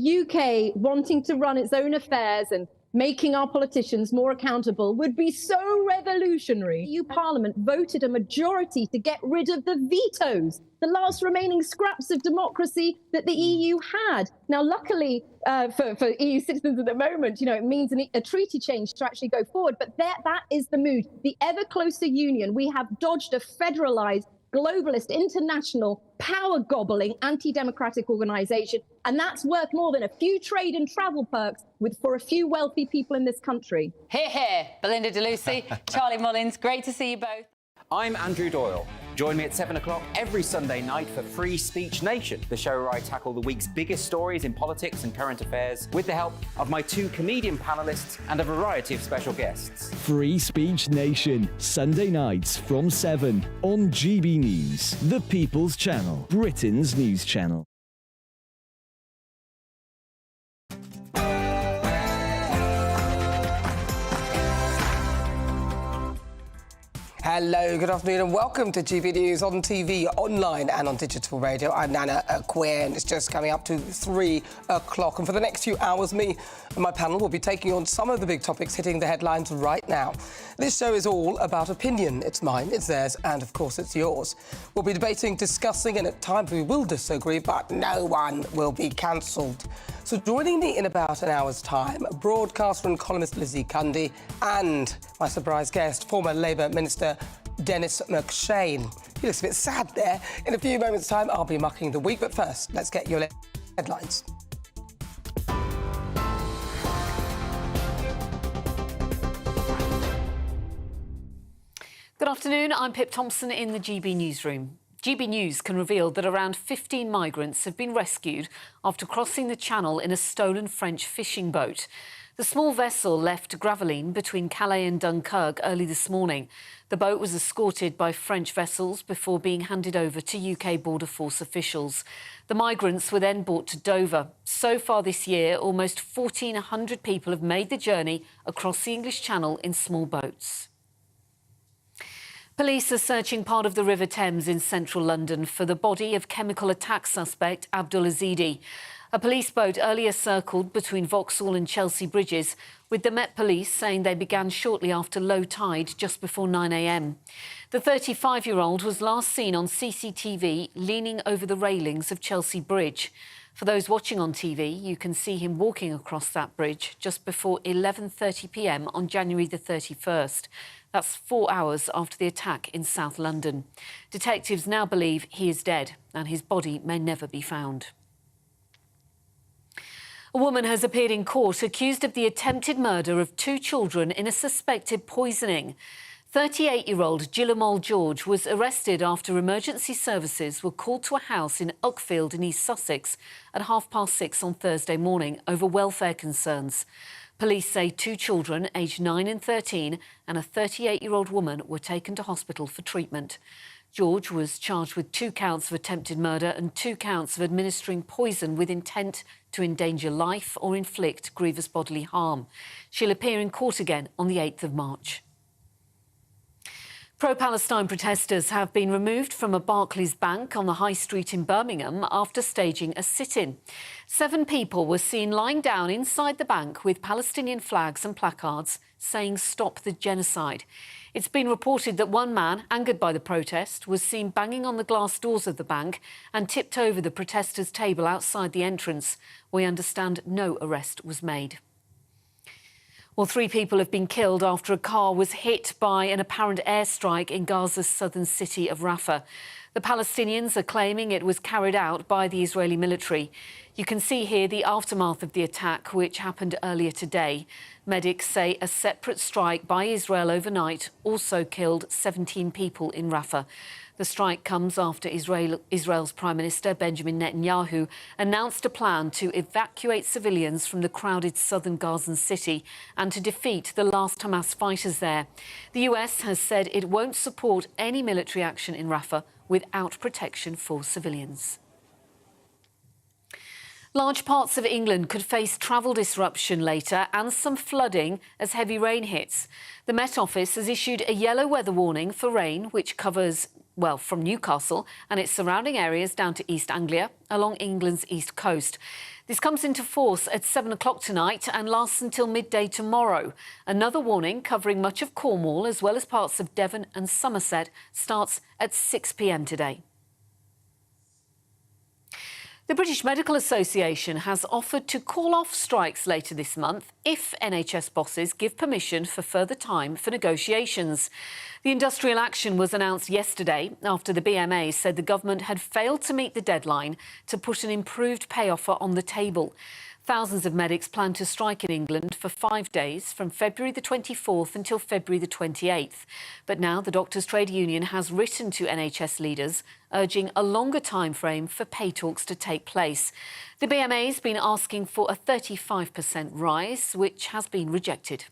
the UK wanting to run its own affairs and making our politicians more accountable would be so revolutionary. EU Parliament voted a majority to get rid of the vetoes, the last remaining scraps of democracy that the EU had. Now, luckily for EU citizens at the moment, it means a treaty change to actually go forward. But that is the mood. The ever closer union. We have dodged a federalized, globalist, international, power-gobbling, anti-democratic organisation, and that's worth more than a few trade and travel perks for a few wealthy people in this country. Hear, hear. Belinda DeLucy, Charlie Mullins, great to see you both. I'm Andrew Doyle. Join me at 7 o'clock every Sunday night for Free Speech Nation, the show where I tackle the week's biggest stories in politics and current affairs with the help of my 2 comedian panellists and a variety of special guests. Free Speech Nation, Sunday nights from 7 on GB News, the People's Channel, Britain's news channel. Hello, good afternoon and welcome to GB News on TV, online and on digital radio. I'm Nana Akua and it's just coming up to 3 o'clock. And for the next few hours, me and my panel will be taking on some of the big topics hitting the headlines right now. This show is all about opinion. It's mine, it's theirs, and of course it's yours. We'll be debating, discussing, and at times we will disagree, but no one will be cancelled. So joining me in about an hour's time, broadcaster and columnist Lizzie Cundy and my surprise guest, former Labour Minister Dennis McShane. He looks a bit sad there. In a few moments' time, I'll be mucking the week, but first, let's get your headlines. Good afternoon, I'm Pip Thompson in the GB Newsroom. GB News can reveal that around 15 migrants have been rescued after crossing the Channel in a stolen French fishing boat. The small vessel left Gravelines between Calais and Dunkirk early this morning. The boat was escorted by French vessels before being handed over to UK Border Force officials. The migrants were then brought to Dover. So far this year, almost 1,400 people have made the journey across the English Channel in small boats. Police are searching part of the River Thames in central London for the body of chemical attack suspect Abdul Azidi. A police boat earlier circled between Vauxhall and Chelsea bridges, with the Met Police saying they began shortly after low tide just before 9 a.m. The 35-year-old was last seen on CCTV leaning over the railings of Chelsea Bridge. For those watching on TV, you can see him walking across that bridge just before 11:30 p.m. on January the 31st. That's 4 hours after the attack in South London. Detectives now believe he is dead and his body may never be found. A woman has appeared in court accused of the attempted murder of 2 children in a suspected poisoning. 38-year-old Gillamol George was arrested after emergency services were called to a house in Uckfield in East Sussex at 6:30 on Thursday morning over welfare concerns. Police say 2 children, aged 9 and 13, and a 38-year-old woman were taken to hospital for treatment. George was charged with 2 counts of attempted murder and 2 counts of administering poison with intent to endanger life or inflict grievous bodily harm. She'll appear in court again on the 8th of March. Pro-Palestine protesters have been removed from a Barclays bank on the High Street in Birmingham after staging a sit-in. 7 people were seen lying down inside the bank with Palestinian flags and placards saying "Stop the genocide." It's been reported that one man, angered by the protest, was seen banging on the glass doors of the bank and tipped over the protesters' table outside the entrance. We understand no arrest was made. Well, 3 people have been killed after a car was hit by an apparent airstrike in Gaza's southern city of Rafah. The Palestinians are claiming it was carried out by the Israeli military. You can see here the aftermath of the attack, which happened earlier today. Medics say a separate strike by Israel overnight also killed 17 people in Rafah. The strike comes after Israel's Prime Minister Benjamin Netanyahu announced a plan to evacuate civilians from the crowded southern Gazan city and to defeat the last Hamas fighters there. The US has said it won't support any military action in Rafah without protection for civilians. Large parts of England could face travel disruption later and some flooding as heavy rain hits. The Met Office has issued a yellow weather warning for rain, which covers, well, from Newcastle and its surrounding areas down to East Anglia, along England's east coast. This comes into force at 7 o'clock tonight and lasts until midday tomorrow. Another warning covering much of Cornwall as well as parts of Devon and Somerset starts at 6 p.m. today. The British Medical Association has offered to call off strikes later this month if NHS bosses give permission for further time for negotiations. The industrial action was announced yesterday after the BMA said the government had failed to meet the deadline to put an improved pay offer on the table. Thousands of medics plan to strike in England for 5 days from February the 24th until February the 28th. But now the Doctors' Trade Union has written to NHS leaders urging a longer time frame for pay talks to take place. The BMA has been asking for a 35% rise, which has been rejected.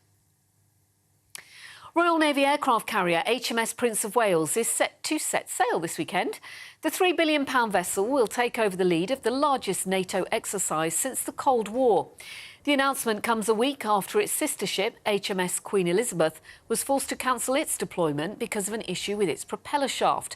Royal Navy aircraft carrier HMS Prince of Wales is set to set sail this weekend. The £3 billion vessel will take over the lead of the largest NATO exercise since the Cold War. The announcement comes a week after its sister ship, HMS Queen Elizabeth, was forced to cancel its deployment because of an issue with its propeller shaft.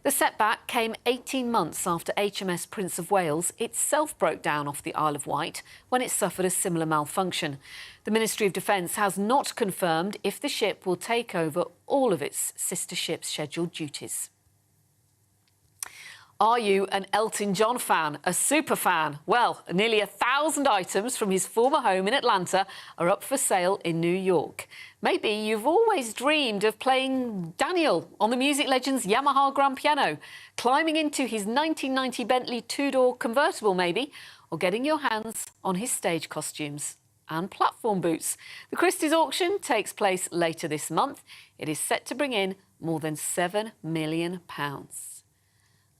The setback came 18 months after HMS Prince of Wales itself broke down off the Isle of Wight when it suffered a similar malfunction. The Ministry of Defence has not confirmed if the ship will take over all of its sister ships' scheduled duties. Are you an Elton John fan, a super fan? Well, nearly 1,000 items from his former home in Atlanta are up for sale in New York. Maybe you've always dreamed of playing Daniel on the music legend's Yamaha grand piano, climbing into his 1990 Bentley two-door convertible maybe, or getting your hands on his stage costumes and platform boots. The Christie's auction takes place later this month. It is set to bring in more than £7 million.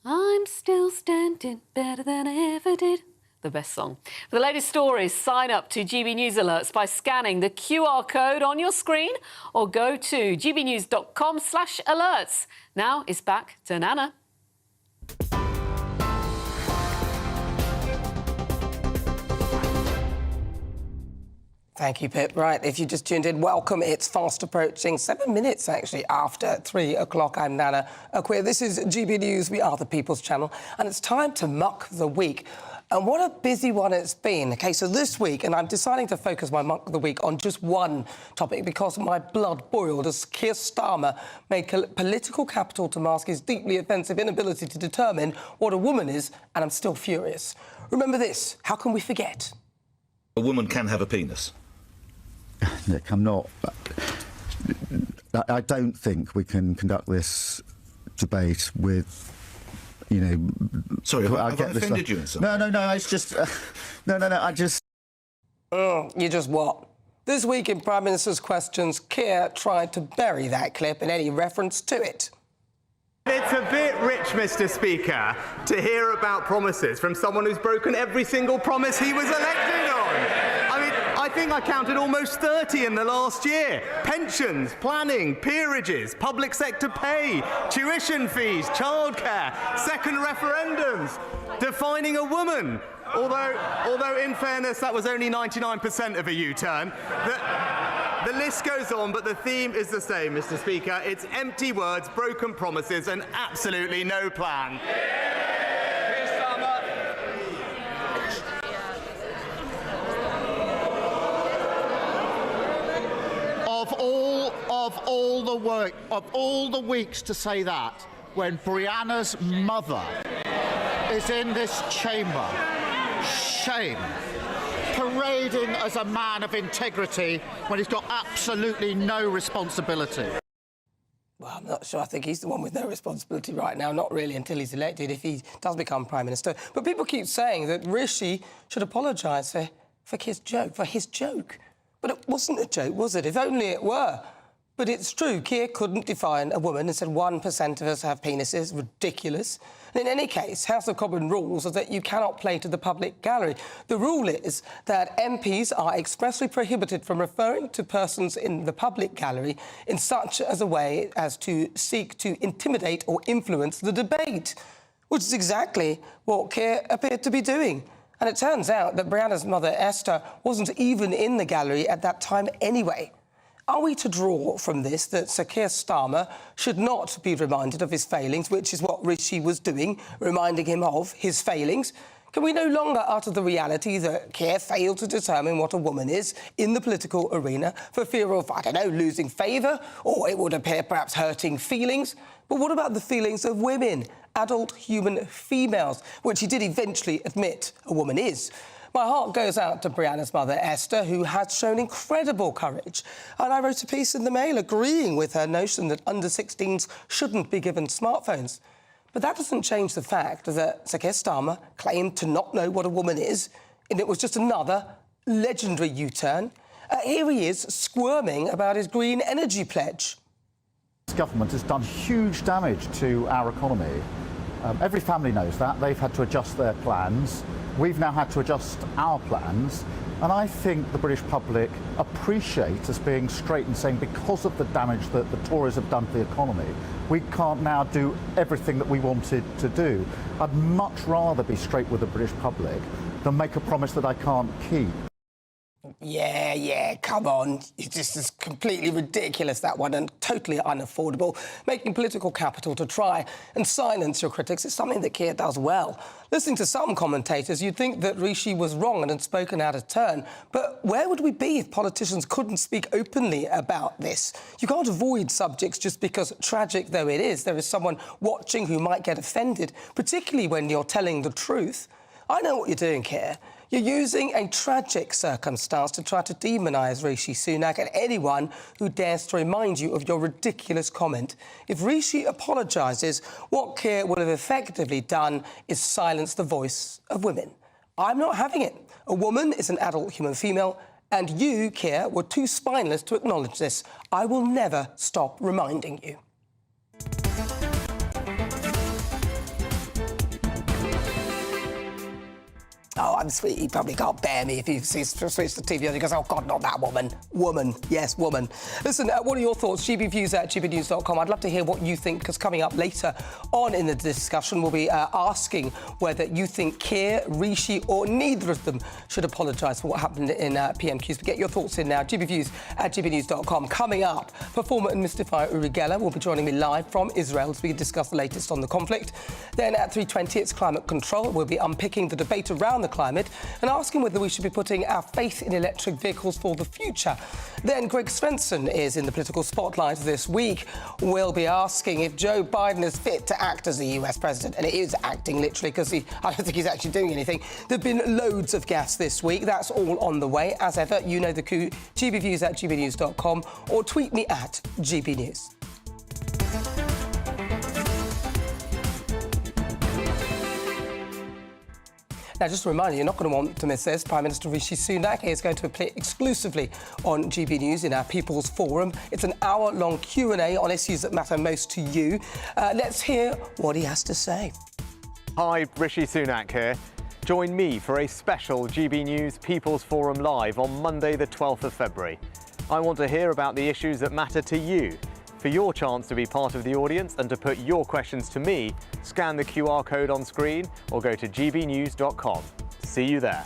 I'm still standing better than I ever did. The best song. For the latest stories, sign up to GB News Alerts by scanning the QR code on your screen or go to gbnews.com/alerts. Now it's back to Nana. Thank you, Pip. Right, if you just tuned in, welcome. It's fast approaching 7 minutes, actually, after 3 o'clock. I'm Nana Akua. This is GB News. We are the People's Channel. And it's time to muck the week. And what a busy one it's been. OK, so this week, and I'm deciding to focus my muck of the week on just one topic because my blood boiled as Keir Starmer made political capital to mask his deeply offensive inability to determine what a woman is, and I'm still furious. Remember this. How can we forget? A woman can have a penis. Nick, I'm not... I don't think we can conduct this debate with, you know... Sorry, have I offended you in some way? No, it's just... I just... You just what? This week in Prime Minister's Questions, Keir tried to bury that clip and any reference to it. It's a bit rich, Mr. Speaker, to hear about promises from someone who's broken every single promise he was elected on. I think I counted almost 30 in the last year. Pensions, planning, peerages, public sector pay, tuition fees, childcare, second referendums, defining a woman. Although in fairness, that was only 99% of a U-turn. The list goes on, but the theme is the same, Mr. Speaker. It's empty words, broken promises, and absolutely no plan. Of all the weeks to say that, when Brianna's mother is in this chamber, shame, parading as a man of integrity when he's got absolutely no responsibility. Well, I'm not sure. I think he's the one with no responsibility right now, not really until he's elected, if he does become Prime Minister. But people keep saying that Rishi should apologise for his joke. But it wasn't a joke, was it? If only it were. But it's true, Keir couldn't define a woman and said 1% of us have penises. Ridiculous. And in any case, House of Commons rules are that you cannot play to the public gallery. The rule is that MPs are expressly prohibited from referring to persons in the public gallery in such as a way as to seek to intimidate or influence the debate, which is exactly what Keir appeared to be doing. And it turns out that Brianna's mother, Esther, wasn't even in the gallery at that time anyway. Are we to draw from this that Sir Keir Starmer should not be reminded of his failings, which is what Rishi was doing, reminding him of his failings? Can we no longer utter the reality that Keir failed to determine what a woman is in the political arena for fear of, I don't know, losing favour, or it would appear perhaps hurting feelings? But what about the feelings of women, adult human females, which he did eventually admit a woman is? My heart goes out to Brianna's mother, Esther, who has shown incredible courage. And I wrote a piece in the Mail agreeing with her notion that under-16s shouldn't be given smartphones. But that doesn't change the fact that Sir Keir Starmer claimed to not know what a woman is, and it was just another legendary U-turn. Here he is squirming about his green energy pledge. This government has done huge damage to our economy. Every family knows that. They've had to adjust their plans. We've now had to adjust our plans. And I think the British public appreciate us being straight and saying because of the damage that the Tories have done to the economy, we can't now do everything that we wanted to do. I'd much rather be straight with the British public than make a promise that I can't keep. Yeah, come on. It's just completely ridiculous, that one, and totally unaffordable. Making political capital to try and silence your critics is something that Keir does well. Listening to some commentators, you'd think that Rishi was wrong and had spoken out of turn. But where would we be if politicians couldn't speak openly about this? You can't avoid subjects just because, tragic though it is, there is someone watching who might get offended, particularly when you're telling the truth. I know what you're doing, Keir. You're using a tragic circumstance to try to demonise Rishi Sunak and anyone who dares to remind you of your ridiculous comment. If Rishi apologises, what Keir would have effectively done is silence the voice of women. I'm not having it. A woman is an adult human female, and you, Keir, were too spineless to acknowledge this. I will never stop reminding you. Oh, I'm sweet. You probably can't bear me if you switch the TV on. He goes, oh, God, not that woman. Woman. Yes, woman. Listen, what are your thoughts? GBViews@GBNews.com. I'd love to hear what you think, because coming up later on in the discussion, we'll be asking whether you think Keir, Rishi or neither of them should apologise for what happened in PMQs. But get your thoughts in now. GBViews@GBNews.com. Coming up, performer and mystifier Uri Geller will be joining me live from Israel as we discuss the latest on the conflict. Then at 3:20, it's Climate Control. We'll be unpicking the debate around the climate and asking whether we should be putting our faith in electric vehicles for the future. Then Greg Svensson is in the political spotlight this week. We'll be asking if Joe Biden is fit to act as the US president, and it is acting literally, because I don't think he's actually doing anything. There have been loads of gas this week. That's all on the way. As ever, you know the coup. GBViews@GBNews.com or tweet me at GBNews. Now, just a reminder, you're not going to want to miss this. Prime Minister Rishi Sunak is going to appear exclusively on GB News in our People's Forum. It's an hour-long Q&A on issues that matter most to you. Let's hear what he has to say. Hi, Rishi Sunak here. Join me for a special GB News People's Forum Live on Monday the 12th of February. I want to hear about the issues that matter to you. For your chance to be part of the audience and to put your questions to me, scan the QR code on screen or go to gbnews.com. See you there.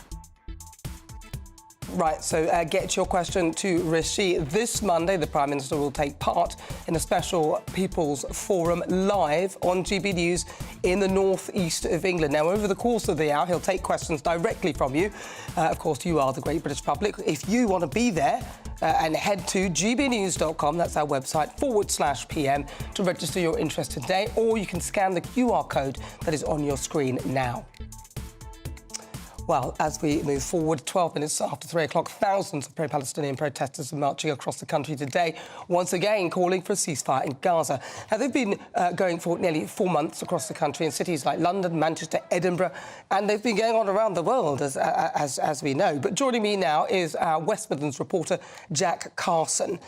Right, so get your question to Rishi. This Monday, the Prime Minister will take part in a special People's Forum live on GB News in the north-east of England. Now, over the course of the hour, he'll take questions directly from you. Of course, you are the great British public. If you want to be there, and head to gbnews.com, that's our website, /PM, to register your interest today, or you can scan the QR code that is on your screen now. Well, as we move forward, 12 minutes after 3 o'clock, thousands of pro-Palestinian protesters are marching across the country today, once again calling for a ceasefire in Gaza. Now, they've been going for nearly 4 months across the country in cities like London, Manchester, Edinburgh, and they've been going on around the world, as we know. But joining me now is our West Midlands reporter, Jack Carson.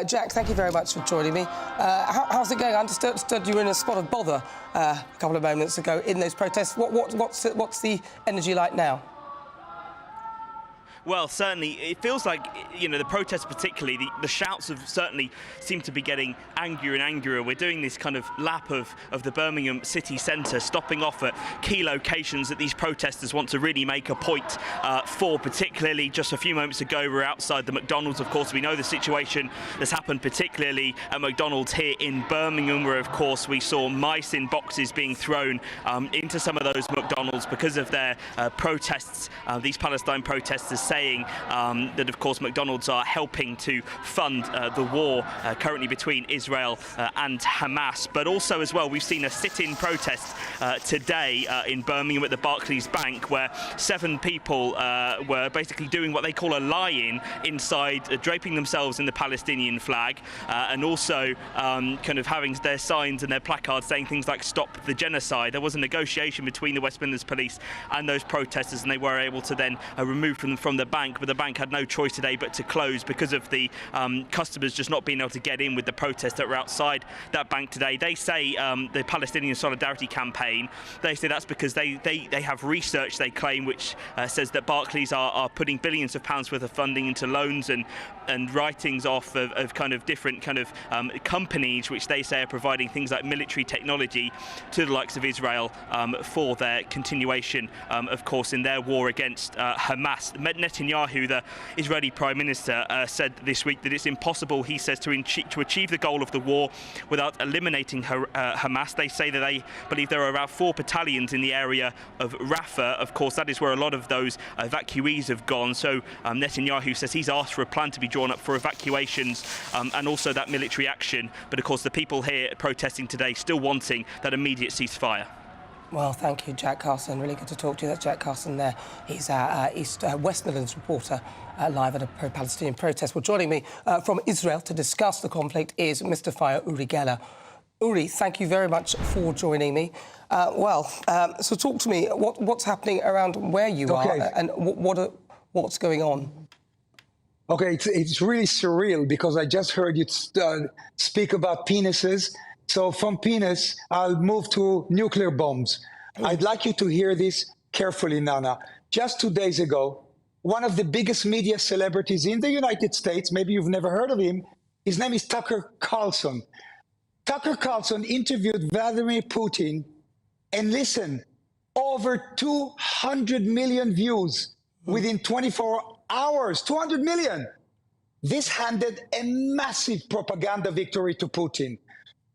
Jack, thank you very much for joining me. How's it going? I understood you were in a spot of bother a couple of moments ago in those protests. What's the energy like now? Well, certainly, it feels like, you know, the protests particularly, the shouts have certainly seemed to be getting angrier and angrier. We're doing this kind of lap of the Birmingham city centre, stopping off at key locations that these protesters want to really make a point for. Particularly, just a few moments ago, we're outside the McDonald's. Of course, we know the situation that's happened particularly at McDonald's here in Birmingham, where, of course, we saw mice in boxes being thrown into some of those McDonald's because of their protests. These Palestine protesters saying that, of course, McDonald's are helping to fund the war currently between Israel and Hamas. But also, as well, we've seen a sit-in protest today in Birmingham at the Barclays Bank, where 7 people were basically doing what they call a lie-in inside, draping themselves in the Palestinian flag, and also kind of having their signs and their placards saying things like "Stop the Genocide." There was a negotiation between the West Midlands Police and those protesters, and they were able to then remove them from the bank, but the bank had no choice today but to close because of the customers just not being able to get in with the protests that were outside that bank today. They say the Palestinian Solidarity Campaign, they say that's because they have research, they claim, which says that Barclays are putting billions of pounds worth of funding into loans and writings off of kind of different kind of companies which they say are providing things like military technology to the likes of Israel for their continuation, of course, in their war against Hamas. Netanyahu, the Israeli Prime Minister, said this week that it's impossible, he says, to achieve the goal of the war without eliminating Hamas. They say that they believe there are about 4 battalions in the area of Rafah. Of course, that is where a lot of those evacuees have gone. So Netanyahu says he's asked for a plan to be drawn up for evacuations and also that military action. But of course, the people here protesting today still wanting that immediate ceasefire. Well, thank you, Jack Carson. Really good to talk to you. That's Jack Carson there. He's our West Midlands reporter live at a pro-Palestinian protest. Well, joining me from Israel to discuss the conflict is Mr. Fire Uri Geller. Uri, thank you very much for joining me. So talk to me. What's happening around where you are and what's going on? Okay, it's really surreal because I just heard you speak about penises. So from penis, I'll move to nuclear bombs. I'd like you to hear this carefully, Nana. Just 2 days ago, one of the biggest media celebrities in the United States, maybe you've never heard of him, his name is Tucker Carlson. Tucker Carlson interviewed Vladimir Putin, and listen, over 200 million views within 24 hours, 200 million. This handed a massive propaganda victory to Putin.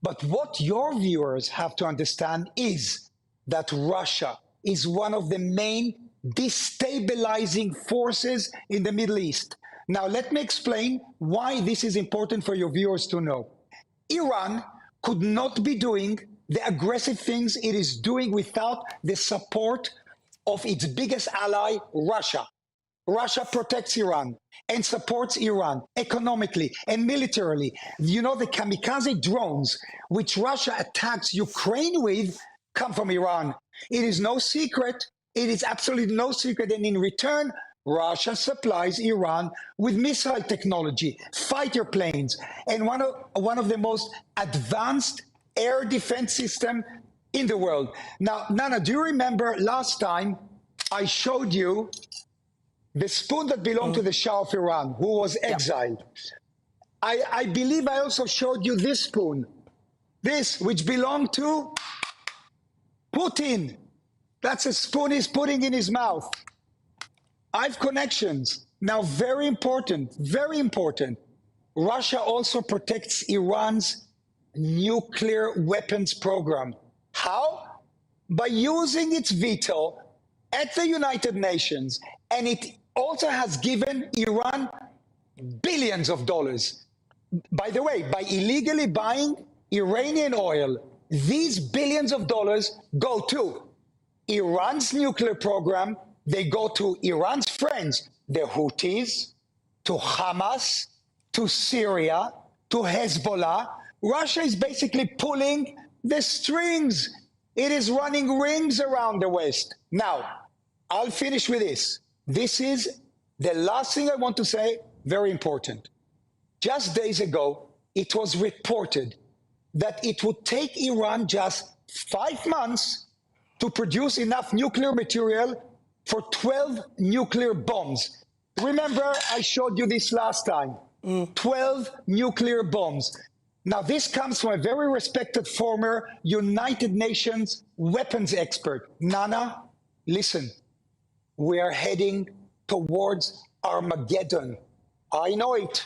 But what your viewers have to understand is that Russia is one of the main destabilizing forces in the Middle East. Now, let me explain why this is important for your viewers to know. Iran could not be doing the aggressive things it is doing without the support of its biggest ally, Russia. Russia protects Iran and supports Iran economically and militarily. You know, the kamikaze drones which Russia attacks Ukraine with come from Iran. It is no secret. It is absolutely no secret. And in return, Russia supplies Iran with missile technology, fighter planes, and one of the most advanced air defense system in the world. Now, Nana, do you remember last time I showed you the spoon that belonged to the Shah of Iran, who was exiled? I believe I also showed you this spoon, this, which belonged to Putin. That's a spoon he's putting in his mouth. I have connections. Now, very important, Russia also protects Iran's nuclear weapons program. How? By using its veto at the United Nations, and it also has given Iran billions of dollars. By the way, by illegally buying Iranian oil, these billions of dollars go to Iran's nuclear program. They go to Iran's friends, the Houthis, to Hamas, to Syria, to Hezbollah. Russia is basically pulling the strings. It is running rings around the West. Now, I'll finish with this. This is the last thing I want to say, very important. Just days ago, it was reported that it would take Iran just 5 months to produce enough nuclear material for 12 nuclear bombs. Remember, I showed you this last time. 12 nuclear bombs. Now, this comes from a very respected former United Nations weapons expert. Nana, listen, we are heading towards Armageddon. I know it,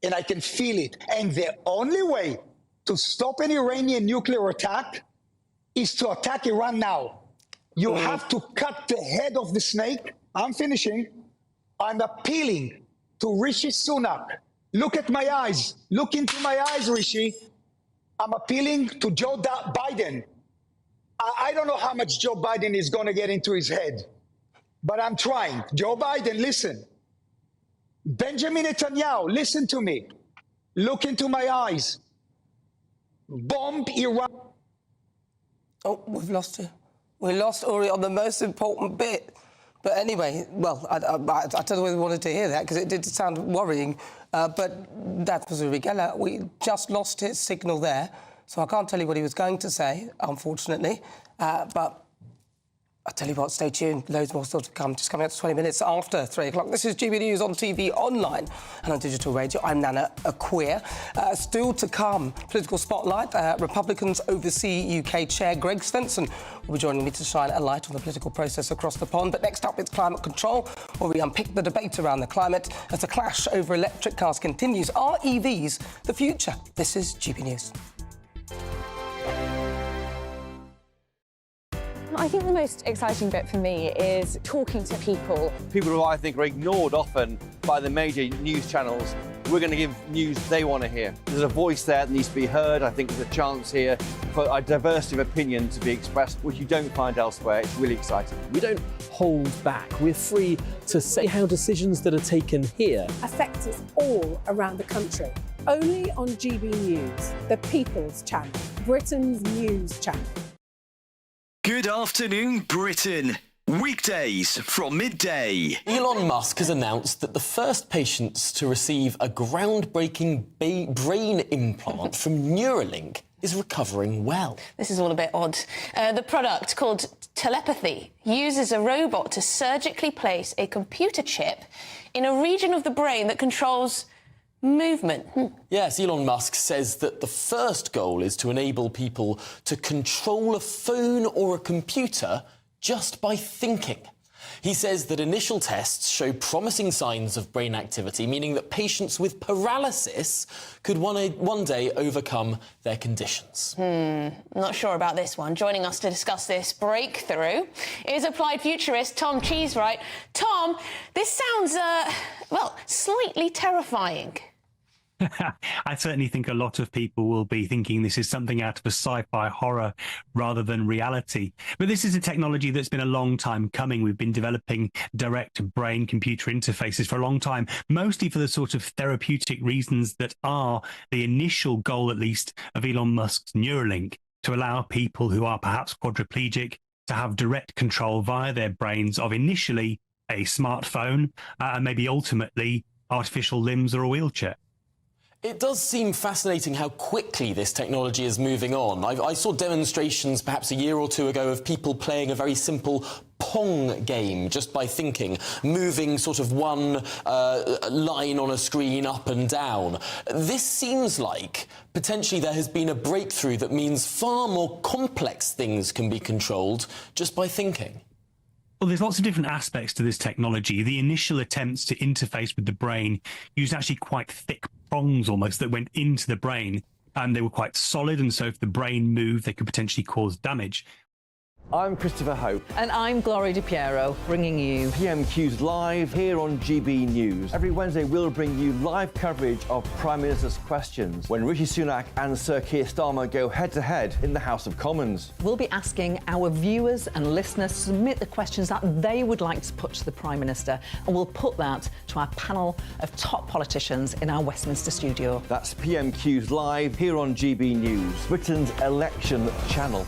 and I can feel it. And the only way to stop an Iranian nuclear attack is to attack Iran now. You have to cut the head of the snake. I'm finishing. I'm appealing to Rishi Sunak. Look at my eyes. Look into my eyes, Rishi. I'm appealing to Joe Biden. I don't know how much Joe Biden is going to get into his head, but I'm trying. Joe Biden, listen. Benjamin Netanyahu, listen to me. Look into my eyes. Bomb Iran. Oh, we've lost you. We lost Uri on the most important bit. But anyway, well, I don't know whether we wanted to hear that because it did sound worrying. But that was Uri Geller. We just lost his signal there, so I can't tell you what he was going to say, unfortunately. But I'll tell you what, stay tuned. Loads more still to come. Just coming up to 20 minutes after 3 o'clock. This is GB News on TV, online and on digital radio. I'm Nana Akua. Still to come, political spotlight. Republicans oversee UK Chair Greg Svensson will be joining me to shine a light on the political process across the pond. But next up, it's climate control, where we unpick the debate around the climate as the clash over electric cars continues. Are EVs the future? This is GB News. I think the most exciting bit for me is talking to people. People who I think are ignored often by the major news channels. We're going to give news they want to hear. There's a voice there that needs to be heard. I think there's a chance here for a diversity of opinion to be expressed, which you don't find elsewhere. It's really exciting. We don't hold back. We're free to say how decisions that are taken here affect us all around the country. Only on GB News, the People's Channel, Britain's news channel. Good afternoon, Britain. Weekdays from midday. Elon Musk has announced that the first patients to receive a groundbreaking brain implant from Neuralink is recovering well. This is all a bit odd. The product, called telepathy, uses a robot to surgically place a computer chip in a region of the brain that controls movement. Yes, Elon Musk says that the first goal is to enable people to control a phone or a computer just by thinking. He says that initial tests show promising signs of brain activity, meaning that patients with paralysis could one day overcome their conditions. Not sure about this one. Joining us to discuss this breakthrough is applied futurist Tom Cheesewright. Tom, this sounds, well, slightly terrifying. I certainly think a lot of people will be thinking this is something out of a sci-fi horror rather than reality. But this is a technology that's been a long time coming. We've been developing direct brain-computer interfaces for a long time, mostly for the sort of therapeutic reasons that are the initial goal, at least, of Elon Musk's Neuralink, to allow people who are perhaps quadriplegic to have direct control via their brains of initially a smartphone and maybe ultimately artificial limbs or a wheelchair. It does seem fascinating how quickly this technology is moving on. I saw demonstrations perhaps a year or two ago of people playing a very simple Pong game just by thinking, moving sort of one line on a screen up and down. This seems like potentially there has been a breakthrough that means far more complex things can be controlled just by thinking. Well, there's lots of different aspects to this technology. The initial attempts to interface with the brain used actually quite thick prongs almost that went into the brain, and they were quite solid, and so if the brain moved, they could potentially cause damage. I'm Christopher Hope. And I'm Gloria DiPiero, bringing you PMQ's Live here on GB News. Every Wednesday, we'll bring you live coverage of Prime Minister's questions when Rishi Sunak and Sir Keir Starmer go head-to-head in the House of Commons. We'll be asking our viewers and listeners to submit the questions that they would like to put to the Prime Minister, and we'll put that to our panel of top politicians in our Westminster studio. That's PMQ's Live here on GB News, Britain's election channel.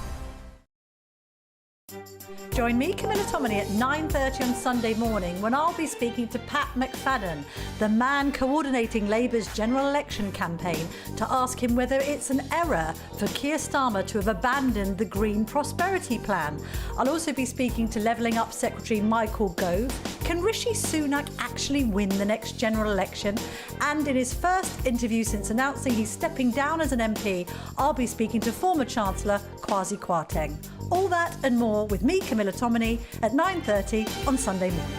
Join me, Camilla Tominey, at 9:30 on Sunday morning when I'll be speaking to Pat McFadden, the man coordinating Labour's general election campaign, to ask him whether it's an error for Keir Starmer to have abandoned the Green Prosperity Plan. I'll also be speaking to Levelling Up Secretary Michael Gove. Can Rishi Sunak actually win the next general election? And in his first interview since announcing he's stepping down as an MP, I'll be speaking to former Chancellor Kwasi Kwarteng. All that and more with me, Camilla Tominey, at 9:30 on Sunday morning.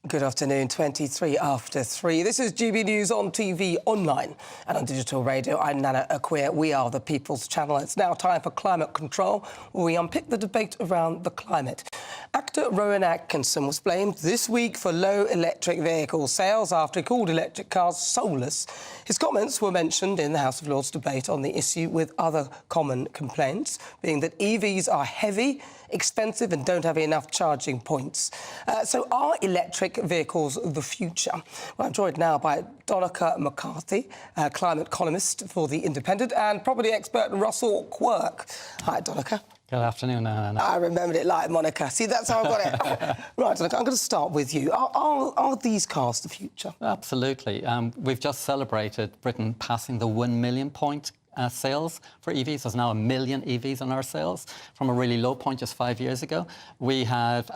Good afternoon, 23 after 3. This is GB News on TV, online and on digital radio. I'm Nana Akua. We are the People's Channel. It's now time for Climate Control, where we unpick the debate around the climate. Actor Rowan Atkinson was blamed this week for low electric vehicle sales after he called electric cars soulless. His comments were mentioned in the House of Lords debate on the issue, with other common complaints being that EVs are heavy, expensive and don't have enough charging points. So are electric vehicles the future? Well, I'm joined now by Donica McCarthy, climate columnist for The Independent, and property expert Russell Quirk. Hi, Donica. Good afternoon, Nana. I remembered it like Monica. See, that's how I got it. Right, Donica, I'm going to start with you. Are these cars the future? Absolutely. We've just celebrated Britain passing the 1 million point sales for EVs. There's now 1 million EVs on our sales from a really low point just 5 years ago. We have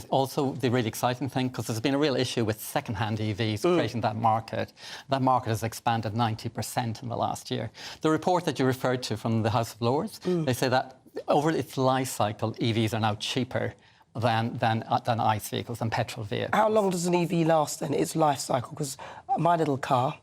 also the really exciting thing, because there's been a real issue with second-hand EVs creating that market. That market has expanded 90% in the last year. The report that you referred to from the House of Lords, they say that over its life cycle, EVs are now cheaper than ICE vehicles, than petrol vehicles. How long does an EV last then, its life cycle? Because my little car,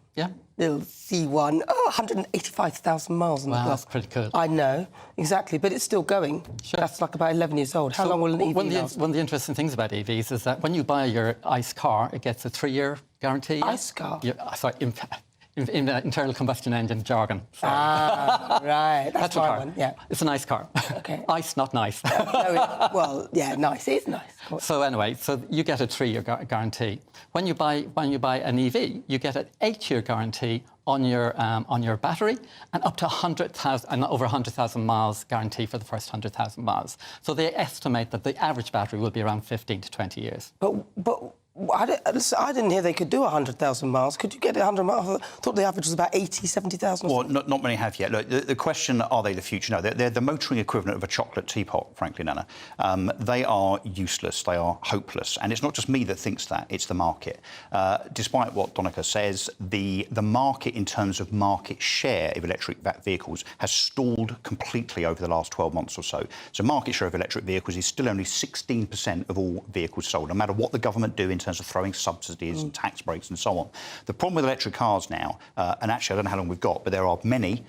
little C1, 185,000 miles on the clock. That's pretty good. I know, exactly, but it's still going. Sure. That's like about 11 years old. How long will an EV last? One of the interesting things about EVs is that when you buy your ICE car, it gets a 3-year guarantee. ICE car? In internal combustion engine jargon. Sorry. Ah, right. That's petrol car. One, yeah. It's a nice car. Okay. ICE, not nice. Nice. It is nice. So anyway, so you get a 3-year guarantee. When you buy an EV, you get an 8-year guarantee on your battery, and up to 100,000 and over 100,000 miles guarantee for the first 100,000 miles. So they estimate that the average battery will be around 15 to 20 years. But I didn't hear they could do 100,000 miles. Could you get 100 miles? I thought the average was about 80, 70,000. Well, not many have yet. Look, the question, are they the future? No, they're the motoring equivalent of a chocolate teapot, frankly, Nana. They are useless. They are hopeless. And it's not just me that thinks that. It's the market. Despite what Donica says, the market, in terms of market share of electric vehicles, has stalled completely over the last 12 months or so. So market share of electric vehicles is still only 16% of all vehicles sold, no matter what the government do in terms of throwing subsidies and tax breaks and so on. The problem with electric cars now, and actually I don't know how long we've got, but there are many.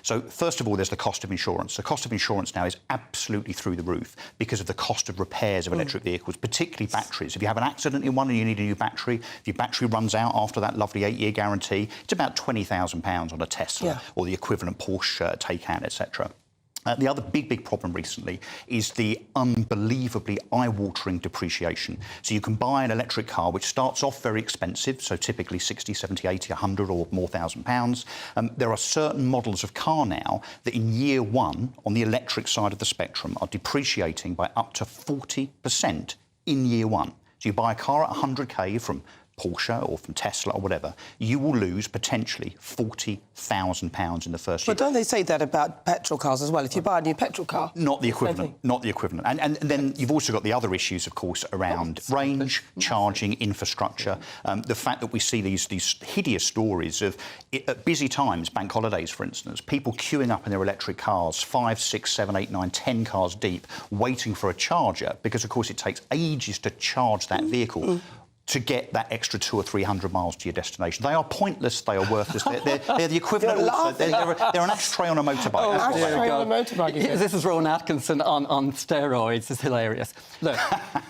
So first of all, there's the cost of insurance. The cost of insurance now is absolutely through the roof because of the cost of repairs of electric vehicles, particularly batteries. If you have an accident in one and you need a new battery, if your battery runs out after that lovely 8-year guarantee, it's about £20,000 on a Tesla or the equivalent Porsche Taycan, etc. The other big problem recently is the unbelievably eye-watering depreciation. So you can buy an electric car which starts off very expensive, so typically 60, 70, 80, 100 or more £1,000s. There are certain models of car now that in year one, on the electric side of the spectrum, are depreciating by up to 40% in year one. So you buy a car at 100k from Porsche or from Tesla or whatever, you will lose potentially £40,000 in the first year. But don't they say that about petrol cars as well? If you buy a new petrol car... Not the equivalent. And then you've also got the other issues, of course, around range, charging, infrastructure. The fact that we see these hideous stories of, at busy times, bank holidays, for instance, people queuing up in their electric cars, 5, 6, 7, 8, 9, 10 cars deep, waiting for a charger, because, of course, it takes ages to charge that vehicle. To get that extra 200 or 300 miles to your destination. They are pointless, they are worthless. They're the equivalent also. They're an ashtray on a motorbike. Ashtray on a motorbike. This is Rowan Atkinson on steroids. It's hilarious. Look,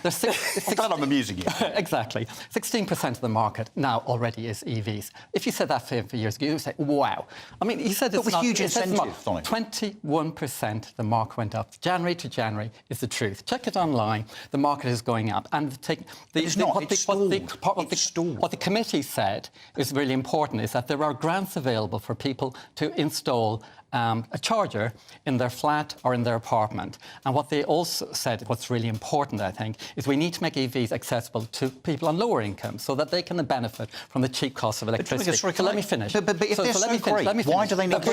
there's I'm glad I'm amusing you. Exactly. 16% of the market now already is EVs. If you said that 5 years ago, you would say, wow. I mean, he said it's not... huge incentive, 21% the market went up. January to January is the truth. Check it online. The market is going up. And it's not. It's stalled. What the committee said is really important, is that there are grants available for people to install a charger in their flat or in their apartment. And what they also said, what's really important, I think, is we need to make EVs accessible to people on lower incomes so that they can benefit from the cheap cost of electricity. So let me finish. But if they're so great, why do they need to...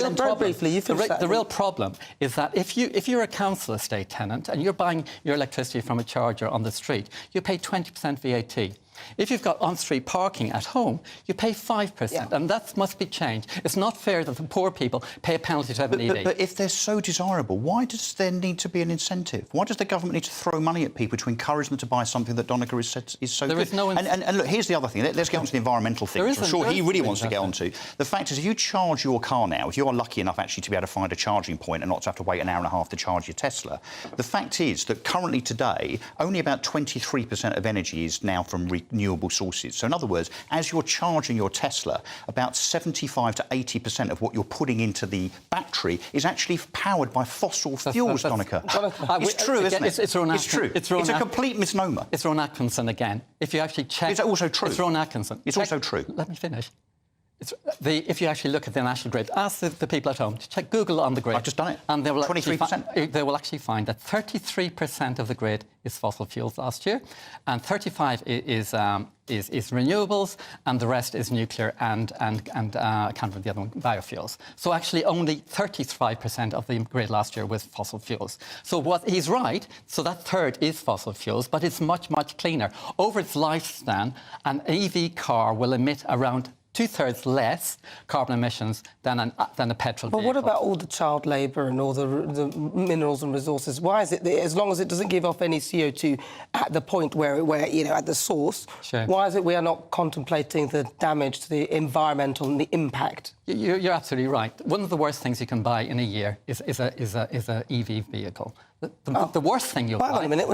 The real problem is that if you're a council estate tenant and you're buying your electricity from a charger on the street, you pay 20% VAT. If you've got on-street parking at home, you pay 5%, and that must be changed. It's not fair that the poor people pay a penalty to have an EV. But if they're so desirable, why does there need to be an incentive? Why does the government need to throw money at people to encourage them to buy something that Donica has said is so good? And look, here's the other thing. Let's get on to the environmental thing, which I'm sure he really wants to get onto. The fact is, if you charge your car now, if you are lucky enough actually to be able to find a charging point and not to have to wait an hour and a half to charge your Tesla, the fact is that currently today, only about 23% of energy is now from renewable sources. So in other words, as you're charging your Tesla, about 75 to 80% of what you're putting into the battery is actually powered by fossil fuels, Donica. It's true, isn't it? It's true. It's a complete misnomer. It's Ron Atkinson again. If you actually check... Is that also true? It's Ron Atkinson. It's also true. Let me finish. If you actually look at the national grid, ask the people at home to check Google on the grid. I've just done it. And they will 23%. They will actually find that 33% of the grid is fossil fuels last year, and 35% is renewables, and the rest is nuclear and I can't remember the other one, biofuels. So actually, only 35% of the grid last year was fossil fuels. So what he's right. So that third is fossil fuels, but it's much cleaner. Over its lifespan, an EV car will emit around 2/3 less carbon emissions than a petrol vehicle. But what about all the child labour and all the minerals and resources? Why is it that, as long as it doesn't give off any CO2 at the point where you know, at the source, why is it we are not contemplating the damage to the environmental and the impact? You're absolutely right. One of the worst things you can buy in a year is a EV vehicle. The worst thing you'll buy... Hang on a minute.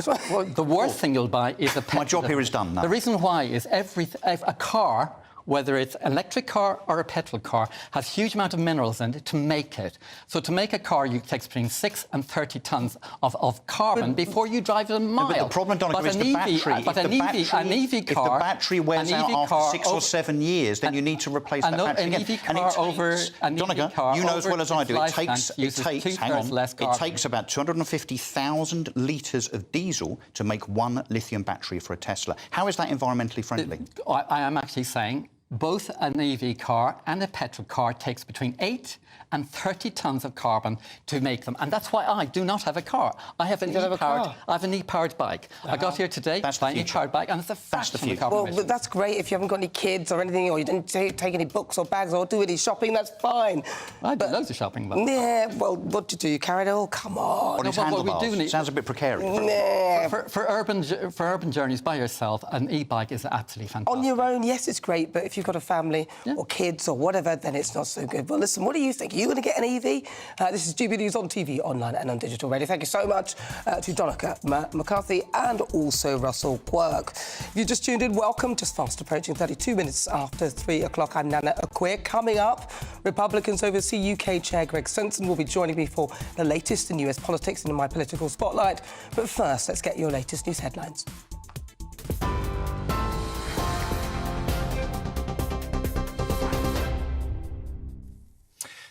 The worst thing you'll buy is a petrol. My job here is done now. The reason why is a car, whether it's an electric car or a petrol car, has huge amount of minerals in it to make it. So to make a car, it takes between 6 and 30 tonnes of carbon before you drive it a mile. But the problem, Donica, is the battery. If the battery wears out after 6 or 7 years, then you need to replace that battery again. Donica, you know as well as I do, it takes about 250,000 litres of diesel to make one lithium battery for a Tesla. How is that environmentally friendly? I am actually saying both an EV car and a petrol car takes between 8 and 30 tonnes of carbon to make them. And that's why I do not have a car. I have an e-powered bike. I got here today by an e-powered bike, and it's a fraction of the carbon emissions. But that's great if you haven't got any kids or anything, or you didn't take any books or bags or do any shopping, that's fine. I do loads of shopping, but... Yeah, well, what do you do? You carry it all? Come on. On his handlebars. Sounds a bit precarious. Nah. For urban journeys by yourself, an e-bike is absolutely fantastic. On your own, yes, it's great, but if you've got a family or kids or whatever, then it's not so good. But listen, what do you think? Are you going to get an EV? This is GB News on TV, online and on digital radio. Thank you so much to Donica McCarthy and also Russell Quirk. If you just tuned in, welcome. Just fast approaching 32 minutes after 3 o'clock. I'm Nana Akua. Coming up, Republicans oversee UK Chair Greg Simpson will be joining me for the latest in US politics and in my political spotlight. But first, let's get your latest news headlines.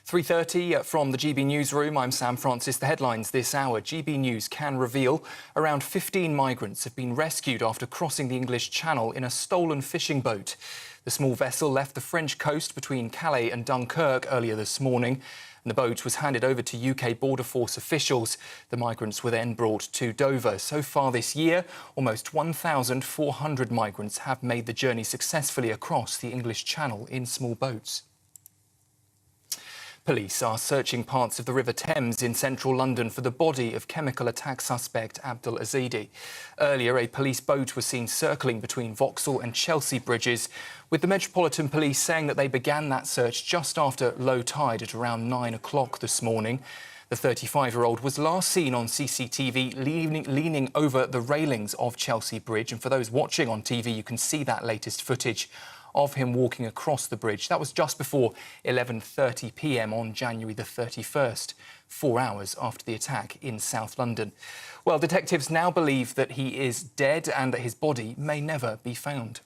3:30 from the GB Newsroom. I'm Sam Francis. The headlines this hour. GB News can reveal around 15 migrants have been rescued after crossing the English Channel in a stolen fishing boat. The small vessel left the French coast between Calais and Dunkirk earlier this morning, and the boat was handed over to UK Border Force officials. The migrants were then brought to Dover. So far this year, almost 1,400 migrants have made the journey successfully across the English Channel in small boats. Police are searching parts of the River Thames in central London for the body of chemical attack suspect Abdul Azidi. Earlier, a police boat was seen circling between Vauxhall and Chelsea bridges, with the Metropolitan Police saying that they began that search just after low tide at around 9 o'clock this morning. The 35-year-old was last seen on CCTV leaning over the railings of Chelsea Bridge. And for those watching on TV, you can see that latest footage of him walking across the bridge. That was just before 11:30 p.m. on January the 31st, 4 hours after the attack in South London. Well, detectives now believe that he is dead and that his body may never be found.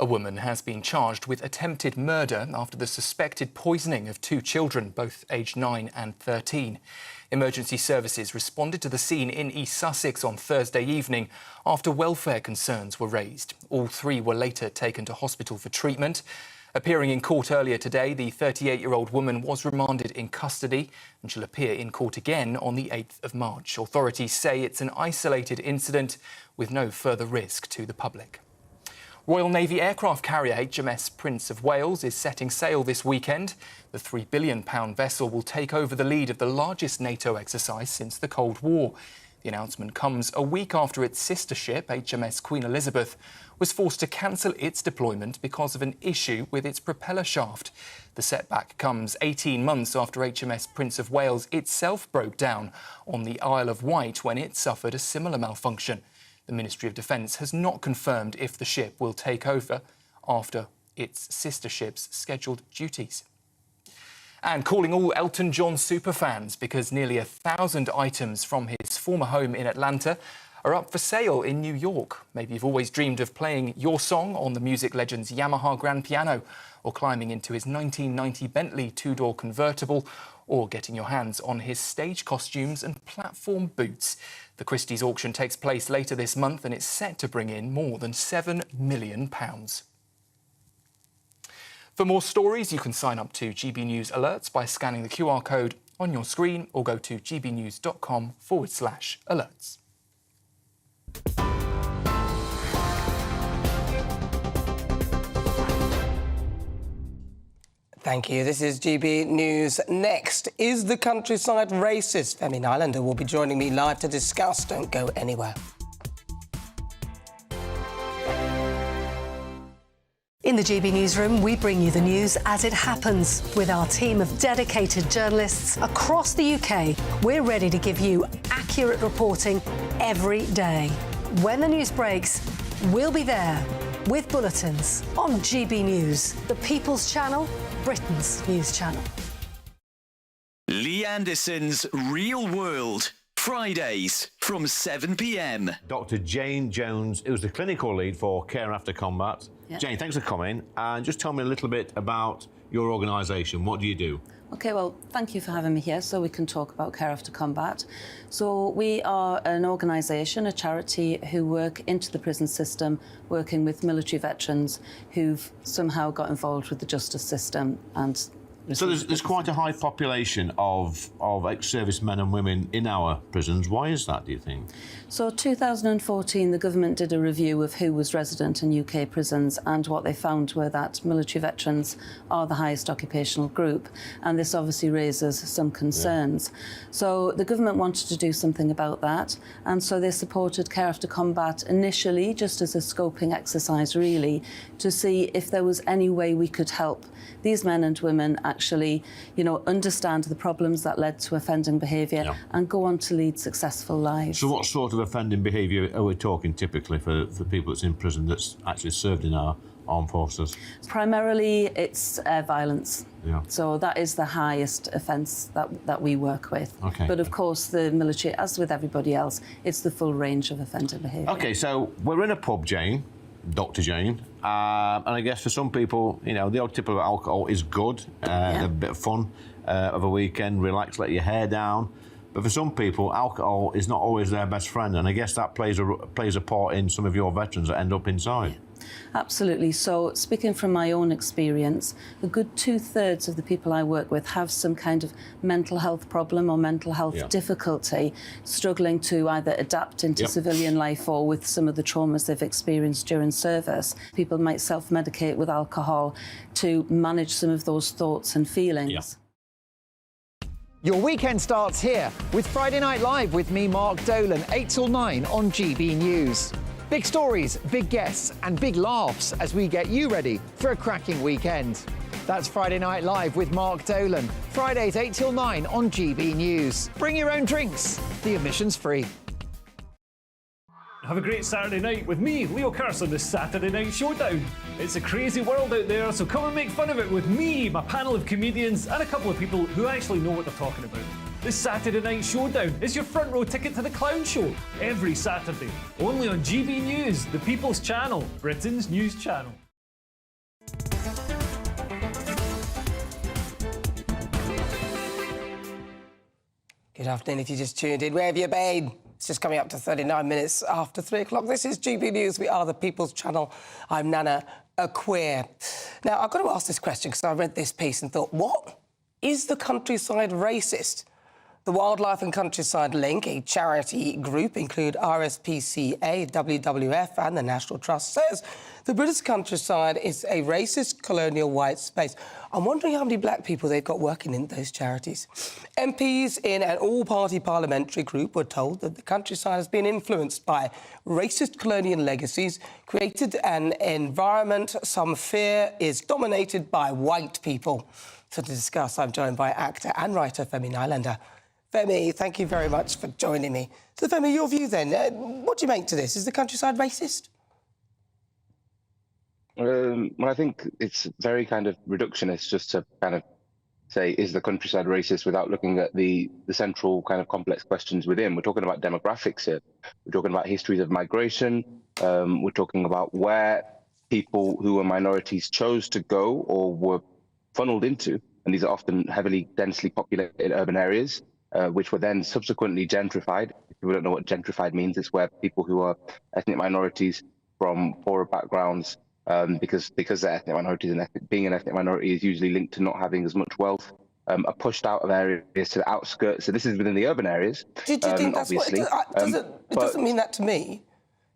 A woman has been charged with attempted murder after the suspected poisoning of 2 children, both aged 9 and 13. Emergency services responded to the scene in East Sussex on Thursday evening after welfare concerns were raised. All 3 were later taken to hospital for treatment. Appearing in court earlier today, the 38-year-old woman was remanded in custody and shall appear in court again on the 8th of March. Authorities say it's an isolated incident with no further risk to the public. Royal Navy aircraft carrier HMS Prince of Wales is setting sail this weekend. The £3 billion vessel will take over the lead of the largest NATO exercise since the Cold War. The announcement comes a week after its sister ship, HMS Queen Elizabeth, was forced to cancel its deployment because of an issue with its propeller shaft. The setback comes 18 months after HMS Prince of Wales itself broke down on the Isle of Wight when it suffered a similar malfunction. The Ministry of Defence has not confirmed if the ship will take over after its sister ship's scheduled duties. And calling all Elton John superfans because nearly 1,000 items from his former home in Atlanta are up for sale in New York. Maybe you've always dreamed of playing your song on the music legend's Yamaha grand piano, or climbing into his 1990 Bentley 2-door convertible, or getting your hands on his stage costumes and platform boots. The Christie's auction takes place later this month and it's set to bring in more than £7 million. For more stories, you can sign up to GB News Alerts by scanning the QR code on your screen or go to gbnews.com/alerts. Thank you. This is GB News. Next, is the countryside racist? Femi Nylander will be joining me live to discuss. Don't go anywhere. In the GB Newsroom, we bring you the news as it happens. With our team of dedicated journalists across the UK, we're ready to give you accurate reporting every day. When the news breaks, we'll be there with bulletins on GB News, the People's Channel, Britain's news channel. Lee Anderson's Real World, Fridays from 7 p.m. Dr. Jane Jones, who's the clinical lead for Care After Combat. Yep. Jane, thanks for coming. And just tell me a little bit about your organisation. What do you do? OK, well, thank you for having me here so we can talk about Care After Combat. So we are an organisation, a charity, who work into the prison system, working with military veterans who've somehow got involved with the justice system. And so there's quite a high population of ex-servicemen and women in our prisons. Why is that, do you think? So 2014, the government did a review of who was resident in UK prisons, and what they found were that military veterans are the highest occupational group, and this obviously raises some concerns. Yeah. So the government wanted to do something about that, and so they supported Care After Combat initially just as a scoping exercise, really, to see if there was any way we could help these men and women actually, understand the problems that led to offending behaviour and go on to lead successful lives. So what sort of offending behaviour are we talking typically for people that's in prison that's actually served in our armed forces? Primarily, it's violence. Yeah. So that is the highest offence that we work with. Okay. But of course, the military, as with everybody else, it's the full range of offending behaviour. OK, so we're in a pub, Jane, Dr. Jane, and I guess for some people, the odd tip of alcohol is good, a bit of fun of a weekend, relax, let your hair down. But for some people, alcohol is not always their best friend, and I guess that plays a part in some of your veterans that end up inside. Yeah. Absolutely. So, speaking from my own experience, a good 2/3 of the people I work with have some kind of mental health problem or mental health difficulty, struggling to either adapt into civilian life or with some of the traumas they've experienced during service. People might self-medicate with alcohol to manage some of those thoughts and feelings. Yeah. Your weekend starts here with Friday Night Live with me, Mark Dolan, 8 till 9 on GB News. Big stories, big guests and big laughs as we get you ready for a cracking weekend. That's Friday Night Live with Mark Dolan, Fridays 8 till 9 on GB News. Bring your own drinks, the admission's free. Have a great Saturday night with me, Leo Curse, on the Saturday Night Showdown. It's a crazy world out there, so come and make fun of it with me, my panel of comedians, and a couple of people who actually know what they're talking about. This Saturday Night Showdown is your front row ticket to the clown show every Saturday, only on GB News, the People's Channel, Britain's news channel. Good afternoon if you just tuned in. Where have you been? It's just coming up to 39 minutes after 3 o'clock. This is GB News. We are the People's Channel. I'm Nana Akua. Now, I've got to ask this question because I read this piece and thought, what? Is the countryside racist? The Wildlife and Countryside Link, a charity group, include RSPCA, WWF and the National Trust, says the British countryside is a racist colonial white space. I'm wondering how many black people they've got working in those charities. MPs in an all-party parliamentary group were told that the countryside has been influenced by racist colonial legacies, created an environment some fear is dominated by white people. So to discuss, I'm joined by actor and writer Femi Nylander. Femi, thank you very much for joining me. So, Femi, your view then, what do you make to this? Is the countryside racist? Well, I think it's very kind of reductionist just to kind of say, is the countryside racist without looking at the central kind of complex questions within. We're talking about demographics here. We're talking about histories of migration. We're talking about where people who are minorities chose to go or were funneled into. And these are often heavily, densely populated urban areas. Which were then subsequently gentrified. If people don't know what gentrified means, it's where people who are ethnic minorities from poorer backgrounds, because they're ethnic minorities and being an ethnic minority is usually linked to not having as much wealth, are pushed out of areas to the outskirts. So this is within the urban areas. Do you think that's obviously. It doesn't mean that to me.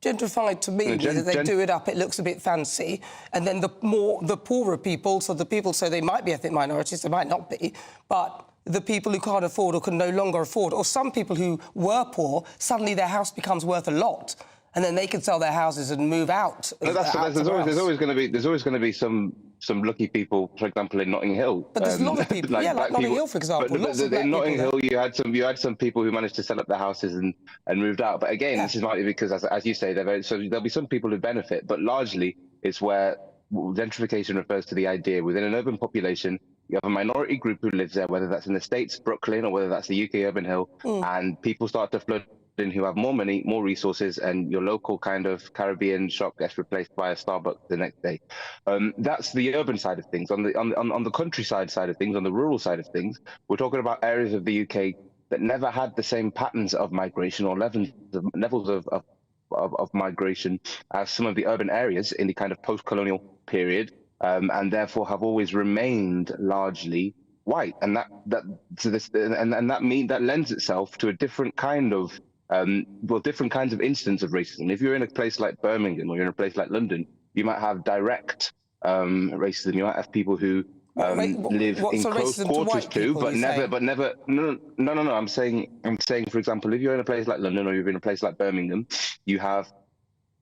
Gentrified to me means that they do it up, it looks a bit fancy, and then the poorer people, so they might be ethnic minorities, they might not be, but the people who can't afford or can no longer afford, or some people who were poor, suddenly their house becomes worth a lot, and then they can sell their houses and move out. There's always going to be some lucky people, for example, in Notting Hill. But there's a lot of people, like Notting Hill, for example. But in Notting Hill, you had some people who managed to sell up their houses and moved out. But again, this is partly because, as you say, so there'll be some people who benefit, but largely it's where gentrification refers to the idea within an urban population. You have a minority group who lives there, whether that's in the States, Brooklyn, or whether that's the UK Urban Hill, and people start to flood in who have more money, more resources, and your local kind of Caribbean shop gets replaced by a Starbucks the next day. That's the urban side of things. On the countryside side of things, on the rural side of things, we're talking about areas of the UK that never had the same patterns of migration or levels of migration as some of the urban areas in the kind of post-colonial period. And therefore have always remained largely white, and that lends itself to a different kind of different kinds of instance of racism. If you're in a place like Birmingham or you're in a place like London, you might have direct racism. You might have people who live in close quarters too, but never. No. I'm saying, for example, if you're in a place like London or you're in a place like Birmingham, you have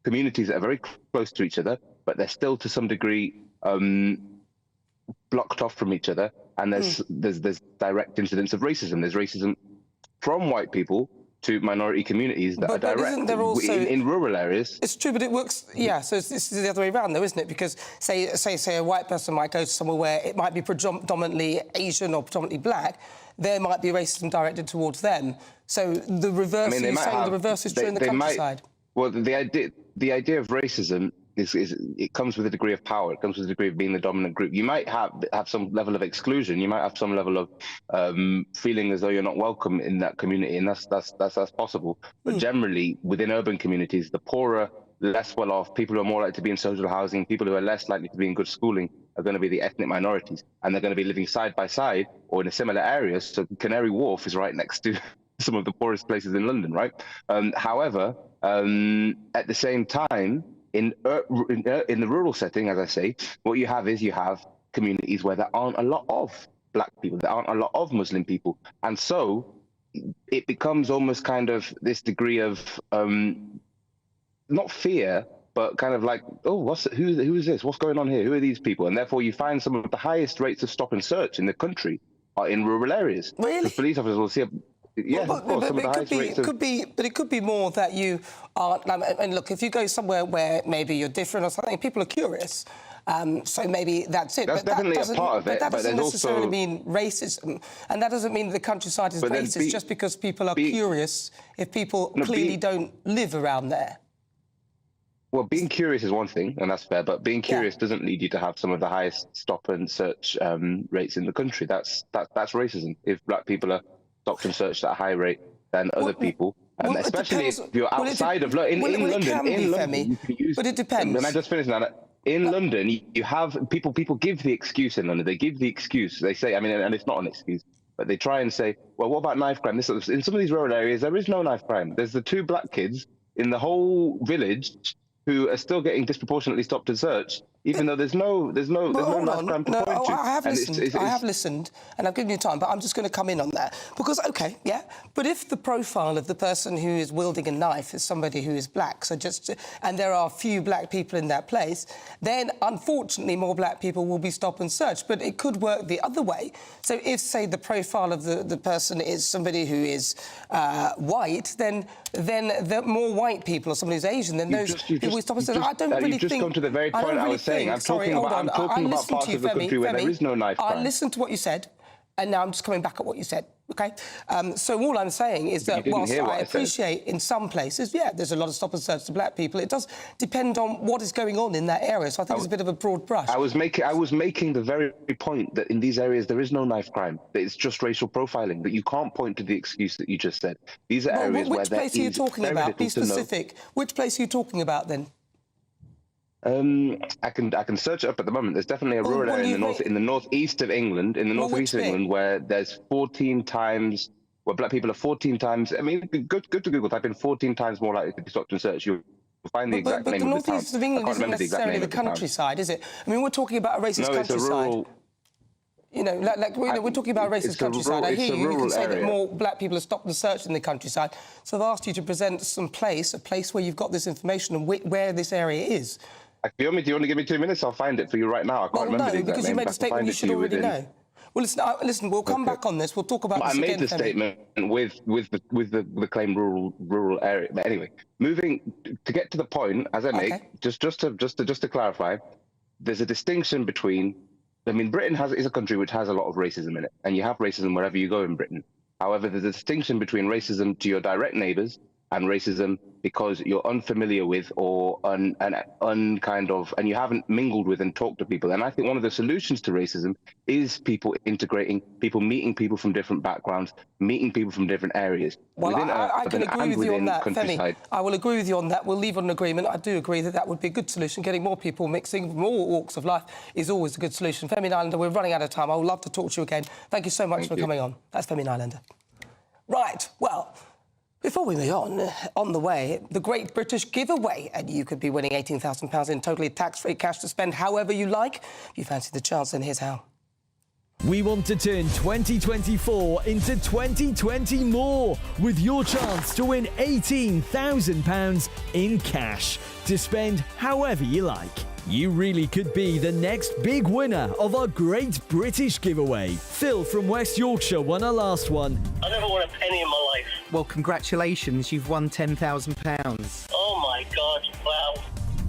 communities that are very close to each other, but they're still to some degree blocked off from each other, and there's direct incidents of racism. There's racism from white people to minority communities that are direct in rural areas. It's true, but it works. Yeah, so this is the other way around, though, isn't it? Because say a white person might go to somewhere where it might be predominantly Asian or predominantly black. There might be racism directed towards them. So the reverse. The reverse is true in the countryside. Well, the idea of racism. It comes with a degree of power. It comes with a degree of being the dominant group. You might have some level of exclusion. You might have some level of feeling as though you're not welcome in that community, and that's possible. But generally, within urban communities, the poorer, less well-off, people who are more likely to be in social housing, people who are less likely to be in good schooling, are going to be the ethnic minorities, and they're going to be living side by side or in a similar areas. So Canary Wharf is right next to some of the poorest places in London, right? However, at the same time, in the rural setting, as I say, what you have communities where there aren't a lot of black people, there aren't a lot of Muslim people, and so it becomes almost kind of this degree of not fear, but kind of like, oh, who is this? What's going on here? Who are these people? And therefore, you find some of the highest rates of stop and search in the country are in rural areas. Really? The police officers will see. Yeah, of course. It could be more that you are. And look, if you go somewhere where maybe you're different or something, people are curious. So maybe that's it. That's definitely a part of it. But that doesn't necessarily mean racism, and that doesn't mean the countryside is racist just because people are curious. If people clearly don't live around there. Well, being curious is one thing, and that's fair. But being curious doesn't lead you to have some of the highest stop and search rates in the country. That's racism. If black people are stopped and searched at a high rate than other people. Especially if you're outside of London. In London, you can use. But it depends. And I just finished now. In London, you have people give the excuse in London. They give the excuse. They say, I mean, and it's not an excuse, but they try and say, well, what about knife crime? In some of these rural areas, there is no knife crime. There's the 2 black kids in the whole village who are still getting disproportionately stopped and searched, even though there's no knife crime to point to. I have listened, and I've given you time, but I'm just going to come in on that. Because, OK, yeah, but if the profile of the person who is wielding a knife is somebody who is black, and there are few black people in that place, then, unfortunately, more black people will be stopped and searched. But it could work the other way. So if, say, the profile of the person is somebody who is white, then the more white people, or somebody who's Asian, then those people will stop and search. I don't really think... You've just come to the very point I was saying. I'm talking about parts of the country where there is no knife crime. I listened to what you said, and now I'm just coming back at what you said, OK? So all I'm saying is that whilst I appreciate in some places, yeah, there's a lot of stop and search to black people, it does depend on what is going on in that area. So I think it's a bit of a broad brush. I was making the very point that in these areas there is no knife crime, that it's just racial profiling, that you can't point to the excuse that you just said. These are areas where there is very little to know. Which place are you talking about? Be specific. Which place are you talking about, then? I can search it up at the moment. There's definitely a rural area in the northeast of England, where there's 14 times, where black people are 14 times. I mean, good to Google. Type in 14 times more likely to be stopped and searched. You'll find the exact name of the town. But the northeast of England isn't necessarily the countryside, is it? I mean, we're talking about a racist countryside. It's a rural. You know, we're talking about a racist countryside. I hear you can say that more black people are stopped and searched in the countryside. So I've asked you to present a place where you've got this information and where this area is. Do you want to give me 2 minutes? I'll find it for you right now. I can't remember the exact because you made a statement you should already know. Well, listen, we'll come back on this. We'll talk about this again. I made the statement with the claimed rural area. But anyway, moving to get to the point, as I make, just to clarify, there's a distinction between. I mean, Britain is a country which has a lot of racism in it, and you have racism wherever you go in Britain. However, there's a distinction between racism to your direct neighbours and racism because you're unfamiliar with or and you haven't mingled with and talked to people. And I think one of the solutions to racism is people integrating, people meeting people from different backgrounds, meeting people from different areas. Well, I can agree with you on that, Femi. I will agree with you on that. We'll leave on an agreement. I do agree that would be a good solution. Getting more people mixing from all walks of life is always a good solution. Femi Nylander, we're running out of time. I would love to talk to you again. Thank you so much for coming on. That's Femi Nylander. Right, well... Before we move on the way, the Great British Giveaway, and you could be winning £18,000 in totally tax-free cash to spend however you like. If you fancy the chance, then here's how. We want to turn 2024 into 2020 more with your chance to win £18,000 in cash to spend however you like. You really could be the next big winner of our Great British Giveaway. Phil from West Yorkshire won our last one. I never won a penny in my life. Well, congratulations, you've won £10,000. Oh my God, wow.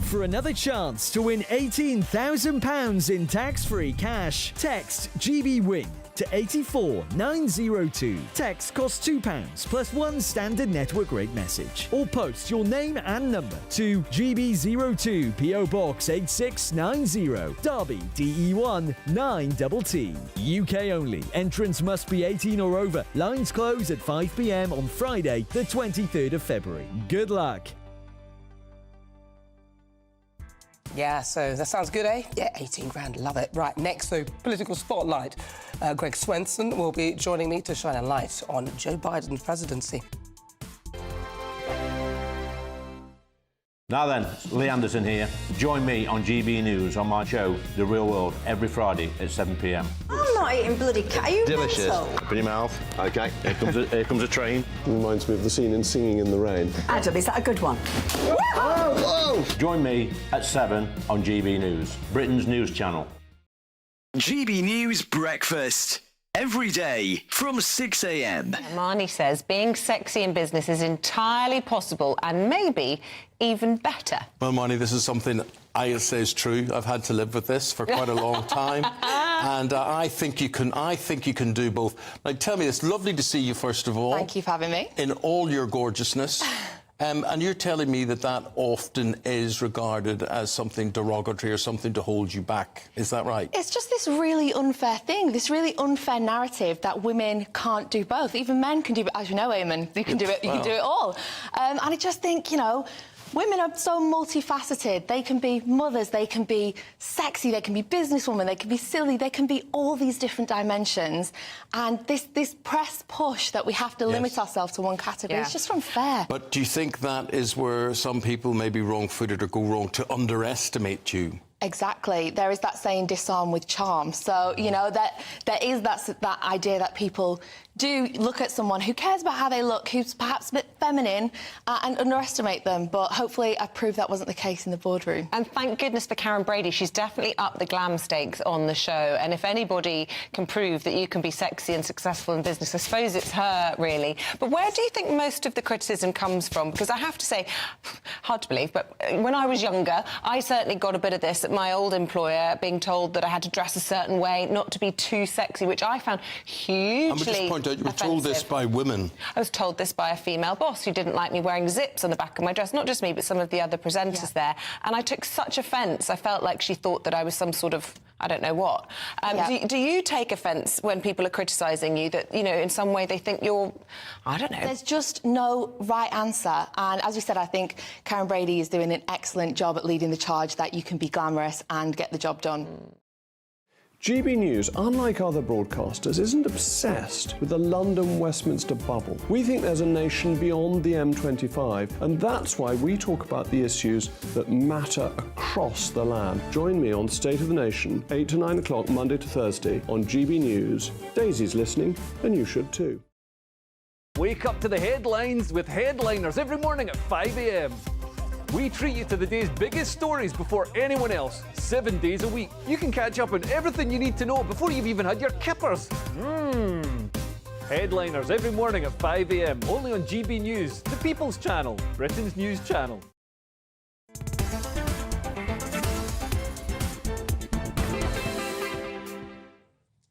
For another chance to win £18,000 in tax-free cash, text GBWIN to 84902. Text costs £2 plus one standard network rate message. Or post your name and number to GB02 PO Box 8690 Derby DE1 9TT. UK only. Entrance must be 18 or over. Lines close at 5 p.m. on Friday, the 23rd of February. Good luck. Yeah, so that sounds good, eh? Yeah, 18 grand, love it. Right, next, though, political spotlight. Greg Swenson will be joining me to shine a light on Joe Biden's presidency. Now then, Lee Anderson here. Join me on GB News on my show, The Real World, every Friday at 7 p.m. I'm not eating bloody cat. Are you delicious. mental? Open your mouth. OK, here comes a train. Reminds me of the scene in Singing in the Rain. Adam, is that a good one? Whoa! Join me at 7 on GB News, Britain's news channel. GB News Breakfast. Every day from 6 a.m. Marnie says being sexy in business is entirely possible and maybe even better. Well, Marnie, this is something I say is true. I've had to live with this for quite a long time, and I think you can do both. Like, tell me, it's lovely to see you first of all. Thank you for having me. In all your gorgeousness. And you're telling me that that often is regarded as something derogatory or something to hold you back. Is that right? It's just this really unfair thing, this really unfair narrative that women can't do both. Even men can do it, as you know, Eamon, you can do it, you can do it all. And I just think, you know, women are so multifaceted. They can be mothers, they can be sexy, they can be businesswomen, they can be silly, they can be all these different dimensions. And this press push that we have to limit ourselves to one category, it's just unfair. But do you think that is where some people may be wrong-footed or go wrong to underestimate you? Exactly. There is that saying, disarm with charm. So, you know, that there is that idea that people do look at someone who cares about how they look, who's perhaps a bit feminine, and underestimate them. But hopefully I proved that wasn't the case in the boardroom. And thank goodness for Karen Brady. She's definitely upped the glam stakes on the show. And if anybody can prove that you can be sexy and successful in business, I suppose it's her, really. But where do you think most of the criticism comes from? Because I have to say, hard to believe, but when I was younger, I certainly got a bit of this at my old employer, being told that I had to dress a certain way, not to be too sexy, which I found hugely you were told this by women. I was told this by a female boss who didn't like me wearing zips on the back of my dress. Not just me, but some of the other presenters there. And I took such offence. I felt like she thought that I was some sort of, I don't know what. Do you take offence when people are criticising you, that, you know, in some way they think you're, I don't know? There's just no right answer. And as we said, I think Karen Brady is doing an excellent job at leading the charge that you can be glamorous and get the job done. GB News, unlike other broadcasters, isn't obsessed with the London-Westminster bubble. We think there's a nation beyond the M25, and that's why we talk about the issues that matter across the land. Join me on State of the Nation, 8 to 9 o'clock, Monday to Thursday, on GB News. Daisy's listening, and you should too. Wake up to the headlines with Headliners every morning at 5 a.m. We treat you to the day's biggest stories before anyone else, 7 days a week. You can catch up on everything you need to know before you've even had your kippers. Headliners every morning at 5 a.m, only on GB News, the People's Channel, Britain's news channel.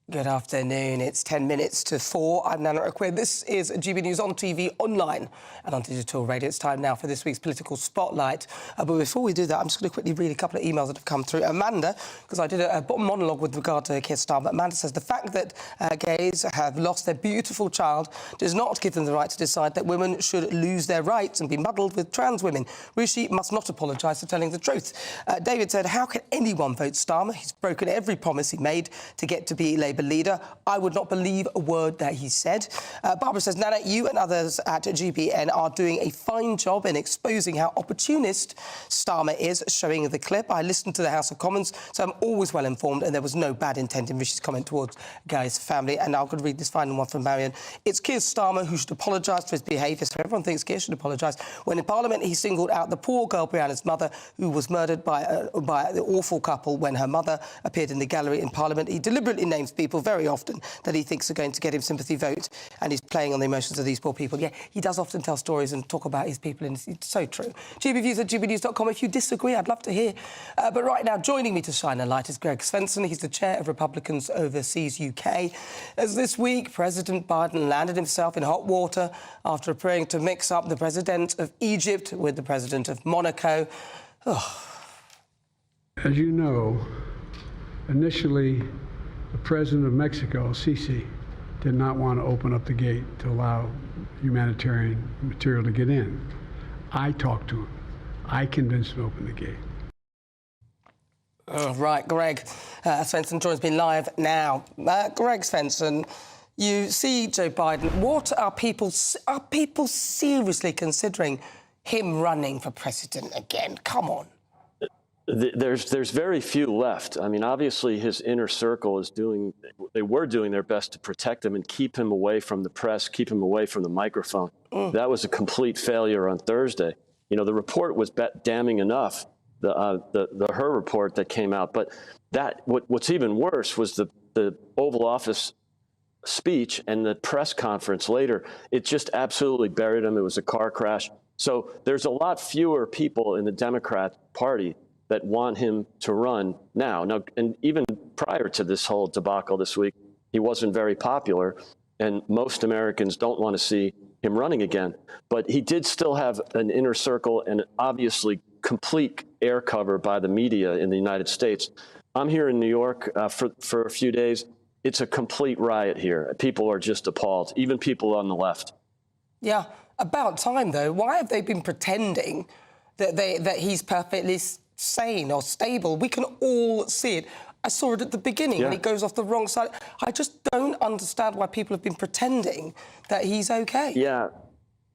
Good afternoon. It's 10 minutes to 4. I'm Nana Akua. This is GB News on TV, online and on digital radio. It's time now for this week's Political Spotlight. But before we do that, I'm just going to quickly read a couple of emails that have come through. Amanda, because I did a monologue with regard to Keir Starmer, Amanda says the fact that gays have lost their beautiful child does not give them the right to decide that women should lose their rights and be muddled with trans women. Rishi must not apologise for telling the truth. David said, how can anyone vote Starmer? He's broken every promise he made to get to be Labour leader. I would not believe a word that he said. Barbara says, Nana, you and others at GBN are doing a fine job in exposing how opportunist Starmer is, showing the clip. I listened to the House of Commons, so I'm always well informed, and there was no bad intent in Rishi's comment towards Guy's family. And now I'm going to read this final one from Marion. It's Keir Starmer who should apologise for his behaviour, so everyone thinks Keir should apologise. When in Parliament he singled out the poor girl Brianna's mother, who was murdered by the awful couple when her mother appeared in the gallery in Parliament. He deliberately names people very often that he thinks are going to get him sympathy vote, and he's playing on the emotions of these poor people. Yeah, he does often tell stories and talk about his people, and it's so true. gbviews@gbnews.com. If you disagree, I'd love to hear. But right now, joining me to shine a light is Greg Svensson. He's the chair of Republicans Overseas UK. As this week, President Biden landed himself in hot water after appearing to mix up the president of Egypt with the president of Monaco. As you know, initially, the president of Mexico, Sisi, did not want to open up the gate to allow humanitarian material to get in. I talked to him. I convinced him to open the gate. Right, Greg Svensson joins me live now. Greg Svensson, you see Joe Biden. What are people seriously considering him running for president again? Come on. There's very few left. I mean, obviously his inner circle they were doing their best to protect him and keep him away from the press, keep him away from the microphone. That was a complete failure on Thursday. You know, the report was damning enough, her report that came out. But what's even worse was the Oval Office speech and the press conference later. It just absolutely buried him. It was a car crash. So there's a lot fewer people in the Democrat Party that want him to run now. And even prior to this whole debacle this week, he wasn't very popular, and most Americans don't want to see him running again. But he did still have an inner circle and obviously complete air cover by the media in the United States. I'm here in New York for a few days. It's a complete riot here. People are just appalled, even people on the left. Yeah, about time, though. Why have they been pretending that he's perfectly sane or stable? We can all see it. I saw it at the beginning when he goes off the wrong side. I just don't understand why people have been pretending that he's OK. Yeah.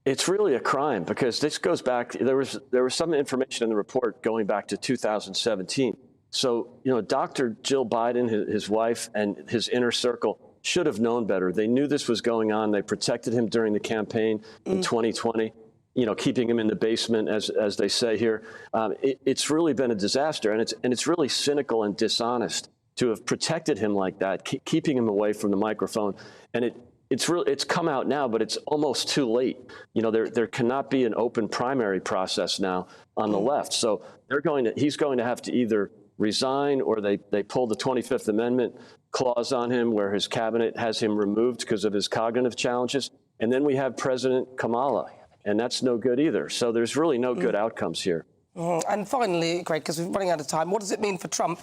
It's really a crime because this goes back. There was some information in the report going back to 2017. So, you know, Dr. Jill Biden, his wife, and his inner circle should have known better. They knew this was going on. They protected him during the campaign in 2020, you know, keeping him in the basement, as they say here. It's really been a disaster, and it's really cynical and dishonest to have protected him like that, keeping him away from the microphone. And it's come out now, but it's almost too late. You know, there cannot be an open primary process now on the left. So he's going to have to either resign or they pull the 25th Amendment clause on him where his cabinet has him removed because of his cognitive challenges. And then we have President Kamala, and that's no good either. So there's really no good outcomes here. And finally, Greg, because we're running out of time, what does it mean for Trump?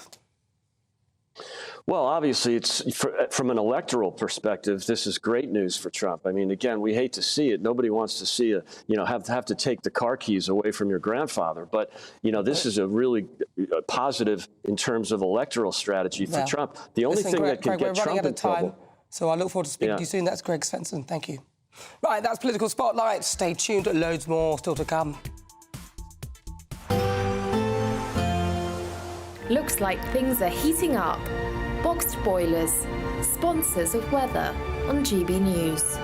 Well, obviously, from an electoral perspective, this is great news for Trump. I mean, again, we hate to see it. Nobody wants to see have to take the car keys away from your grandfather. But, you know, this is a really positive in terms of electoral strategy for Trump. The only thing that can get Trump in trouble. So I look forward to speaking to you soon. That's Greg Svensson. Thank you. Right, that's Political Spotlight. Stay tuned. Loads more still to come. Looks like things are heating up. Boxed boilers, sponsors of weather on GB News.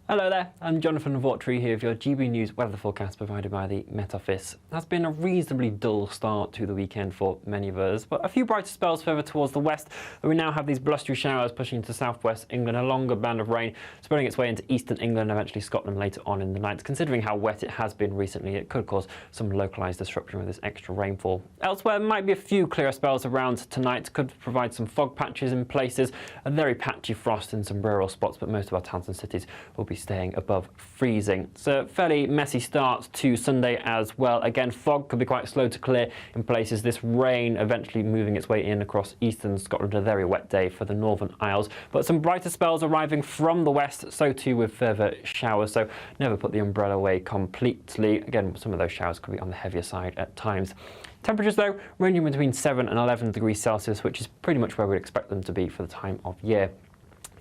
Hello there, I'm Jonathan Vautry here with your GB News weather forecast provided by the Met Office. It has been a reasonably dull start to the weekend for many of us, but a few brighter spells further towards the west. We now have these blustery showers pushing into southwest England, a longer band of rain spreading its way into eastern England and eventually Scotland later on in the night. Considering how wet it has been recently, it could cause some localised disruption with this extra rainfall. Elsewhere, there might be a few clearer spells around tonight, could provide some fog patches in places, a very patchy frost in some rural spots, but most of our towns and cities will be staying above freezing. It's a fairly messy start to Sunday as well. Again, fog could be quite slow to clear in places. This rain eventually moving its way in across eastern Scotland. A very wet day for the Northern Isles, but some brighter spells arriving from the west, so too with further showers, so never put the umbrella away completely. Again, some of those showers could be on the heavier side at times. Temperatures, though, ranging between 7 and 11 degrees Celsius, which is pretty much where we'd expect them to be for the time of year.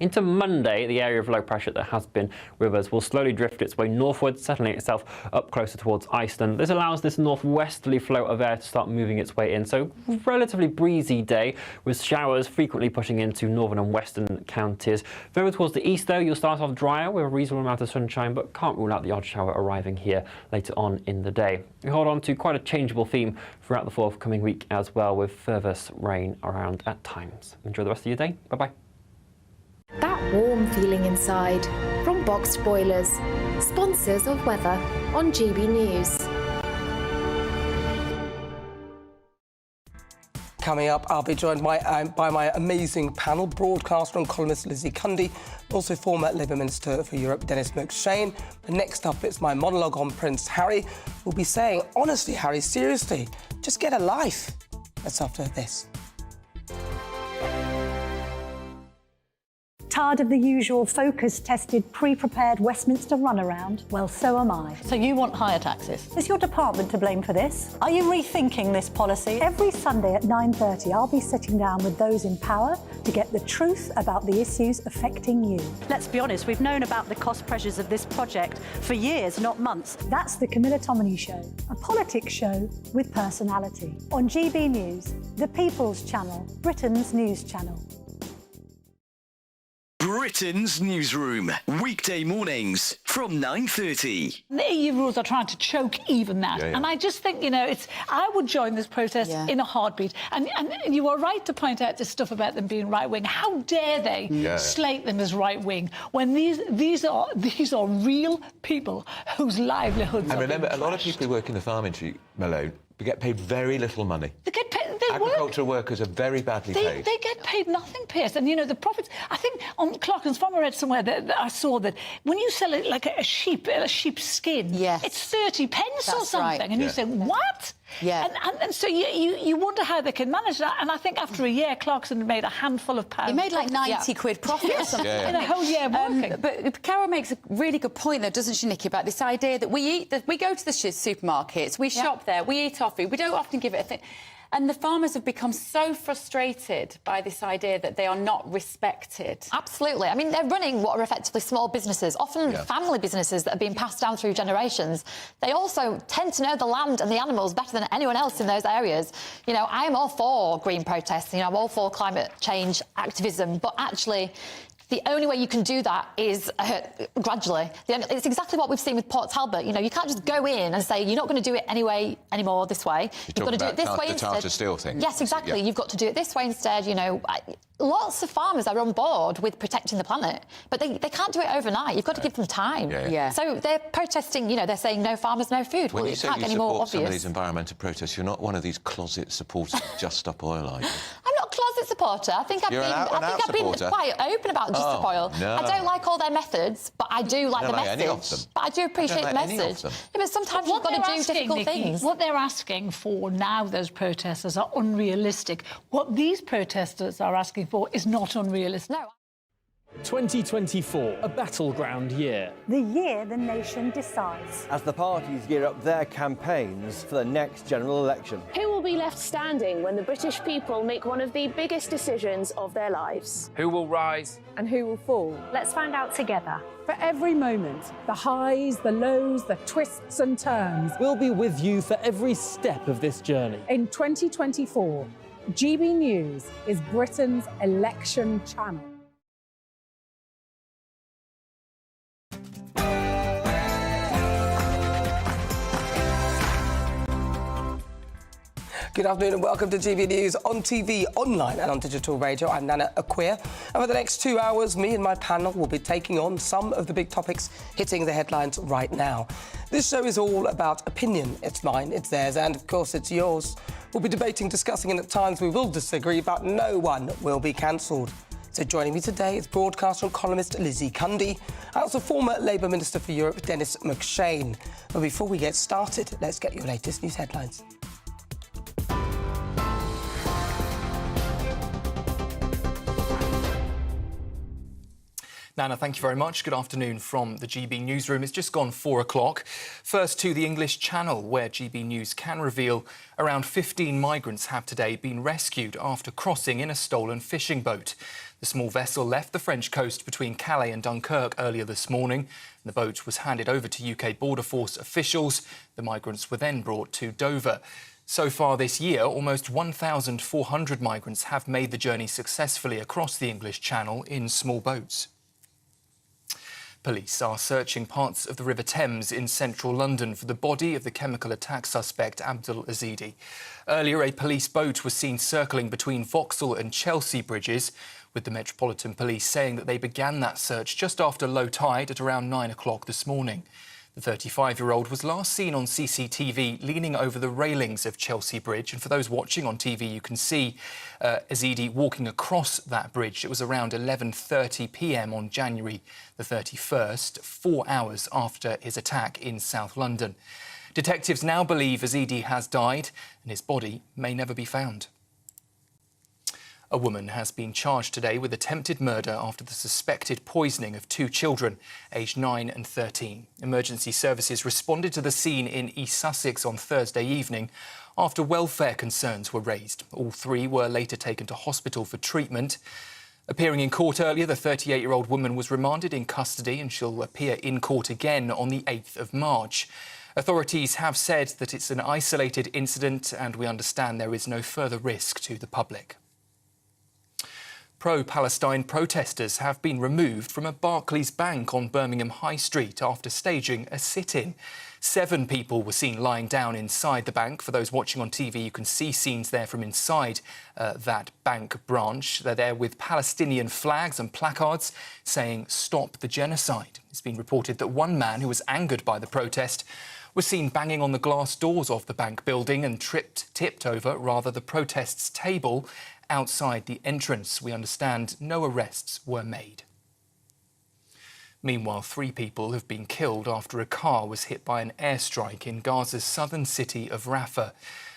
Into Monday, the area of low pressure that has been with us will slowly drift its way northwards, settling itself up closer towards Iceland. This allows this northwesterly flow of air to start moving its way in, so relatively breezy day with showers frequently pushing into northern and western counties. Further towards the east, though, you'll start off drier with a reasonable amount of sunshine, but can't rule out the odd shower arriving here later on in the day. We hold on to quite a changeable theme throughout the forthcoming week as well, with further rain around at times. Enjoy the rest of your day. Bye-bye. That warm feeling inside from Boxed Boilers, sponsors of weather on GB News. Coming up, I'll be joined by my amazing panel, broadcaster and columnist Lizzie Cundy, also former Labour Minister for Europe Dennis McShane. And next up, it's my monologue on Prince Harry. We'll be saying, honestly, Harry, seriously, just get a life. That's after this. Tired of the usual focus-tested, pre-prepared Westminster runaround? Well, so am I. So you want higher taxes? Is your department to blame for this? Are you rethinking this policy? Every Sunday at 9:30, I'll be sitting down with those in power to get the truth about the issues affecting you. Let's be honest, we've known about the cost pressures of this project for years, not months. That's the Camilla Tominey Show, a politics show with personality. On GB News, the People's Channel, Britain's news channel. Britain's Newsroom, weekday mornings from 9:30. The EU rules are trying to choke even that. And I just think, you know, I would join this protest in a heartbeat. And you were right to point out this stuff about them being right-wing. How dare they slate them as right-wing when these are real people whose livelihoods and are remember, being a lot of people who work in the farm industry, Malone, get paid very little money. They get paid Agricultural workers are very badly paid. They get paid nothing, Piers. And, you know, the profits... I think on Clockens Farm, I read somewhere that I saw that when you sell it like a sheep's skin, it's 30 pence or something. Right. And you say, what? Yeah. And so you wonder how they can manage that. And I think after a year, Clarkson made a handful of pounds. He made like 90 quid profit or something. In a whole year working. But Carol makes a really good point, though, doesn't she, Nikki, about this idea that we go to the supermarkets, we shop there, we eat our food, we don't often give it a thing. And the farmers have become so frustrated by this idea that they are not respected. Absolutely. I mean, they're running what are effectively small businesses, often family businesses that are being passed down through generations. They also tend to know the land and the animals better than anyone else in those areas. You know, I'm all for green protests, you know, I'm all for climate change activism, but actually... the only way you can do that is gradually. It's exactly what we've seen with Port Talbot. You know, you can't just go in and say, you're not going to do it anymore this way. You've got to do it this way instead. The Tata Steel thing. Yes, exactly. You've got to do it this way instead. You know, lots of farmers are on board with protecting the planet, but they can't do it overnight. You've got to give them time. So they're protesting, you know, they're saying no farmers, no food. When well, you say can't you get any more support some of obvious. these environmental protests, you're not one of these closet supporters of Just Stop Oil, are you? I'm not a closet supporter. I think I've been quite open about Just Stop Oil. No. I don't like all their methods, but I do like the message. Any of them. But I do appreciate the message. But sometimes you've got to do difficult things. What they're asking for now, those protesters, are unrealistic. What these protesters are asking for is not unrealistic. No. 2024, a battleground year. The year the nation decides. As the parties gear up their campaigns for the next general election. Who will be left standing when the British people make one of the biggest decisions of their lives? Who will rise? And who will fall? Let's find out together. For every moment, the highs, the lows, the twists and turns. We'll be with you for every step of this journey. In 2024, GB News is Britain's election channel. Good afternoon and welcome to GB News on TV, online and on digital radio. I'm Nana Akua. And for the next 2 hours, me and my panel will be taking on some of the big topics hitting the headlines right now. This show is all about opinion. It's mine, it's theirs, and of course it's yours. We'll be debating, discussing, and at times we will disagree, but no one will be cancelled. So joining me today is broadcaster and columnist Lizzie Cundy, and also former Labour Minister for Europe Dennis McShane. But before we get started, let's get your latest news headlines. Nana, thank you very much. Good afternoon from the GB newsroom. It's just gone 4 o'clock. First to the English Channel, where GB News can reveal around 15 migrants have today been rescued after crossing in a stolen fishing boat. The small vessel left the French coast between Calais and Dunkirk earlier this morning. The boat was handed over to UK Border Force officials. The migrants were then brought to Dover. So far this year, almost 1,400 migrants have made the journey successfully across the English Channel in small boats. Police are searching parts of the River Thames in central London for the body of the chemical attack suspect Abdul Azidi. Earlier, a police boat was seen circling between Vauxhall and Chelsea bridges, with the Metropolitan Police saying that they began that search just after low tide at around 9 o'clock this morning. The 35-year-old was last seen on CCTV leaning over the railings of Chelsea Bridge. And for those watching on TV, you can see Azidi walking across that bridge. It was around 11:30 p.m. on January the 31st, 4 hours after his attack in South London. Detectives now believe Azidi has died and his body may never be found. A woman has been charged today with attempted murder after the suspected poisoning of 2 children, aged 9 and 13. Emergency services responded to the scene in East Sussex on Thursday evening after welfare concerns were raised. All 3 were later taken to hospital for treatment. Appearing in court earlier, the 38-year-old woman was remanded in custody and she'll appear in court again on the 8th of March. Authorities have said that it's an isolated incident and we understand there is no further risk to the public. Pro-Palestine protesters have been removed from a Barclays bank on Birmingham High Street after staging a sit-in. 7 people were seen lying down inside the bank. For those watching on TV, you can see scenes there from inside that bank branch. They're there with Palestinian flags and placards saying, "Stop the genocide." It's been reported that one man who was angered by the protest were seen banging on the glass doors of the bank building and tipped over, the protest's table outside the entrance. We understand no arrests were made. Meanwhile, 3 people have been killed after a car was hit by an airstrike in Gaza's southern city of Rafah.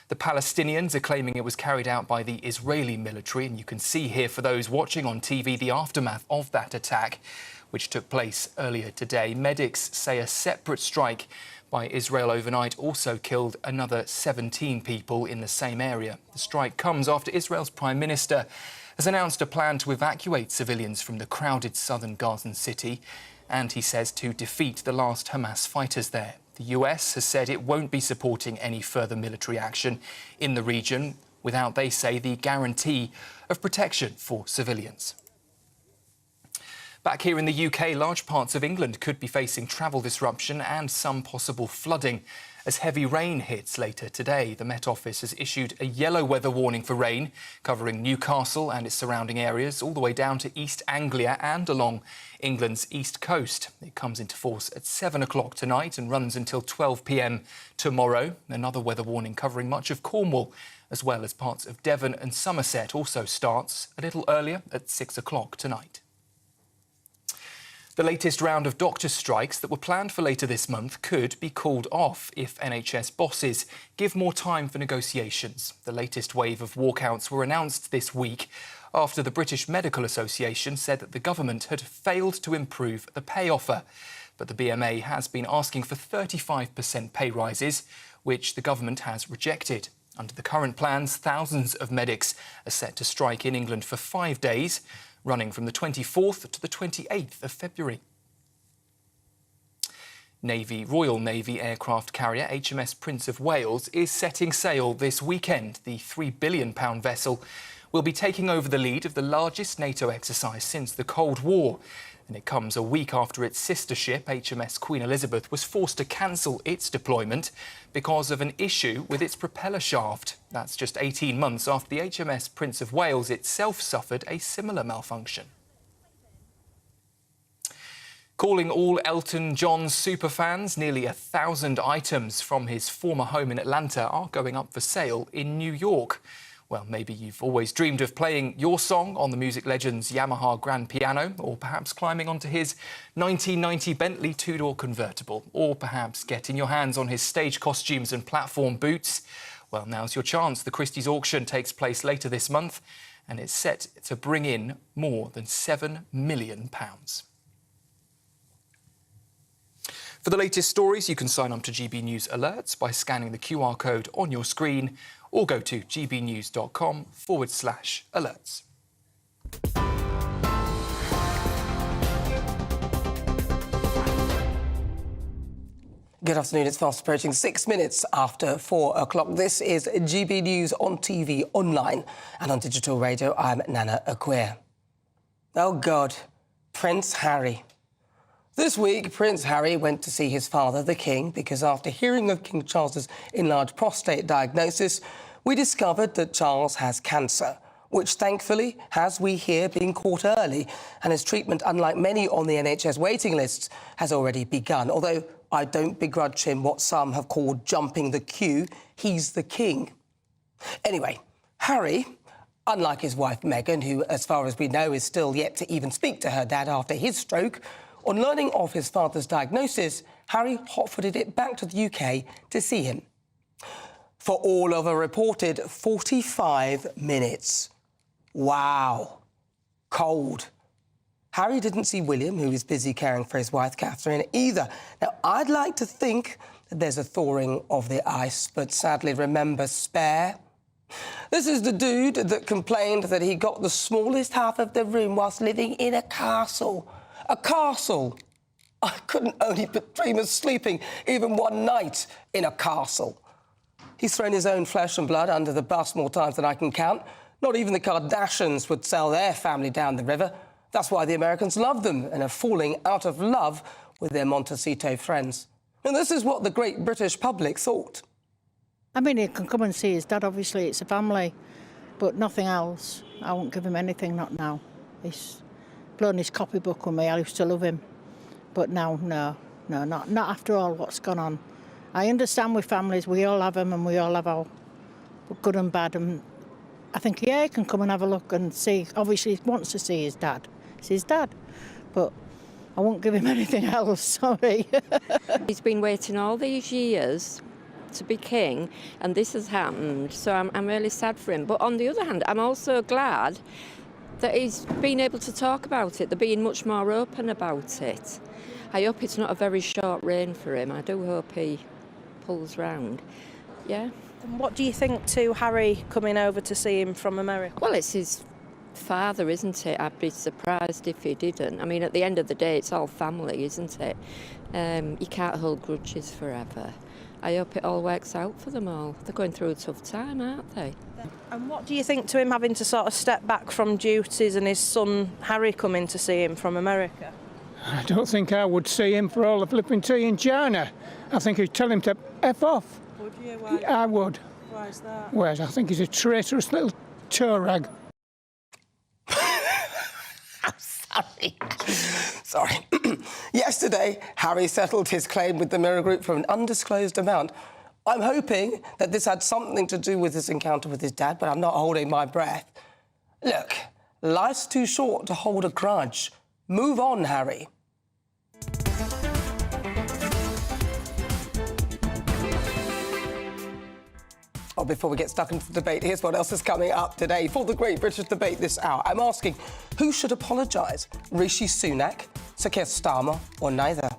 The Palestinians are claiming it was carried out by the Israeli military, and you can see here for those watching on TV the aftermath of that attack, which took place earlier today. Medics say a separate strike by Israel overnight also killed another 17 people in the same area. The strike comes after Israel's Prime Minister has announced a plan to evacuate civilians from the crowded southern Gazan city, and he says to defeat the last Hamas fighters there. The US has said it won't be supporting any further military action in the region without, they say, the guarantee of protection for civilians. Back here in the UK, large parts of England could be facing travel disruption and some possible flooding as heavy rain hits later today. The Met Office has issued a yellow weather warning for rain, covering Newcastle and its surrounding areas, all the way down to East Anglia and along England's east coast. It comes into force at 7 o'clock tonight and runs until 12 p.m. tomorrow. Another weather warning covering much of Cornwall, as well as parts of Devon and Somerset, also starts a little earlier at 6 o'clock tonight. The latest round of doctor strikes that were planned for later this month could be called off if NHS bosses give more time for negotiations. The latest wave of walkouts were announced this week after the British Medical Association said that the government had failed to improve the pay offer. But the BMA has been asking for 35% pay rises, which the government has rejected. Under the current plans, thousands of medics are set to strike in England for 5 days, running from the 24th to the 28th of February. Royal Navy aircraft carrier HMS Prince of Wales is setting sail this weekend. The £3 billion vessel will be taking over the lead of the largest NATO exercise since the Cold War. And it comes a week after its sister ship, HMS Queen Elizabeth, was forced to cancel its deployment because of an issue with its propeller shaft. That's just 18 months after the HMS Prince of Wales itself suffered a similar malfunction. Calling all Elton John superfans, nearly 1,000 items from his former home in Atlanta are going up for sale in New York. Well, maybe you've always dreamed of playing your song on the music legend's Yamaha grand piano, or perhaps climbing onto his 1990 Bentley two-door convertible, or perhaps getting your hands on his stage costumes and platform boots. Well, now's your chance. The Christie's auction takes place later this month, and it's set to bring in more than £7 million. For the latest stories, you can sign on to GB News Alerts by scanning the QR code on your screen, or go to gbnews.com/alerts. Good afternoon. It's fast approaching 6 minutes after 4 o'clock. This is GB News on TV, online and on digital radio. I'm Nana Akua. Oh, God. Prince Harry. This week, Prince Harry went to see his father, the King, because after hearing of King Charles's enlarged prostate diagnosis, we discovered that Charles has cancer, which thankfully has, we hear, been caught early, and his treatment, unlike many on the NHS waiting lists, has already begun. Although I don't begrudge him what some have called jumping the queue. He's the king. Anyway, Harry, unlike his wife Meghan, who, as far as we know, is still yet to even speak to her dad after his stroke, on learning of his father's diagnosis, Harry hot-footed it back to the UK to see him. For all of a reported 45 minutes. Wow. Cold. Harry didn't see William, who is busy caring for his wife, Catherine, either. Now, I'd like to think that there's a thawing of the ice, but sadly, remember, spare. This is the dude that complained that he got the smallest half of the room whilst living in a castle. A castle. I couldn't only but dream of sleeping even one night in a castle. He's thrown his own flesh and blood under the bus more times than I can count. Not even the Kardashians would sell their family down the river. That's why the Americans love them and are falling out of love with their Montecito friends. And this is what the great British public thought. I mean, he can come and see his dad, obviously, it's a family, but nothing else. I won't give him anything, not now. He's blown his copybook on me, I used to love him. But now, no, not after all what's gone on. I understand with families, we all have them and we all have our good and bad. And I think, yeah, he can come and have a look and see. Obviously, he wants to see his dad. It's his dad. But I won't give him anything else, sorry. He's been waiting all these years to be king, and this has happened, so I'm really sad for him. But on the other hand, I'm also glad that he's been able to talk about it. They're being much more open about it. I hope it's not a very short reign for him. I do hope he pulls round. Yeah. And what do you think to Harry coming over to see him from America? Well, it's his father, isn't it? I'd be surprised if he didn't. I mean, at the end of the day, it's all family, isn't it? You can't hold grudges forever. I hope it all works out for them all. They're going through a tough time, aren't they? And what do you think to him having to sort of step back from duties and his son Harry coming to see him from America? I don't think I would see him for all the flipping tea in China. I think he'd tell him to F off. Would you? Why? I would. Why is that? Whereas I think he's a traitorous little toe rag. Sorry. Yesterday, Harry settled his claim with the Mirror Group for an undisclosed amount. I'm hoping that this had something to do with his encounter with his dad, but I'm not holding my breath. Look, life's too short to hold a grudge. Move on, Harry. Oh, before we get stuck into the debate, here's what else is coming up today. For the Great British Debate this hour, I'm asking, who should apologise? Rishi Sunak, Sir Keir Starmer, or neither?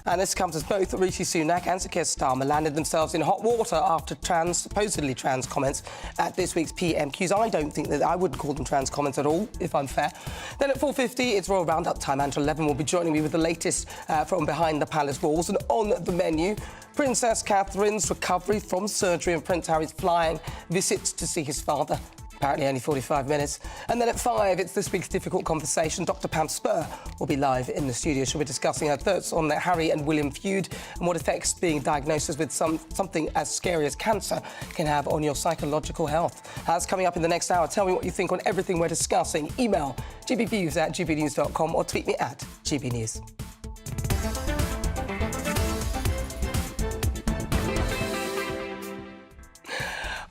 And this comes as both Rishi Sunak and Sir Keir Starmer landed themselves in hot water after supposedly trans comments at this week's PMQs. I don't think that I wouldn't call them trans comments at all, if I'm fair. Then at 4:50, it's Royal Roundup time. Angela Levin will be joining me with the latest from behind the palace walls. And on the menu, Princess Catherine's recovery from surgery and Prince Harry's flying visits to see his father. Apparently only 45 minutes. And then at 5, it's this week's difficult conversation. Dr. Pam Spur will be live in the studio. She'll be discussing her thoughts on the Harry and William feud and what effects being diagnosed with something as scary as cancer can have on your psychological health. That's coming up in the next hour. Tell me what you think on everything we're discussing. Email gbviews@gbnews.com or tweet me at gbnews.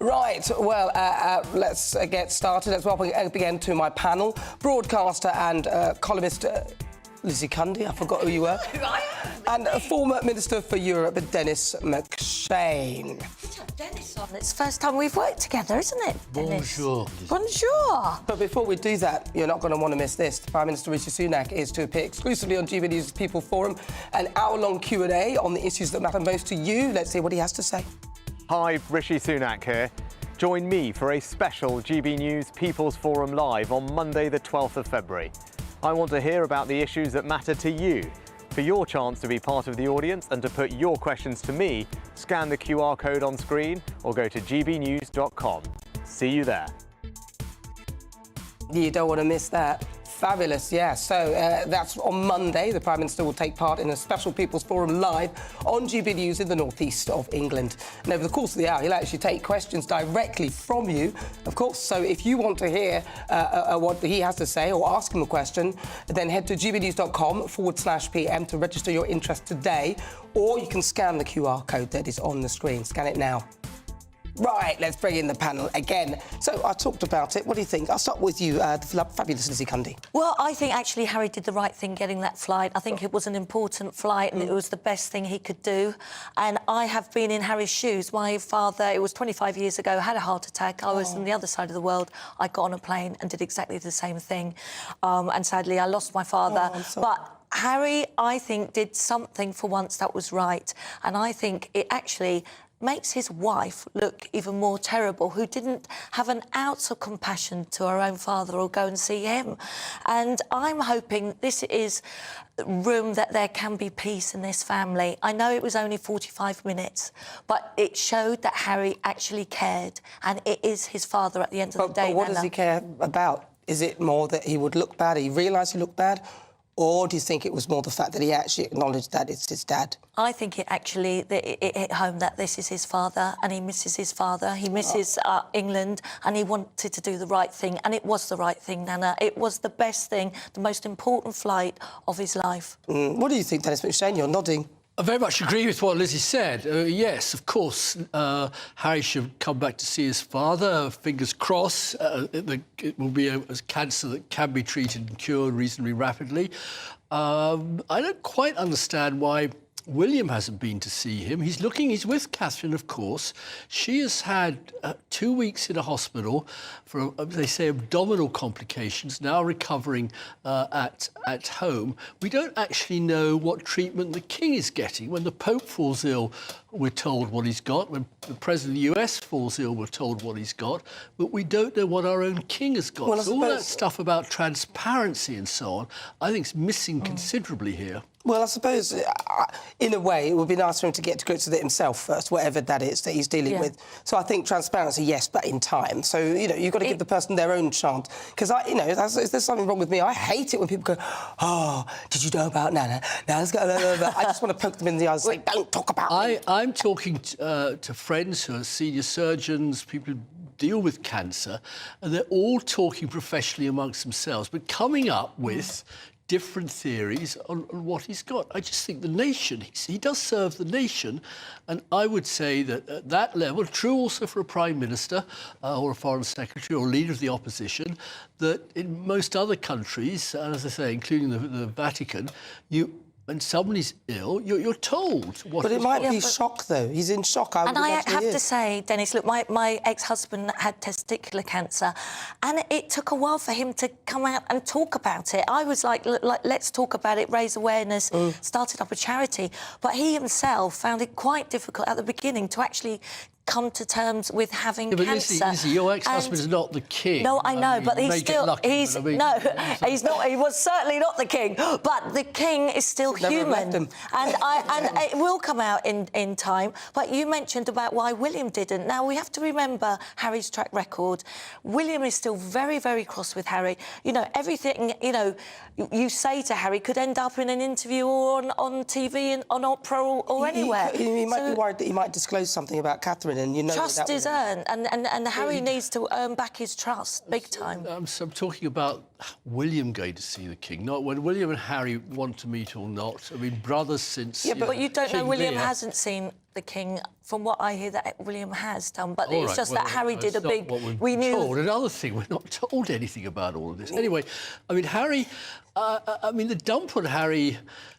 Right, well, let's get started. Let's welcome again to my panel, broadcaster and columnist Lizzie Cundy, I forgot who you were, and former Minister for Europe, Dennis McShane. Dennis on. It's the first time we've worked together, isn't it, Dennis? Bonjour. Bonjour. But before we do that, you're not going to want to miss this. Prime Minister Rishi Sunak is to appear exclusively on GBNews' People Forum, an hour-long Q&A on the issues that matter most to you. Let's see what he has to say. Hi, Rishi Sunak here. Join me for a special GB News People's Forum Live on Monday the 12th of February. I want to hear about the issues that matter to you. For your chance to be part of the audience and to put your questions to me, scan the QR code on screen or go to gbnews.com. See you there. You don't want to miss that. Fabulous, yeah. So that's on Monday. The Prime Minister will take part in a special People's Forum live on GB News in the northeast of England. And over the course of the hour, he'll actually take questions directly from you, of course. So if you want to hear what he has to say or ask him a question, then head to gbnews.com/PM to register your interest today. Or you can scan the QR code that is on the screen. Scan it now. Right, let's bring in the panel again. So I talked about it. What do you think? I'll start with you, the fabulous Lizzie Cundy. Well, I think actually Harry did the right thing getting that flight. I think it was an important flight and it was the best thing he could do. And I have been in Harry's shoes. My father, it was 25 years ago, had a heart attack. I was on the other side of the world. I got on a plane and did exactly the same thing. And sadly, I lost my father. But Harry, I think, did something for once that was right. And I think it actually makes his wife look even more terrible, who didn't have an ounce of compassion to her own father or go and see him. And I'm hoping this is room that there can be peace in this family. I know it was only 45 minutes, but it showed that Harry actually cared, and it is his father at the end of the day. But what does he care about? Is it more that he would look bad, he realised he looked bad? Or do you think it was more the fact that he actually acknowledged that it's his dad? I think it hit home that this is his father and he misses his father. He misses England and he wanted to do the right thing. And it was the right thing, Nana. It was the best thing, the most important flight of his life. What do you think, Dennis McShane? You're nodding. I very much agree with what Lizzie said. Yes, of course, Harry should come back to see his father. Fingers crossed, it will be a cancer that can be treated and cured reasonably rapidly. I don't quite understand why William hasn't been to see him. He's with Catherine, of course. She has had 2 weeks in a hospital for, they say, abdominal complications, now recovering at home. We don't actually know what treatment the King is getting. When the Pope falls ill, we're told what he's got. When the President of the US falls ill, we're told what he's got. But we don't know what our own King has got. Well, so all that stuff about transparency and so on, I think is missing considerably here. Well, I suppose, in a way, it would be nice for him to get to grips with it himself first, whatever that is that he's dealing with. So I think transparency, yes, but in time. So, you've got to give the person their own chance. Because, if there's something wrong with me, I hate it when people go, oh, did you know about Nana? Now let's go, blah, blah, blah. I just want to poke them in the eyes and say, don't talk about me. I'm talking to friends who are senior surgeons, people who deal with cancer, and they're all talking professionally amongst themselves, but coming up with different theories on what he's got. I just think the nation, he does serve the nation, and I would say that at that level, true also for a Prime Minister or a Foreign Secretary or leader of the opposition, that in most other countries, and as I say, including the Vatican, when somebody's ill, you're told what. But it might be shock, though. He's in shock. And I have to say, Dennis, look, my ex-husband had testicular cancer, and it took a while for him to come out and talk about it. I was like, let's talk about it, raise awareness, started up a charity. But he himself found it quite difficult at the beginning to actually come to terms with having cancer. Lizzie, your ex-husband is not the King. No, I know, but he's still... Lucky, he's not. He was certainly not the King, but the King is still human. And it will come out in time. But you mentioned about why William didn't. Now, we have to remember Harry's track record. William is still very, very cross with Harry. Everything, you say to Harry could end up in an interview or on TV and on opera or anywhere. He might be worried that he might disclose something about Catherine, and trust is earned, and Harry needs to earn back his trust big time. I'm talking about William going to see the King, not when William and Harry want to meet or not. I mean, brothers since. Yeah, but you don't know. King William Lear hasn't seen the King, from what I hear, that William has done. But it's just that Harry did a big. We knew. Told. Another thing, we're not told anything about all of this. Anyway, I mean, Harry. The dump on Harry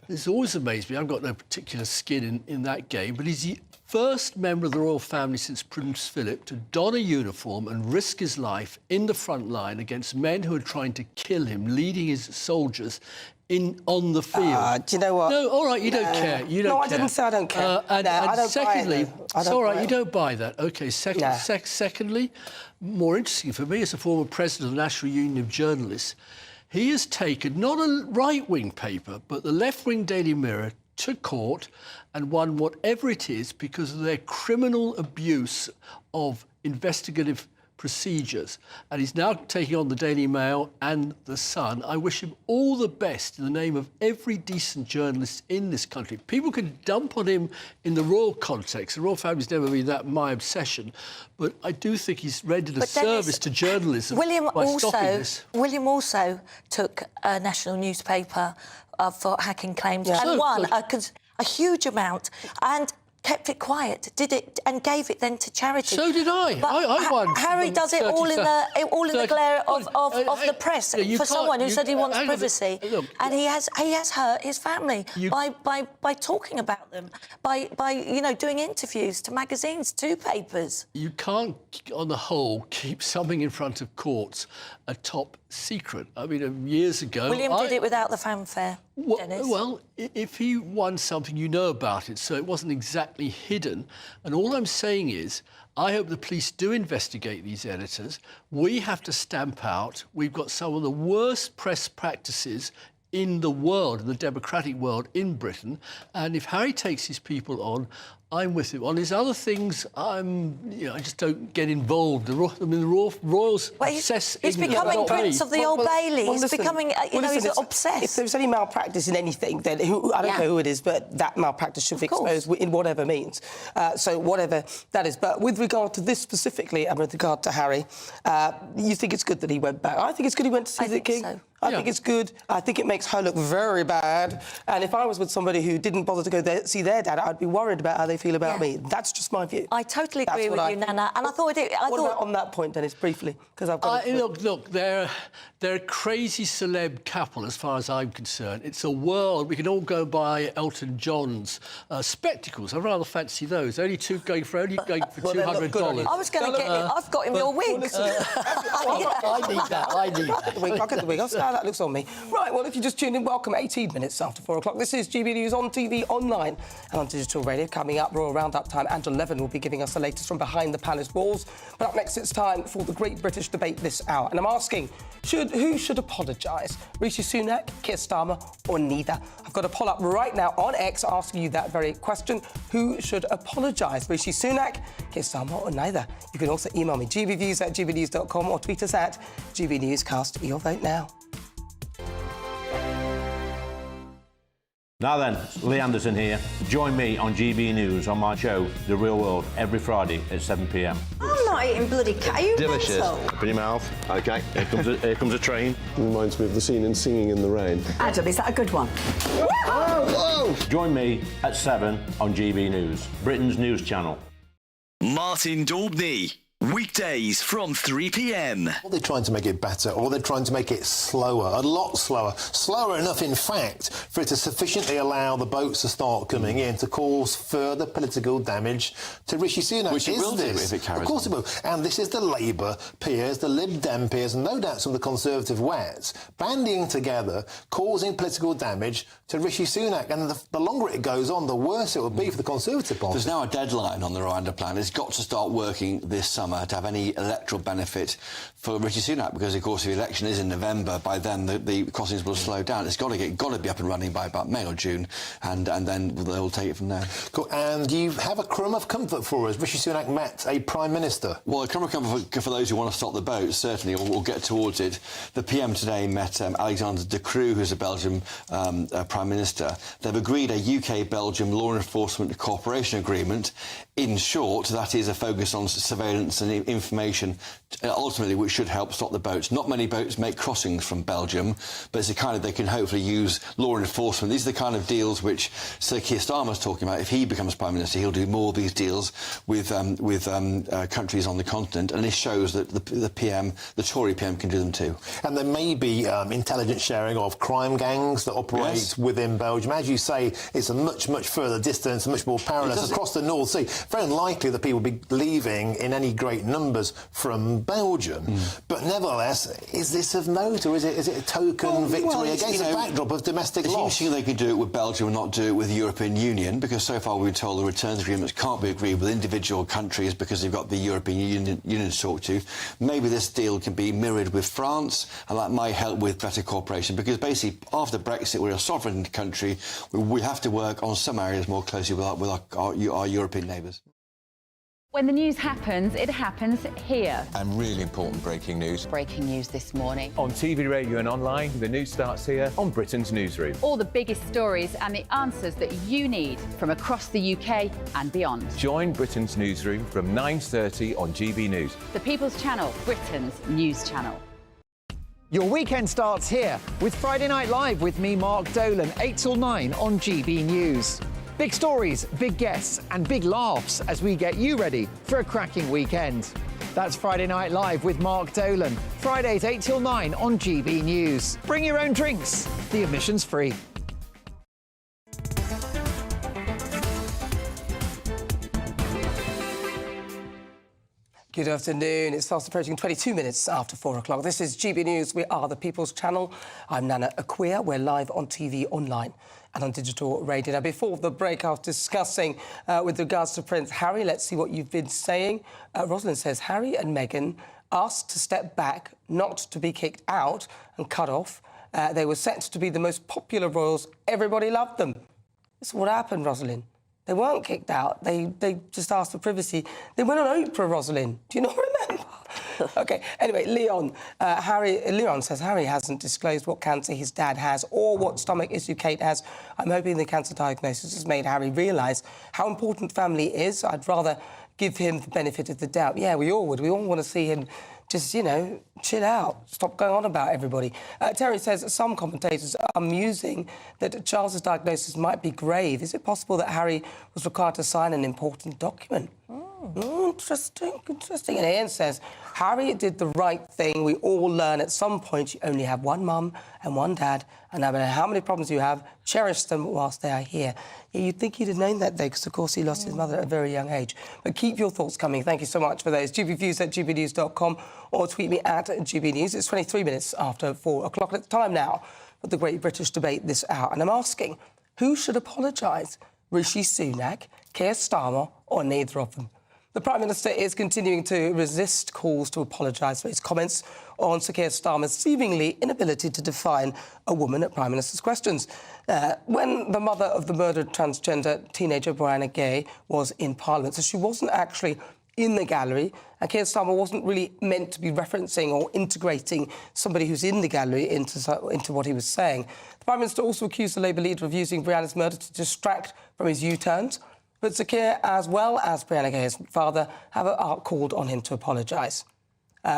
has always amazed me. I've got no particular skin in that game, but he's the first member of the royal family since Prince Philip to don a uniform and risk his life in the front line against men who are trying to kill him, leading his soldiers on the field. Do you know what? No, all right, you don't care. You don't care. No, I didn't say I don't care. And secondly, it's all right, you don't buy that. OK, secondly, more interesting for me as a former president of the National Union of Journalists, he has taken not a right-wing paper, but the left-wing Daily Mirror to court and won whatever it is because of their criminal abuse of investigative procedures. And he's now taking on the Daily Mail and the Sun. I wish him all the best in the name of every decent journalist in this country. People can dump on him in the royal context. The royal family's never been my obsession. But I do think he's rendered a service to journalism by stopping this. William also took a national newspaper for hacking claims and won a huge amount and kept it quiet, did it, and gave it then to charity. So did I. But I won. Harry does it all in the glare of the press for someone who said he wants privacy, and he has hurt his family by talking about them, by doing interviews to magazines, to papers. You can't, on the whole, keep something in front of courts a top secret. I mean, years ago... William did it without the fanfare, Dennis. Well, if he won something, you know about it, so it wasn't exactly hidden. And all I'm saying is, I hope the police do investigate these editors. We have to stamp out. We've got some of the worst press practices in the world, in the democratic world, in Britain. And if Harry takes his people on, I'm with him. On his other things, I just don't get involved. The Royals obsess he's England. becoming Prince of the Old Bailey. He's listen, becoming, he's obsessed. If there's any malpractice in anything, then I don't know who it is, but that malpractice should be exposed in whatever means. So whatever that is. But with regard to this specifically, and with regard to Harry, you think it's good that he went back? I think it's good he went to see the King. So. I think it's good. I think it makes her look very bad. And if I was with somebody who didn't bother to go see their dad, I'd be worried about how they feel about me. That's just my view. I totally agree with you, Nana. And I thought What about on that point, Dennis, briefly? Because I've got look, they're a crazy celeb couple, as far as I'm concerned. It's a world. We can all go buy Elton John's spectacles. I rather fancy those. Only going for $200. I was going to get it. I've got him your wig. I need that. I'll get the wig. I'll see how that looks on me. Right, well, if you just tuned in, welcome. 18 minutes after 4 o'clock. This is GB News on TV, online and on digital radio. Coming up, Royal Roundup time. Angela Levin will be giving us the latest from behind the palace walls. But up next, it's time for the Great British Debate this hour. And I'm asking, who should apologise? Rishi Sunak, Keir Starmer or neither? I've got a poll up right now on X asking you that very question. Who should apologise? Rishi Sunak, Keir Starmer or neither? You can also email me, gbviews@gbnews.com or tweet us at GBNewscast. Your vote now. Now then, Lee Anderson here. Join me on GB News on my show, The Real World, every Friday at 7 p.m. I'm not eating bloody cat. Are you Delicious. mental? Open your mouth. OK, here comes a train. Reminds me of the scene in Singing in the Rain. Adam, is that a good one? Whoa! Join me at 7 on GB News, Britain's news channel. Martin Daubney. Weekdays from 3 p.m. Or they're trying to make it better, or they're trying to make it slower, a lot slower. Slower enough, in fact, for it to sufficiently allow the boats to start coming in to cause further political damage to Rishi Sunak. Which it will do if it carries on. Of course it will. And this is the Labour peers, the Lib Dem peers, and no doubt some of the Conservative wets, banding together, causing political damage to Rishi Sunak. And the longer it goes on, the worse it will be for the Conservative Party. There's now a deadline on the Rwanda plan. It's got to start working this summer to have any electoral benefit for Rishi Sunak, because of course the election is in November. By then the costings will slow down. It's got to be up and running by about May or June, and then they'll take it from there. Cool. And you have a crumb of comfort for us. Rishi Sunak met a Prime Minister. Well, a crumb of comfort for those who want to stop the boat, certainly, or we'll get towards it. The PM today met Alexander De Croo, who's a Belgian Prime Minister. They've agreed a UK-Belgium law enforcement cooperation agreement. In short, that is a focus on surveillance and information, ultimately, which should help stop the boats. Not many boats make crossings from Belgium, but it's the kind of they can hopefully use law enforcement. These are the kind of deals which Sir Keir Starmer's talking about. If he becomes Prime Minister, he'll do more of these deals with countries on the continent, and this shows that the Tory PM, can do them too. And there may be intelligence sharing of crime gangs that operate within Belgium. As you say, it's a much, much further distance, much more perilous across the North Sea. Very unlikely that people will be leaving in any great numbers from Belgium. But nevertheless, is this of note, or is it a token victory against the backdrop of domestic loss? It's interesting they can do it with Belgium and not do it with the European Union, because so far we've been told the returns agreements can't be agreed with individual countries because they've got the European Union to talk to. Maybe this deal can be mirrored with France, and that might help with better cooperation, because basically after Brexit we're a sovereign country. We have to work on some areas more closely with our European neighbours. When the news happens, it happens here. And really important breaking news. Breaking news this morning. On TV, radio and online, the news starts here on Britain's newsroom. All the biggest stories and the answers that you need from across the UK and beyond. Join Britain's newsroom from 9:30 on GB News. The People's Channel, Britain's news channel. Your weekend starts here with Friday Night Live with me, Mark Dolan, 8 till 9 on GB News. Big stories, big guests and big laughs as we get you ready for a cracking weekend. That's Friday Night Live with Mark Dolan. Fridays 8 till 9 on GB News. Bring your own drinks. The admission's free. Good afternoon. It's fast approaching 22 minutes after 4 o'clock. This is GB News. We are the People's Channel. I'm Nana Akua. We're live on TV, online and on digital radio. Now, before the break, I was discussing with regards to Prince Harry. Let's see what you've been saying. Rosalind says, Harry and Meghan asked to step back, not to be kicked out and cut off. They were set to be the most popular royals. Everybody loved them. That's what happened, Rosalind. They weren't kicked out. They just asked for privacy. They went on Oprah, Rosalind. Do you not remember? OK, anyway, Leon says Harry hasn't disclosed what cancer his dad has or what stomach issue Kate has. I'm hoping the cancer diagnosis has made Harry realise how important family is. I'd rather give him the benefit of the doubt. Yeah, we all would. We all want to see him just, you know, chill out, stop going on about everybody. Terry says some commentators are musing that Charles's diagnosis might be grave. Is it possible that Harry was required to sign an important document? Interesting. And Ian says, Harry did the right thing. We all learn at some point you only have one mum and one dad, and no matter how many problems you have, cherish them whilst they are here. Yeah, you'd think he'd have known that, though, because, of course, he lost his mother at a very young age. But keep your thoughts coming. Thank you so much for those. gbviews@gbnews.com or tweet me at GBNews. It's 23 minutes after 4 o'clock. It's time now for the Great British Debate this hour. And I'm asking, who should apologise? Rishi Sunak, Keir Starmer or neither of them? The Prime Minister is continuing to resist calls to apologise for his comments on Sir Keir Starmer's seemingly inability to define a woman at Prime Minister's questions. When the mother of the murdered transgender teenager Brianna Gay was in Parliament, so she wasn't actually in the gallery, and Keir Starmer wasn't really meant to be referencing or integrating somebody who's in the gallery into what he was saying. The Prime Minister also accused the Labour leader of using Brianna's murder to distract from his U-turns. But Sir Keir, as well as Brianna Gay's father, have called on him to apologise.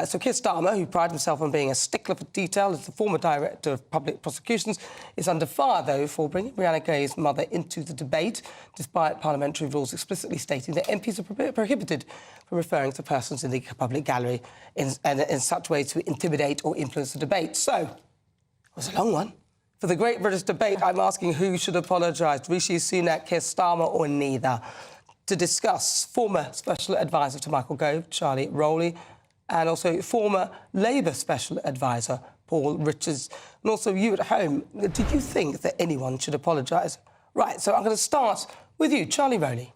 So Keir Starmer, who prided himself on being a stickler for detail as the former Director of Public Prosecutions, is under fire, though, for bringing Brianna Gay's mother into the debate, despite parliamentary rules explicitly stating that MPs are prohibited from referring to persons in the public gallery in such way to intimidate or influence the debate. So, it was a long one. For the Great British Debate, I'm asking who should apologise, Rishi Sunak, Keir Starmer or neither. To discuss, former Special Advisor to Michael Gove, Charlie Rowley, and also former Labour Special Advisor, Paul Richards. And also you at home, do you think that anyone should apologise? Right, so I'm going to start with you, Charlie Rowley.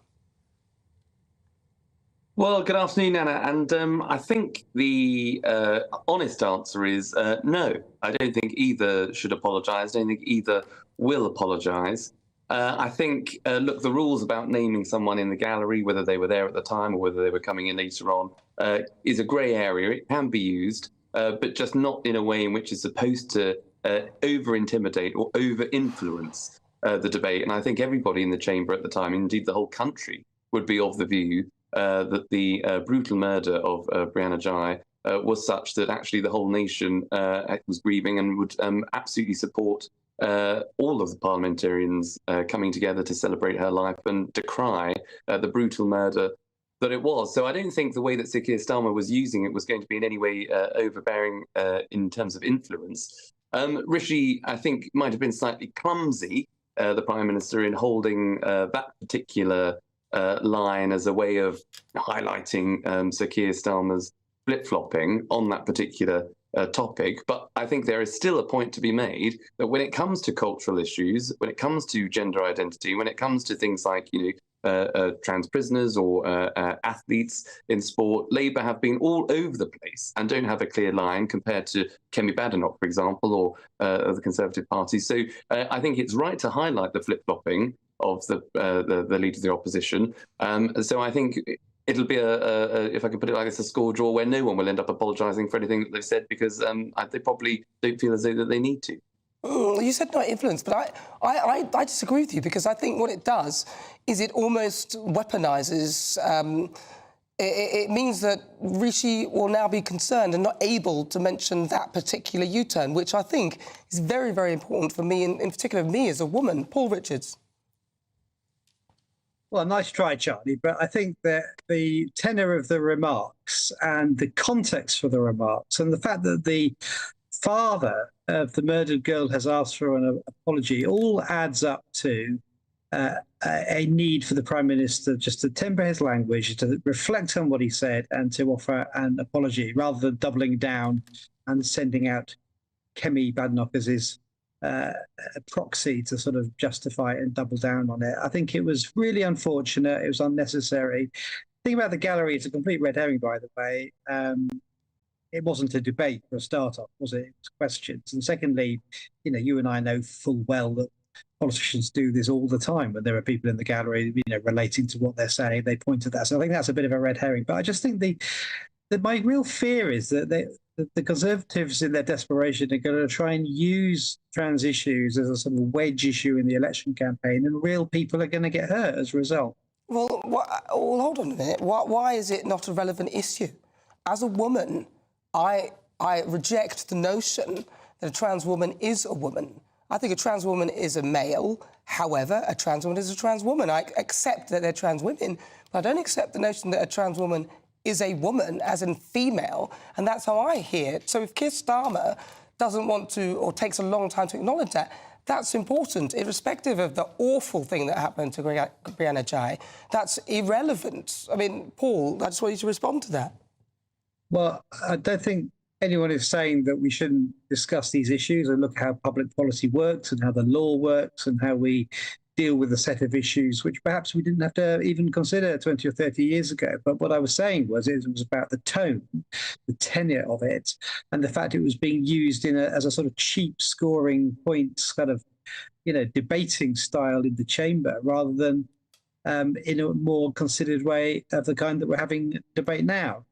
Well, good afternoon, Nana. And I think the honest answer is no. I don't think either should apologise. I don't think either will apologise. I think, look, the rules about naming someone in the gallery, whether they were there at the time or whether they were coming in later on, is a grey area. It can be used, but just not in a way in which it's supposed to over-intimidate or over-influence the debate. And I think everybody in the chamber at the time, indeed the whole country, would be of the view that the brutal murder of Brianna Ghey was such that actually the whole nation was grieving and would absolutely support all of the parliamentarians coming together to celebrate her life and decry the brutal murder that it was. So I don't think the way that Sir Keir Starmer was using it was going to be in any way overbearing in terms of influence. Rishi, I think, might have been slightly clumsy, the Prime Minister, in holding that particular line as a way of highlighting Sir Keir Starmer's flip-flopping on that particular topic. But I think there is still a point to be made that when it comes to cultural issues, when it comes to gender identity, when it comes to things like, trans prisoners or athletes in sport, Labour have been all over the place and don't have a clear line compared to Kemi Badenoch, for example, or the Conservative Party. So I think it's right to highlight the flip-flopping of the leader of the opposition. So I think it'll be if I can put it like this, a score draw where no one will end up apologising for anything that they've said because they probably don't feel as though that they need to. You said not influence, but I disagree with you because I think what it does is it almost weaponises. It means that Rishi will now be concerned and not able to mention that particular U-turn, which I think is very, very important for me, in particular me as a woman. Paul Richards. Well, nice try, Charlie, but I think that the tenor of the remarks and the context for the remarks and the fact that the father of the murdered girl has asked for an apology all adds up to a need for the Prime Minister just to temper his language, to reflect on what he said and to offer an apology rather than doubling down and sending out Kemi Badenoch as his proxy to sort of justify it and double down on it. I think it was really unfortunate. It was unnecessary. The thing about the gallery, it's a complete red herring, by the way. It wasn't a debate for a start-up, was it? It was questions. And secondly, you and I know full well that politicians do this all the time when there are people in the gallery, relating to what they're saying. They point to that. So I think that's a bit of a red herring. But I just think my real fear is that the Conservatives, in their desperation, are going to try and use trans issues as a sort of wedge issue in the election campaign, and real people are going to get hurt as a result. Well, hold on a minute. Why is it not a relevant issue? As a woman, I reject the notion that a trans woman is a woman. I think a trans woman is a male. However, a trans woman is a trans woman. I accept that they're trans women, but I don't accept the notion that a trans woman is a woman, as in female, and that's how I hear it. So if Keir Starmer doesn't want to, or takes a long time to acknowledge that, that's important, irrespective of the awful thing that happened to Brianna Ghey. That's irrelevant. I mean, Paul, I just want you to respond to that. Well, I don't think anyone is saying that we shouldn't discuss these issues and look at how public policy works and how the law works and how we deal with a set of issues which perhaps we didn't have to even consider 20 or 30 years ago. But what I was saying was it was about the tone, the tenor of it, and the fact it was being used as a sort of cheap scoring points kind of, debating style in the chamber, rather than in a more considered way of the kind that we're having debate now.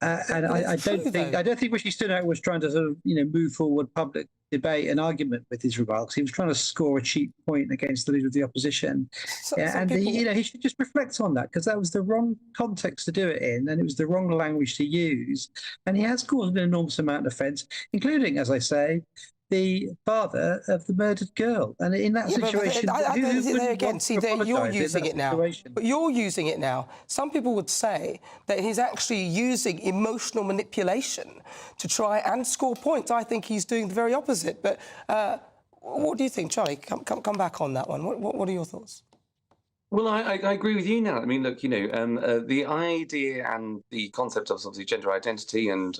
And I don't think Rishi Sunak was trying to sort of, move forward public debate and argument with his remarks. He was trying to score a cheap point against the leader of the opposition. He should just reflect on that, because that was the wrong context to do it in, and it was the wrong language to use. And he has caused an enormous amount of offence, including, as I say, the father of the murdered girl. And in that situation... You're using it now. But you're using it now. Some people would say that he's actually using emotional manipulation to try and score points. I think he's doing the very opposite. But what do you think, Charlie? Come back on that one. What are your thoughts? Well, I agree with you now. I mean, look, the idea and the concept of obviously gender identity and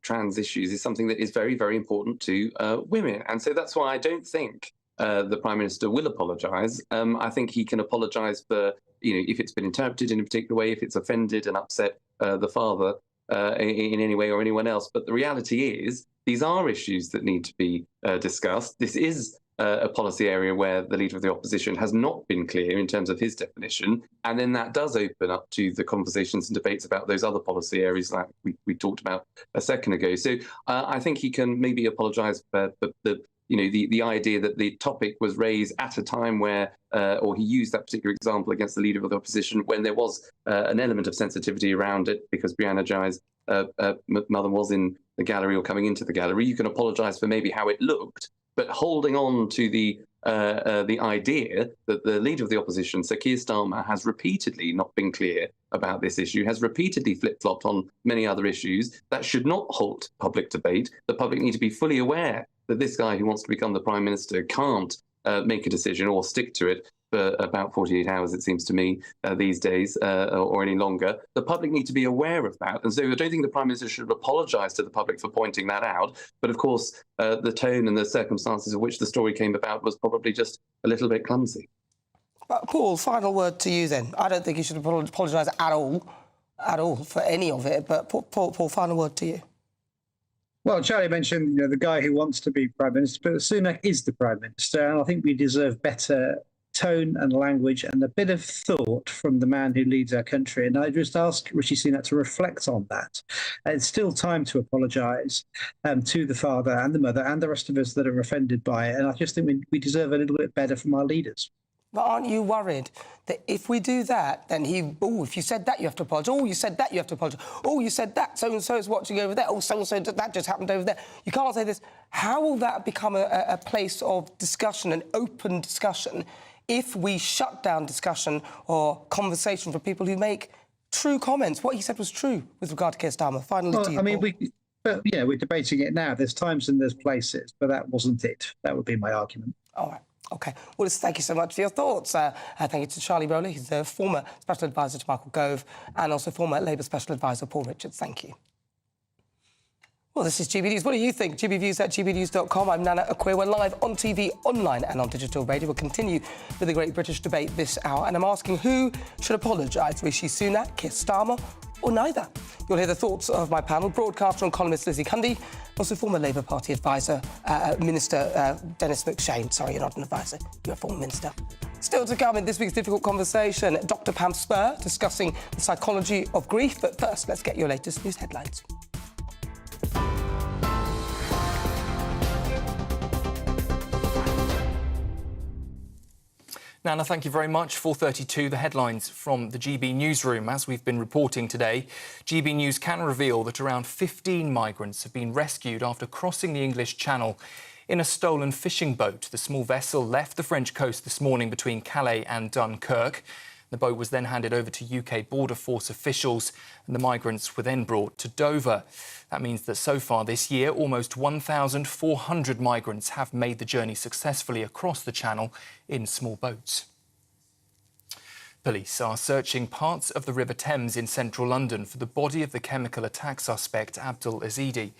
trans issues is something that is very, very important to women. And so that's why I don't think the Prime Minister will apologise. I think he can apologise for, if it's been interpreted in a particular way, if it's offended and upset the father in any way or anyone else. But the reality is these are issues that need to be discussed. This is a policy area where the leader of the opposition has not been clear in terms of his definition, and then that does open up to the conversations and debates about those other policy areas like we talked about a second ago. So I think he can maybe apologise for the idea that the topic was raised at a time where, or he used that particular example against the leader of the opposition when there was an element of sensitivity around it because Brianna Ghey's mother was in the gallery or coming into the gallery. You can apologise for maybe how it looked, but holding on to the idea that the leader of the opposition, Sir Keir Starmer, has repeatedly not been clear about this issue, has repeatedly flip-flopped on many other issues, that should not halt public debate. The public need to be fully aware that this guy who wants to become the Prime Minister can't make a decision or stick to it for about 48 hours, it seems to me, these days, or any longer. The public need to be aware of that. And so I don't think the Prime Minister should apologise to the public for pointing that out. But of course, the tone and the circumstances of which the story came about was probably just a little bit clumsy. Paul, final word to you then. I don't think you should apologise at all for any of it. But Paul, final word to you. Well, Charlie mentioned, the guy who wants to be Prime Minister, but Sunak is the Prime Minister, and I think we deserve better tone and language and a bit of thought from the man who leads our country. And I just ask Rishi Sunak to reflect on that. It's still time to apologise to the father and the mother and the rest of us that are offended by it. And I just think we deserve a little bit better from our leaders. But aren't you worried that if we do that, then if you said that, you have to apologise. Oh, you said that, you have to apologise. Oh, you said that, so-and-so is watching over there. Oh, so-and-so, that just happened over there. You can't say this. How will that become a place of discussion, an open discussion, if we shut down discussion or conversation for people who make true comments? What he said was true with regard to Keir Starmer. Finally, to you, I mean, we're debating it now. There's times and there's places, but that wasn't it. That would be my argument. All right. OK. Well, thank you so much for your thoughts. Thank you to Charlie Rowley, who's the former Special Advisor to Michael Gove, and also former Labour Special Advisor Paul Richards. Thank you. Well, this is GB News. What do you think? GBViews at gbnews.com. I'm Nana Akua. We're live on TV, online and on digital radio. We'll continue with the Great British Debate this hour. And I'm asking who should apologise? Rishi Sunak, Keir Starmer or neither? You'll hear the thoughts of my panel, broadcaster and columnist Lizzie Cundy, also former Labour Party advisor, Minister Dennis McShane. Sorry, you're not an advisor, you're a former minister. Still to come in this week's difficult conversation, Dr. Pam Spur discussing the psychology of grief. But first, let's get your latest news headlines. Nana, thank you very much. 4:32, the headlines from the GB newsroom. As we've been reporting today, GB News can reveal that around 15 migrants have been rescued after crossing the English Channel in a stolen fishing boat. The small vessel left the French coast this morning between Calais and Dunkirk. The boat was then handed over to UK Border Force officials and the migrants were then brought to Dover. That means that so far this year, almost 1,400 migrants have made the journey successfully across the Channel in small boats. Police are searching parts of the River Thames in central London for the body of the chemical attack suspect Abdul Azidi.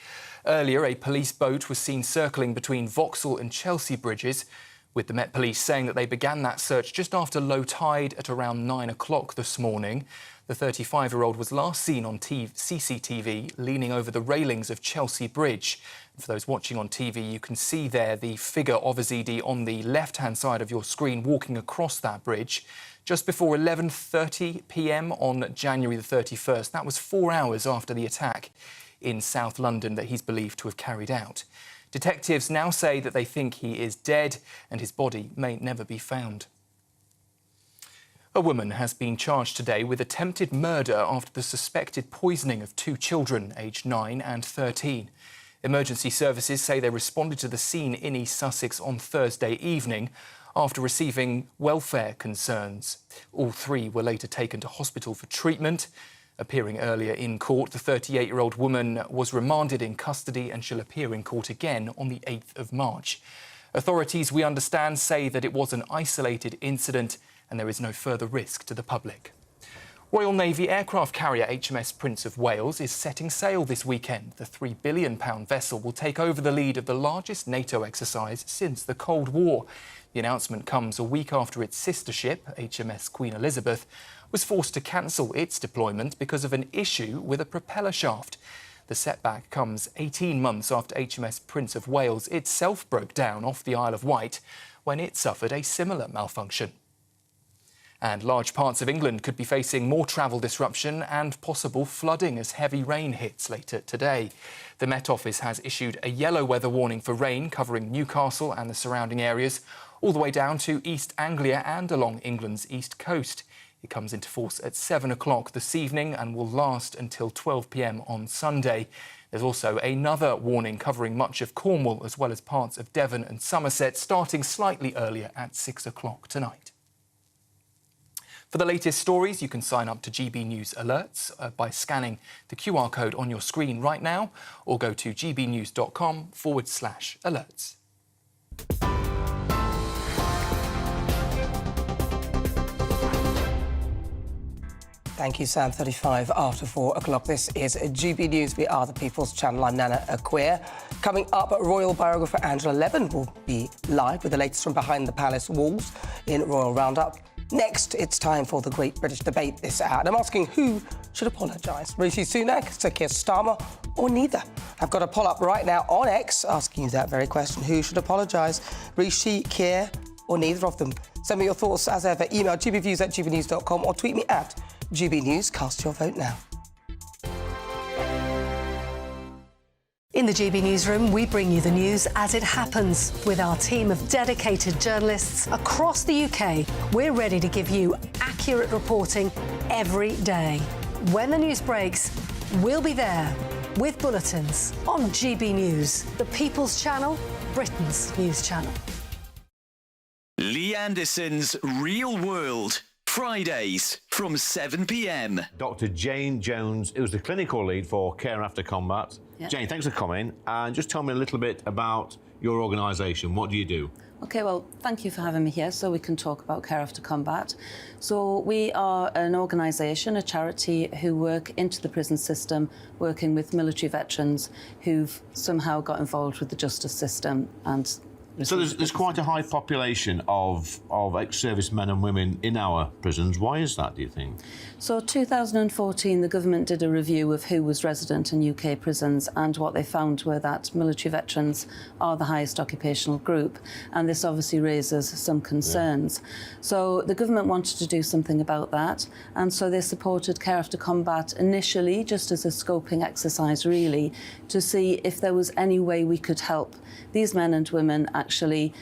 Earlier, a police boat was seen circling between Vauxhall and Chelsea bridges, with the Met Police saying that they began that search just after low tide at around 9 o'clock this morning. The 35-year-old was last seen on CCTV leaning over the railings of Chelsea Bridge. And for those watching on TV, you can see there the figure of Azidi on the left-hand side of your screen walking across that bridge. Just before 11:30 p.m. on January the 31st. That was 4 hours after the attack in South London that he's believed to have carried out. Detectives now say that they think he is dead and his body may never be found. A woman has been charged today with attempted murder after the suspected poisoning of 2 children, aged 9 and 13. Emergency services say they responded to the scene in East Sussex on Thursday evening after receiving welfare concerns. All 3 were later taken to hospital for treatment. Appearing earlier in court, the 38-year-old woman was remanded in custody and she'll appear in court again on the 8th of March. Authorities, we understand, say that it was an isolated incident and there is no further risk to the public. Royal Navy aircraft carrier HMS Prince of Wales is setting sail this weekend. The £3 billion vessel will take over the lead of the largest NATO exercise since the Cold War. The announcement comes a week after its sister ship, HMS Queen Elizabeth, was forced to cancel its deployment because of an issue with a propeller shaft. The setback comes 18 months after HMS Prince of Wales itself broke down off the Isle of Wight when it suffered a similar malfunction. And large parts of England could be facing more travel disruption and possible flooding as heavy rain hits later today. The Met Office has issued a yellow weather warning for rain covering Newcastle and the surrounding areas, all the way down to East Anglia and along England's east coast. It comes into force at 7 o'clock this evening and will last until 12 p.m. on Sunday. There's also another warning covering much of Cornwall as well as parts of Devon and Somerset, starting slightly earlier at 6 o'clock tonight. For the latest stories, you can sign up to GB News Alerts by scanning the QR code on your screen right now or go to gbnews.com/alerts. Thank you, Sam. 35 after 4 o'clock. This is GB News. We are the People's Channel. I'm Nana Akua. Coming up, royal biographer Angela Levin will be live with the latest from behind the palace walls in Royal Roundup. Next, it's time for the Great British Debate this hour. And I'm asking who should apologise, Rishi Sunak, Sir Keir Starmer, or neither? I've got a poll up right now on X asking you that very question. Who should apologise, Rishi, Keir, or neither of them? Send me your thoughts as ever. Email gbviews@gbnews.com or tweet me at GBNews. Cast your vote now. In the GB Newsroom, we bring you the news as it happens. With our team of dedicated journalists across the UK, we're ready to give you accurate reporting every day. When the news breaks, we'll be there with bulletins on GB News, the People's Channel, Britain's news channel. Lee Anderson's Real World. Fridays from 7 p.m. Dr. Jane Jones, who's the clinical lead for Care After Combat. Yeah. Jane, thanks for coming. And just tell me a little bit about your organisation. What do you do? OK, well, thank you for having me here so we can talk about Care After Combat. So we are an organisation, a charity, who work into the prison system, working with military veterans who've somehow got involved with the justice system and So there's quite a high population of ex-servicemen and women in our prisons. Why is that, do you think? So 2014, the government did a review of who was resident in UK prisons, and what they found were that military veterans are the highest occupational group, and this obviously raises some concerns. So the government wanted to do something about that, and so they supported Care After Combat initially just as a scoping exercise, really, to see if there was any way we could help these men and women actually,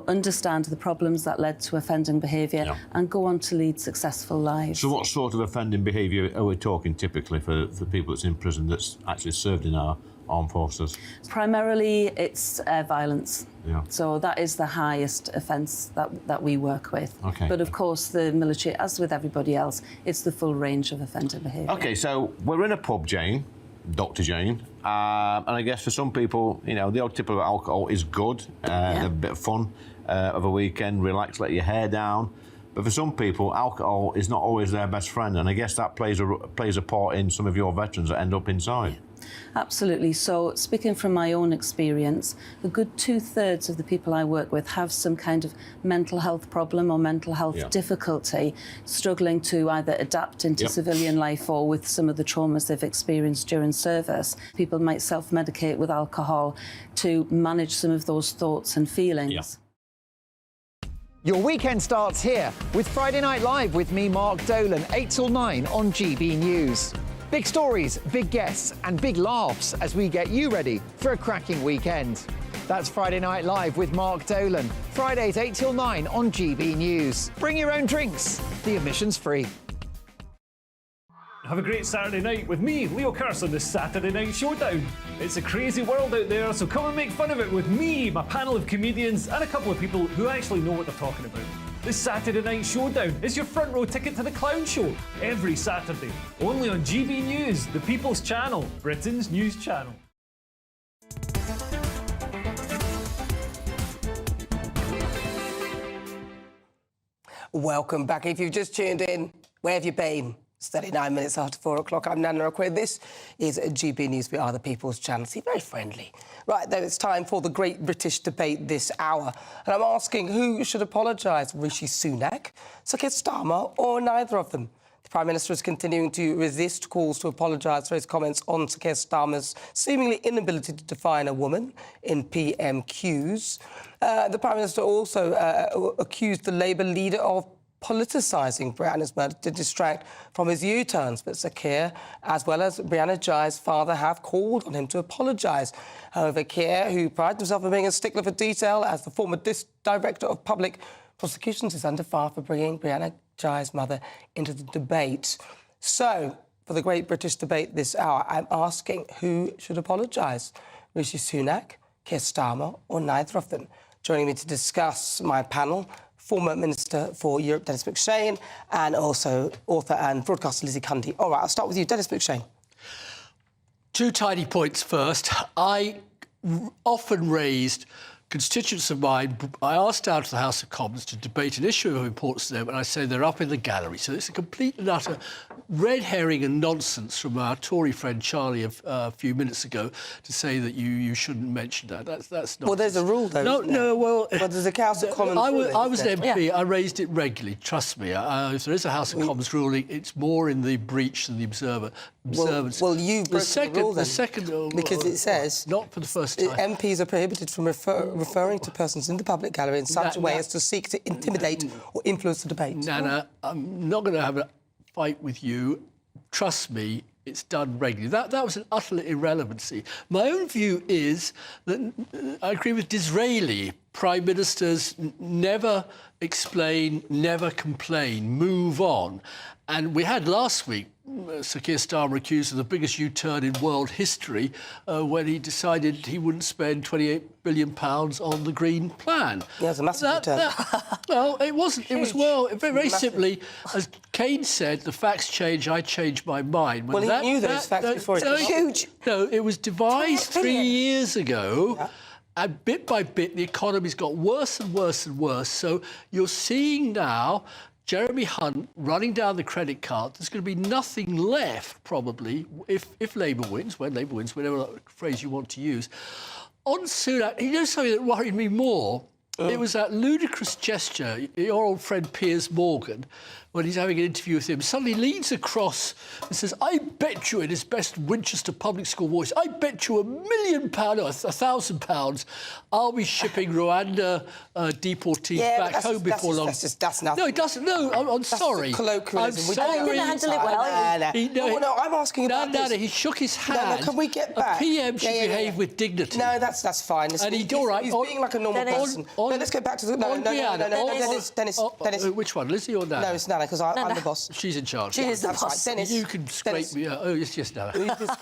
understand the problems that led to offending behaviour and go on to lead successful lives. So what sort of offending behaviour are we talking typically for people that's in prison that's actually served in our armed forces? Primarily, it's violence. Yeah. So that is the highest offence that we work with. Okay. But of course, the military, as with everybody else, it's the full range of offender behaviour. OK, so we're in a pub, Jane, Dr. Jane, and I guess for some people, the odd tip of alcohol is good, a bit of fun of a weekend, relax, let your hair down. But for some people, alcohol is not always their best friend, and I guess that plays a part in some of your veterans that end up inside. Absolutely. So, speaking from my own experience, a good 2/3 of the people I work with have some kind of mental health problem or mental health difficulty, struggling to either adapt into civilian life or with some of the traumas they've experienced during service. People might self-medicate with alcohol to manage some of those thoughts and feelings. Your weekend starts here with Friday Night Live with me, Mark Dolan, 8 till 9 on GB News. Big stories, big guests and big laughs as we get you ready for a cracking weekend. That's Friday Night Live with Mark Dolan. Fridays 8 till 9 on GB News. Bring your own drinks. The admission's free. Have a great Saturday night with me, Leo Curse, on the Saturday Night Showdown. It's a crazy world out there, so come and make fun of it with me, my panel of comedians, and a couple of people who actually know what they're talking about. The Saturday Night Showdown is your front row ticket to the clown show every Saturday, only on GB News, the People's Channel, Britain's news channel. Welcome back. If you've just tuned in, where have you been? It's 39 minutes after 4 o'clock. I'm Nana Akua. This is GB News. We are the People's Channel. See, very friendly. Right, then it's time for the Great British Debate this hour. And I'm asking who should apologise, Rishi Sunak, Sir Keir Starmer, or neither of them? The Prime Minister is continuing to resist calls to apologise for his comments on Sir Keir Starmer's seemingly inability to define a woman in PMQs. The Prime Minister also accused the Labour leader of politicising Brianna's murder to distract from his U-turns. But Sir Keir, as well as Brianna Ghey's father, have called on him to apologise. However, Keir, who prides himself on being a stickler for detail as the former Director of Public Prosecutions, is under fire for bringing Brianna Ghey's mother into the debate. So, for the Great British Debate this hour, I'm asking who should apologise? Rishi Sunak, Keir Starmer, or neither of them? Joining me to discuss my panel, former Minister for Europe, Dennis McShane, and also author and broadcaster Lizzie Cundy. All right, I'll start with you, Dennis McShane. 2 tiny points first. I often raised constituents of mine. I asked out of the House of Commons to debate an issue of importance to them, and I say they're up in the gallery. So it's a complete and utter red herring and nonsense from our Tory friend Charlie a few minutes ago to say that you shouldn't mention that. That's not. Well, there's a rule, though. Well, but there's a House of Commons I ruling, was an MP. I raised it regularly. Trust me. If there is a House of Commons ruling, it's more in the breach than the observance. Well, you've broken the rule, then. The second, because it says not for the first time. MPs are prohibited from referring to persons in the public gallery in such a way as to seek to intimidate or influence the debate. Nana, I'm not going to have a fight with you. Trust me, it's done regularly. That was an utter irrelevancy. My own view is that I agree with Disraeli. Prime Ministers never explain, never complain, move on. And we had last week Sir Keir Starmer accused of the biggest U-turn in world history when he decided he wouldn't spend £28 billion on the Green Plan. Yeah, it's a massive U-turn. Well, it wasn't. It was, very simply, as Keynes said, the facts change, I change my mind. When he knew those facts before it came huge. No, it was devised 3 years ago. Yeah. And bit by bit, the economy's got worse and worse and worse. So you're seeing now Jeremy Hunt running down the credit card. There's going to be nothing left, probably, if Labour wins, when Labour wins, whatever phrase you want to use, On Sunak, you know something that worried me more? It was that ludicrous gesture, your old friend Piers Morgan, when he's having an interview with him, suddenly leans across and says, I bet you in his best Winchester public school voice, I bet you £1 million, or £1,000, I'll be shipping Rwanda deportees back home before long. That's nothing. No, it doesn't. No, I'm sorry. Colloquialism. I'm sorry. I didn't handle it well. No, I'm asking about Nana, this. he shook his hand. No, can we get back? A PM should behave with dignity. No, that's fine. And he's being like a normal person. No, let's go back to the... No, Dennis. Which one, Lizzie or Nana? No, it's Nana, because I'm the boss. She's in charge. She is the boss. Dennis. You can scrape me. Oh, yes, Nana.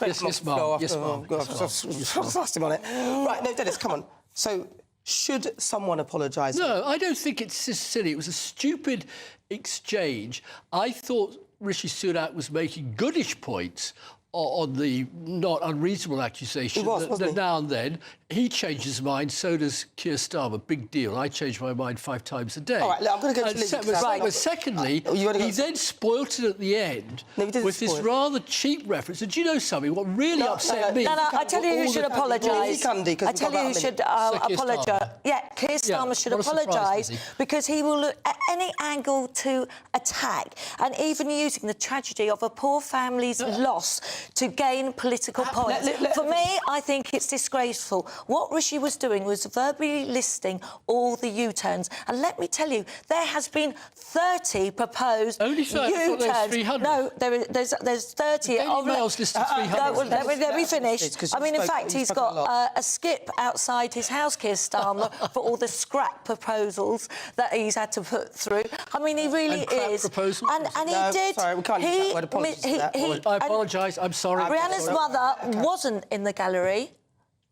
Yes, Mum. Yes, Mum. Thrust him on it. Right, no, Dennis, come on. So, should someone apologise? No, I don't think it's just silly. It was a stupid exchange. I thought Rishi Sunak was making goodish points on the not unreasonable accusation that now and then he changes his mind, so does Keir Starmer. Big deal. I change my mind 5 times a day. All right, look, I'm going to go to Lizzie. But secondly, he then spoilt it at the end with this rather cheap reference. And do you know something? What really upset me... No, I tell you who should apologise. I tell you who should apologise. Yeah, Keir Starmer should apologise because he will look at any angle to attack, and even using the tragedy of a poor family's loss to gain political points. For me, I think it's disgraceful. What Rishi was doing was verbally listing all the U-turns. And let me tell you, there has been 30 proposed U-turns. No, there's 30. Emails listed 300. Let me finish. I mean, in fact, he's got a skip outside his house, Keir Starmer, for all the scrap proposals that he's had to put through. I mean, he really is. And he did... Sorry, we can't use that word. Apologies I apologise. I'm sorry. Rihanna's mother wasn't in the gallery,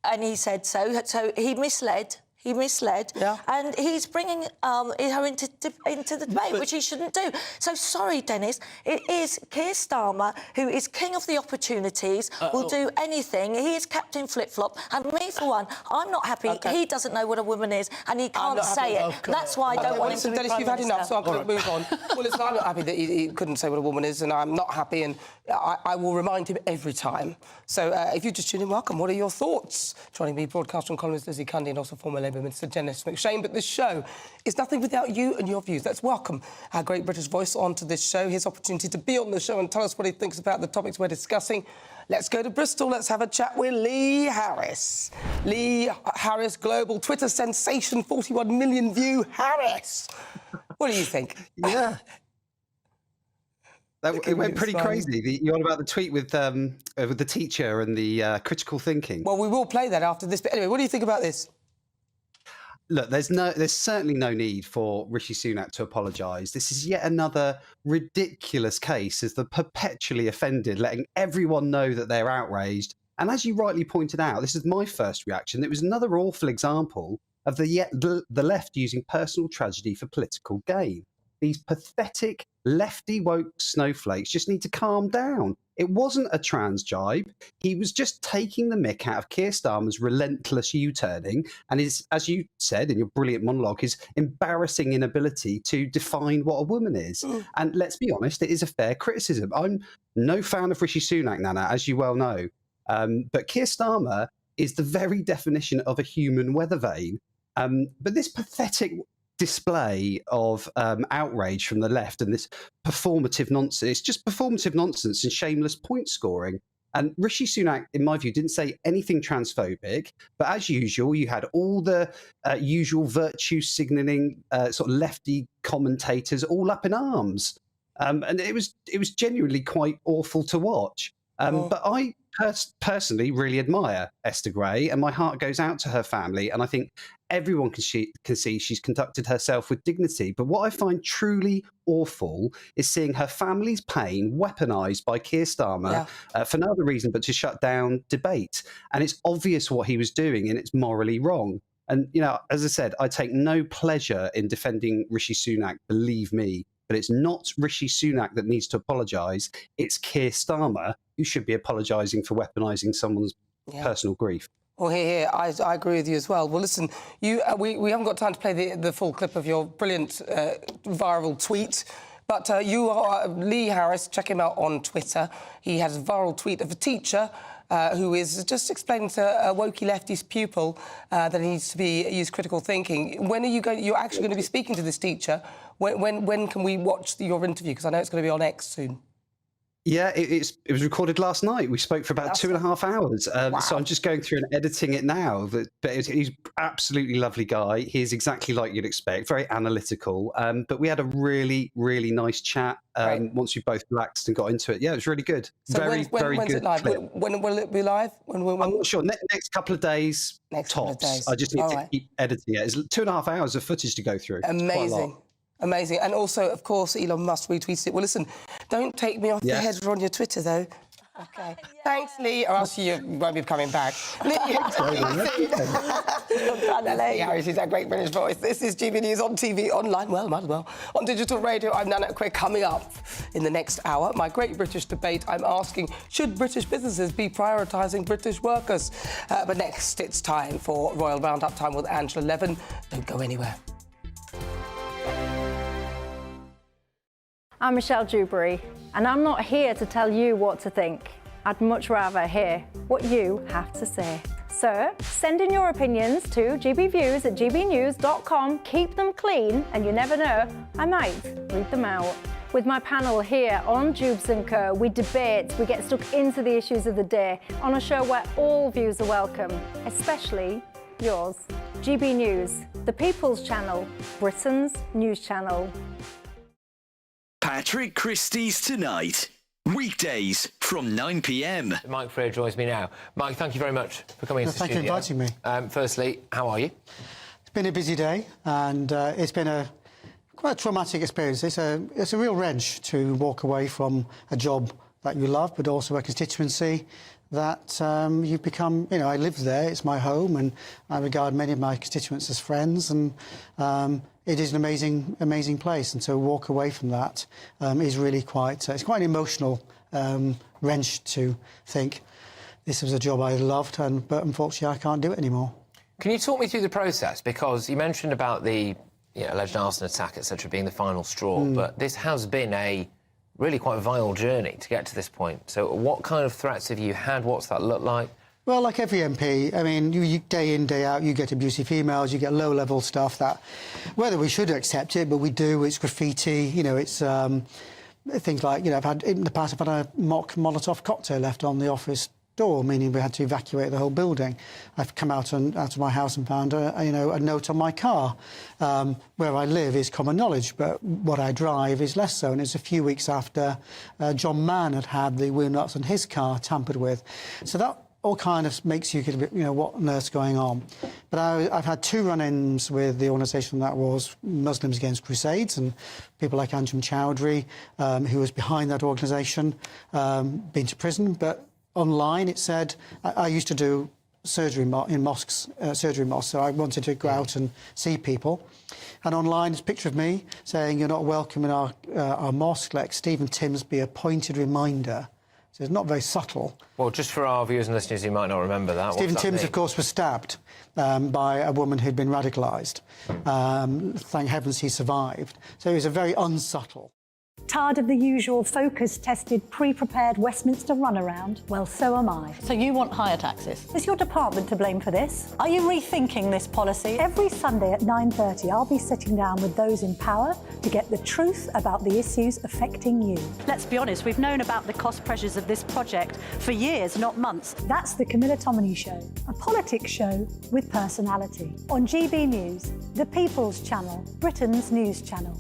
and he said so. So he misled. And he's bringing her into the debate, which he shouldn't do. So sorry, Dennis. It is Keir Starmer, who is king of the opportunities, will do anything. He is Captain Flip-Flop. And me, for one, I'm not happy. He doesn't know what a woman is, and he can't say it. That's why I don't want him to be Dennis, you've had enough, so I'm going to move on. Well, listen, I'm not happy that he couldn't say what a woman is, and I'm not happy, and I will remind him every time. So if you just tune in, welcome. What are your thoughts? Joining me, broadcaster and columnist Lizzie Cundy, and also former Labour Minister Dennis McShane. But this show is nothing without you and your views. Let's welcome our great British voice onto this show. His opportunity to be on the show and tell us what he thinks about the topics we're discussing. Let's go to Bristol. Let's have a chat with Lee Harris. Lee Harris, global Twitter sensation, 41 million view Harris. What do you think? Yeah. It went pretty crazy. You're on about the tweet with the teacher and the critical thinking. Well, we will play that after this. But anyway, what do you think about this? Look, there's certainly no need for Rishi Sunak to apologise. This is yet another ridiculous case as the perpetually offended, letting everyone know that they're outraged. And as you rightly pointed out, this is my first reaction. It was another awful example of the left using personal tragedy for political gain. These pathetic lefty woke snowflakes just need to calm down. It wasn't a trans jibe. He was just taking the mick out of Keir Starmer's relentless U-turning and his, as you said in your brilliant monologue, his embarrassing inability to define what a woman is. And let's be honest, it is a fair criticism. I'm no fan of Rishi Sunak, Nana, as you well know. But Keir Starmer is the very definition of a human weather vane. But this pathetic display of outrage from the left and this performative nonsense, it's just performative nonsense and shameless point scoring. And Rishi Sunak, in my view, didn't say anything transphobic, but as usual, you had all the usual virtue signalling sort of lefty commentators all up in arms. And it was genuinely quite awful to watch. But I personally really admire Esther Gray, and my heart goes out to her family. And I think everyone can see she's conducted herself with dignity. But what I find truly awful is seeing her family's pain weaponised by Keir Starmer for no other reason but to shut down debate. And it's obvious what he was doing, and it's morally wrong. And, you know, as I said, I take no pleasure in defending Rishi Sunak, believe me. But it's not Rishi Sunak that needs to apologise. It's Keir Starmer who should be apologising for weaponising someone's personal grief. Well, here, I agree with you as well. Well, listen, we haven't got time to play the full clip of your brilliant viral tweet, but you are Lee Harris. Check him out on Twitter. He has a viral tweet of a teacher who is just explaining to a wokey leftist pupil that he needs to use critical thinking. When are you're actually going to be speaking to this teacher? When can we watch your interview? Because I know it's going to be on X soon. Yeah, it was recorded last night. We spoke for about 2.5 hours. Wow. So I'm just going through and editing it now. But he's absolutely lovely guy. He's exactly like you'd expect, very analytical. But we had a really, really nice chat once we both relaxed and got into it. Yeah, it was really good. So very when's good. it live? When will it be live? I'm not sure. Next couple of days, tops. I just need to keep editing it. It's 2.5 hours of footage to go through. Amazing. Amazing. And also, of course, Elon Musk retweeted it. Well, listen, don't take me off the header on your Twitter, though. OK. Thanks, Lee, or else you won't be coming back. Lee, Harry, she's that great British voice. This is GB News on TV, online, well, might as well. On digital radio, I'm Nana Akua. Coming up in the next hour, my great British debate, I'm asking, should British businesses be prioritising British workers? But next, it's time for Royal Roundup Time with Angela Levin. Don't go anywhere. I'm Michelle Dewberry, and I'm not here to tell you what to think. I'd much rather hear what you have to say. So send in your opinions to gbviews@gbnews.com. Keep them clean, and you never know, I might read them out. With my panel here on Jubes & Co, we debate, we get stuck into the issues of the day on a show where all views are welcome, especially yours. GB News, the People's Channel, Britain's news channel. Patrick Christie's Tonight. Weekdays from 9 p.m. Mike Freer joins me now. Mike, thank you very much for coming into the studio. Thank you for inviting me. Firstly, how are you? It's been a busy day, and it's been quite a traumatic experience. It's a real wrench to walk away from a job that you love, but also a constituency that you've become, I live there, it's my home, and I regard many of my constituents as friends, and it is an amazing place, and to walk away from that is really it's quite an emotional wrench to think this was a job I loved, but unfortunately I can't do it anymore. Can you talk me through the process? Because you mentioned about the alleged arson attack, etc., being the final straw, but this has been a really quite vile journey to get to this point. So what kind of threats have you had? What's that look like? Well, like every MP, I mean, you day in, day out, you get abusive emails, you get low-level stuff that, whether we should accept it, but we do, it's graffiti, it's things like, I've had, in the past, I've had a mock Molotov cocktail left on the office door, meaning we had to evacuate the whole building. I've come out of my house and found a note on my car. Where I live is common knowledge, but what I drive is less so. And it's a few weeks after John Mann had the wheel nuts on his car tampered with. So that all kind of makes you get a bit, what on earth's going on. But I've had 2 run-ins with the organisation that was Muslims Against Crusades, and people like Anjem Chowdhury, who was behind that organisation, been to prison. But online it said, I used to do surgery in mosques, so I wanted to go out and see people. And online, it's a picture of me saying, you're not welcome in our mosque, let Stephen Timms be a pointed reminder. So it's not very subtle. Well, just for our viewers and listeners who might not remember that, Stephen Timms, of course, was stabbed by a woman who'd been radicalised. Thank heavens he survived. So it was a very unsubtle. Tired of the usual focus-tested, pre-prepared Westminster runaround? Well, so am I. So you want higher taxes? Is your department to blame for this? Are you rethinking this policy? Every Sunday at 9:30, I'll be sitting down with those in power to get the truth about the issues affecting you. Let's be honest, we've known about the cost pressures of this project for years, not months. That's the Camilla Tominey Show, a politics show with personality. On GB News, the People's Channel, Britain's news channel.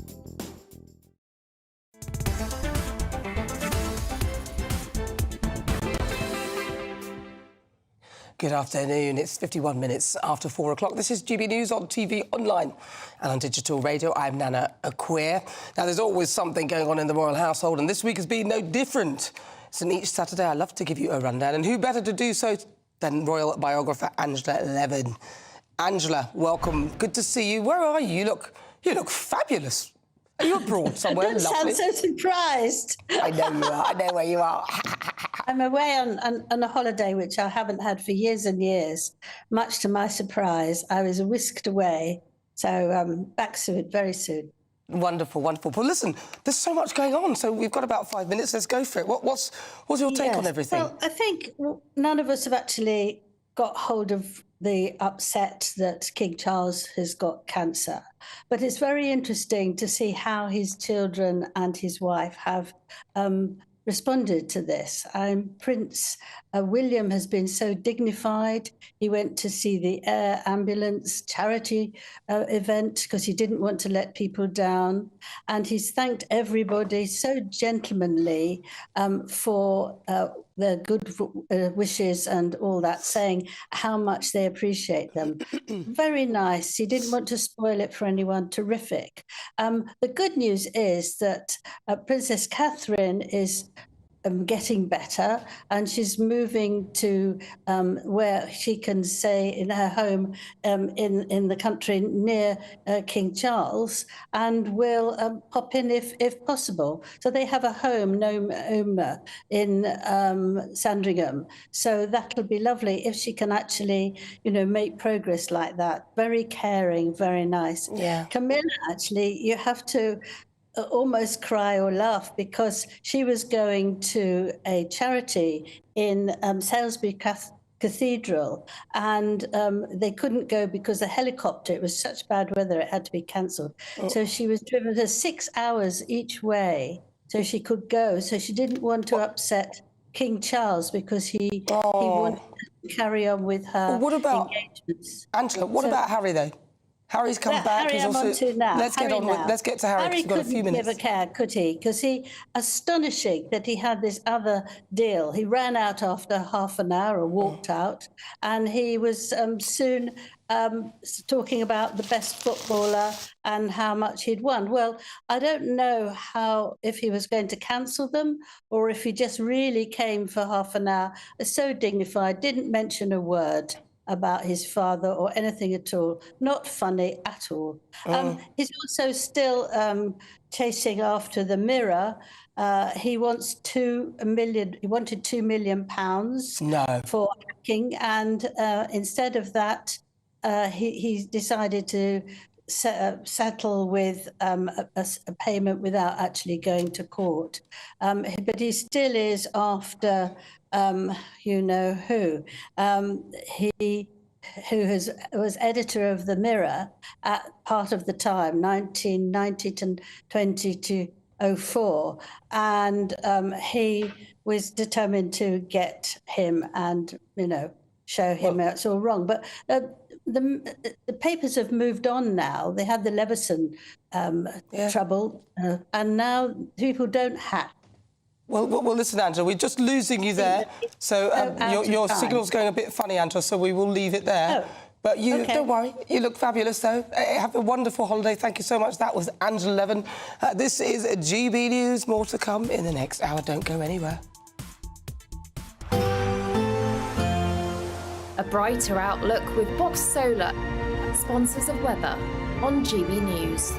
Good afternoon. It's 51 minutes after 4 o'clock. This is GB News on TV, online and on digital radio. I'm Nana Akua. Now, there's always something going on in the royal household, and this week has been no different. So each Saturday, I love to give you a rundown, and who better to do so than royal biographer Angela Levin. Angela, welcome. Good to see you. Where are you? You look fabulous. Are you abroad somewhere? Don't sound so surprised. I know you are. I know where you are. I'm away on a holiday, which I haven't had for years and years. Much to my surprise, I was whisked away. So back soon, very soon. Wonderful, wonderful. Well, listen, there's so much going on, so we've got about 5 minutes. Let's go for it. What's your take on everything? Well, I think none of us have actually got hold of the upset that King Charles has got cancer. But it's very interesting to see how his children and his wife have responded to this. Prince William has been so dignified. He went to see the air ambulance charity event because he didn't want to let people down. And he's thanked everybody so gentlemanly for their good wishes and all that, saying how much they appreciate them. Very nice. He didn't want to spoil it for anyone. Terrific. The good news is that Princess Catherine is getting better, and she's moving to where she can stay in her home in the country near King Charles, and will pop in if possible. So they have a home, Noma, in Sandringham. So that'll be lovely if she can actually, make progress like that. Very caring, very nice. Yeah. Camilla, actually, you have to almost cry or laugh because she was going to a charity in Salisbury Cathedral, and they couldn't go because the helicopter, it was such bad weather, it had to be cancelled. So she was driven to 6 hours each way so she could go. So she didn't want to upset King Charles because he wanted to carry on with her engagements. Angela, what about Harry, though? Harry's come back. Harry, He's I'm also. on to now. Let's get to Harry. Harry We've got a few couldn't minutes. give a care, could he? Because astonishing that he had this other deal. He ran out after half an hour or walked out, and he was soon talking about the best footballer and how much he'd won. Well, I don't know if he was going to cancel them or if he just really came for half an hour. So dignified, didn't mention a word about his father or anything at all. Not funny at all. He's also still chasing after the Mirror. He wants 2 million. He wanted £2 million for hacking, and instead of that, he decided to settle with a payment without actually going to court. But he still is after who. Who was editor of the Mirror at part of the time, 1990 to 2004, and he was determined to get him and show him it's all wrong. But the papers have moved on now. They had the Leveson trouble, and now people don't hack. Well, listen, Angela, we're just losing you there. So your signal's going a bit funny, Angela, so we will leave it there. But don't worry, you look fabulous, though. Have a wonderful holiday. Thank you so much. That was Angela Levin. This is GB News. More to come in the next hour. Don't go anywhere. A brighter outlook with Box Solar, sponsors of weather on GB News.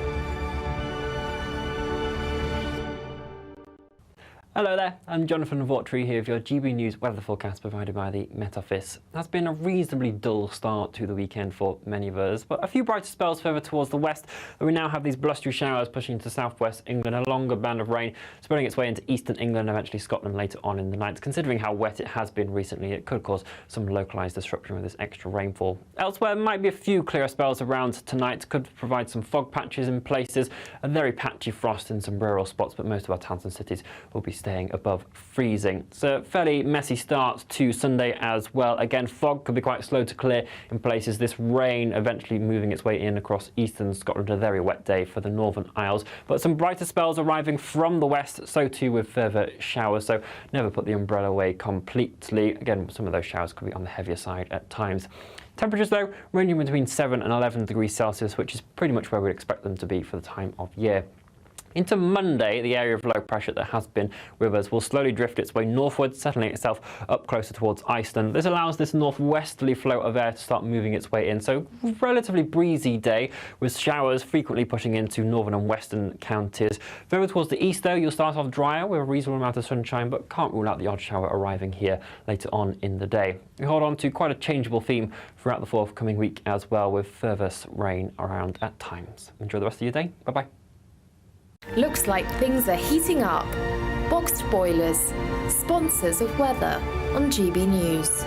Hello there, I'm Jonathan Vautry here with your GB News weather forecast provided by the Met Office. It has been a reasonably dull start to the weekend for many of us, but a few brighter spells further towards the west. We now have these blustery showers pushing into southwest England, a longer band of rain spreading its way into eastern England and eventually Scotland later on in the night. Considering how wet it has been recently, it could cause some localised disruption with this extra rainfall. Elsewhere, there might be a few clearer spells around tonight, could provide some fog patches in places, a very patchy frost in some rural spots, but most of our towns and cities will be staying above freezing. So fairly messy start to Sunday as well. Again, fog could be quite slow to clear in places. This rain eventually moving its way in across eastern Scotland. A very wet day for the Northern Isles, but some brighter spells arriving from the west, so too with further showers. So never put the umbrella away completely. Again, some of those showers could be on the heavier side at times. Temperatures, though, ranging between 7 and 11 degrees Celsius, which is pretty much where we'd expect them to be for the time of year. Into Monday, the area of low pressure that has been with us will slowly drift its way northwards, settling itself up closer towards Iceland. This allows this northwesterly flow of air to start moving its way in. So relatively breezy day with showers frequently pushing into northern and western counties. Further towards the east, though, you'll start off drier with a reasonable amount of sunshine, but can't rule out the odd shower arriving here later on in the day. We hold on to quite a changeable theme throughout the forthcoming week as well, with further rain around at times. Enjoy the rest of your day. Bye-bye. Looks like things are heating up. Boxed boilers, sponsors of weather on GB News.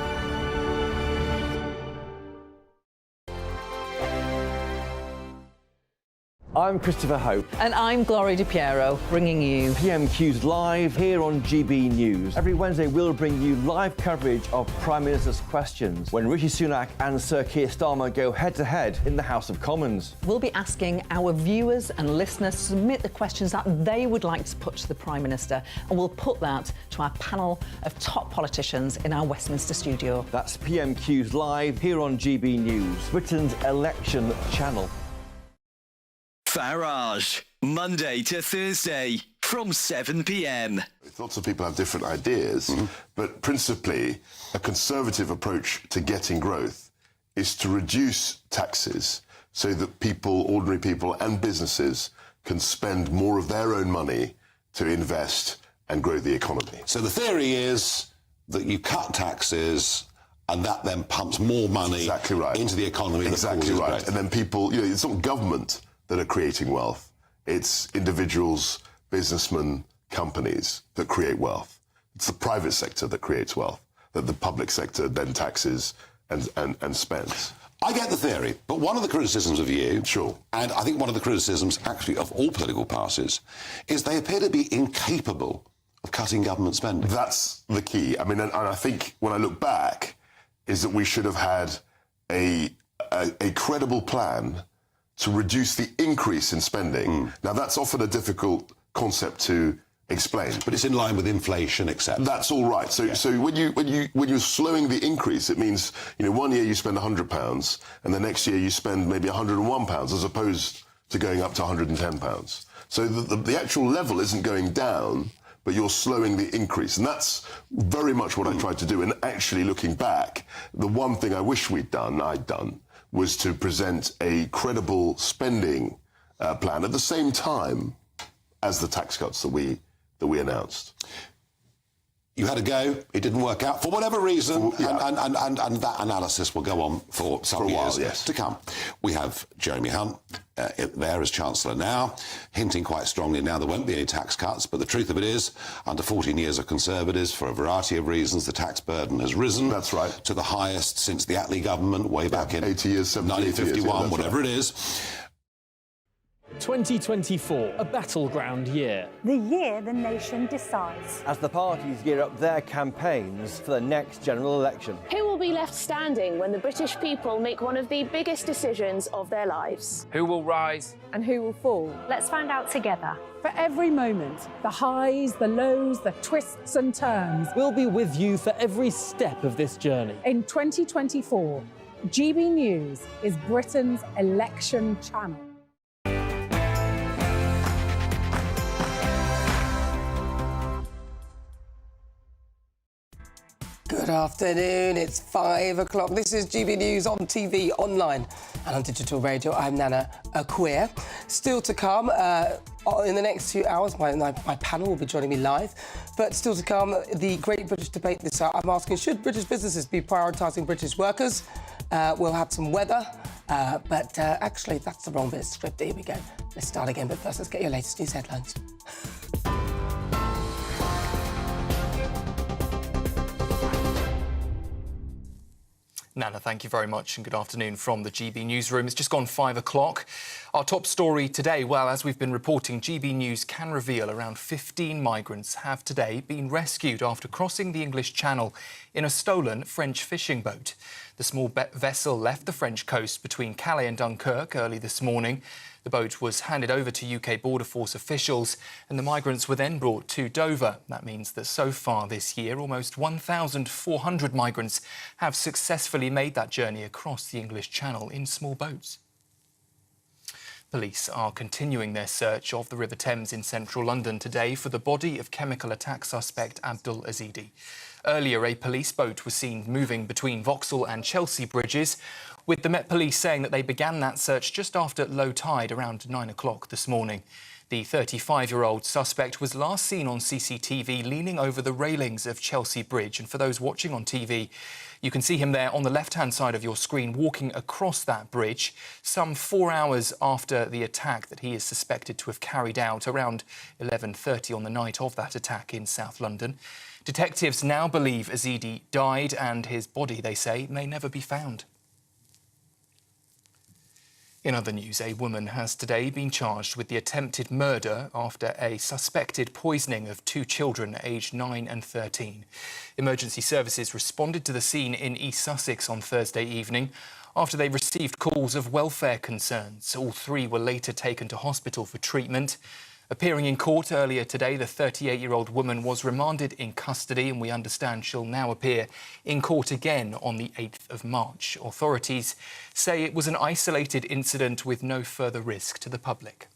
I'm Christopher Hope. And I'm Gloria Di Piero, bringing you PMQ's live here on GB News. Every Wednesday, we'll bring you live coverage of Prime Minister's questions when Rishi Sunak and Sir Keir Starmer go head-to-head in the House of Commons. We'll be asking our viewers and listeners to submit the questions that they would like to put to the Prime Minister, and we'll put that to our panel of top politicians in our Westminster studio. That's PMQ's live here on GB News, Britain's election channel. Farage, Monday to Thursday from 7 p.m. Lots of people have different ideas, but principally a conservative approach to getting growth is to reduce taxes so that people, ordinary people and businesses can spend more of their own money to invest and grow the economy. So the theory is that you cut taxes and that then pumps more money into the economy. Exactly right. Growth. And then people, it's not government that are creating wealth. It's individuals, businessmen, companies that create wealth. It's the private sector that creates wealth, that the public sector then taxes and spends. I get the theory, but one of the criticisms of you, and I think one of the criticisms actually of all political parties, is they appear to be incapable of cutting government spending. That's the key. I mean, and I think when I look back, is that we should have had a credible plan to reduce the increase in spending. Now, that's often a difficult concept to explain. But it's in line with inflation, etc. That's all right. So when you're slowing the increase, it means, one year you spend £100 and the next year you spend maybe £101 as opposed to going up to £110. So the actual level isn't going down, but you're slowing the increase. And that's very much what I tried to do. And actually, looking back, the one thing I wish I'd done, was to present a credible spending plan at the same time as the tax cuts that we announced. You had a go, it didn't work out for whatever reason, and that analysis will go on for some years to come. We have Jeremy Hunt there as Chancellor now, hinting quite strongly now there won't be any tax cuts, but the truth of it is, under 14 years of Conservatives, for a variety of reasons, the tax burden has risen. That's right. To the highest since the Attlee government way back in 80 years, 1951, whatever it is. 2024, a battleground year. The year the nation decides. As the parties gear up their campaigns for the next general election. Who will be left standing when the British people make one of the biggest decisions of their lives? Who will rise? And who will fall? Let's find out together. For every moment, the highs, the lows, the twists and turns. We'll be with you for every step of this journey. In 2024, GB News is Britain's election channel. Good afternoon, it's 5 o'clock. This is GB News on TV, online and on digital radio. I'm Nana Akua. Still to come, in the next few hours, my panel will be joining me live. But still to come, the Great British Debate this hour. I'm asking, should British businesses be prioritising British workers? We'll have some weather, but actually, that's the wrong bit of script. Here we go. Let's start again, but first, let's get your latest news headlines. Nana, thank you very much and good afternoon from the GB newsroom. It's just gone 5 o'clock. Our top story today, well, as we've been reporting, GB News can reveal around 15 migrants have today been rescued after crossing the English Channel in a stolen French fishing boat. The small vessel left the French coast between Calais and Dunkirk early this morning. The boat was handed over to UK Border Force officials and the migrants were then brought to Dover. That means that so far this year, almost 1,400 migrants have successfully made that journey across the English Channel in small boats. Police are continuing their search of the River Thames in central London today for the body of chemical attack suspect Abdul Azidi. Earlier, a police boat was seen moving between Vauxhall and Chelsea bridges, with the Met Police saying that they began that search just after low tide around 9 o'clock this morning. The 35-year-old suspect was last seen on CCTV leaning over the railings of Chelsea Bridge. And for those watching on TV, you can see him there on the left-hand side of your screen walking across that bridge some 4 hours after the attack that he is suspected to have carried out around 11:30 on the night of that attack in South London. Detectives now believe Azidi died and his body, they say, may never be found. In other news, a woman has today been charged with the attempted murder after a suspected poisoning of 2 children aged 9 and 13. Emergency services responded to the scene in East Sussex on Thursday evening after they received calls of welfare concerns. All 3 were later taken to hospital for treatment. Appearing in court earlier today, the 38-year-old woman was remanded in custody, and we understand she'll now appear in court again on the 8th of March. Authorities say it was an isolated incident with no further risk to the public.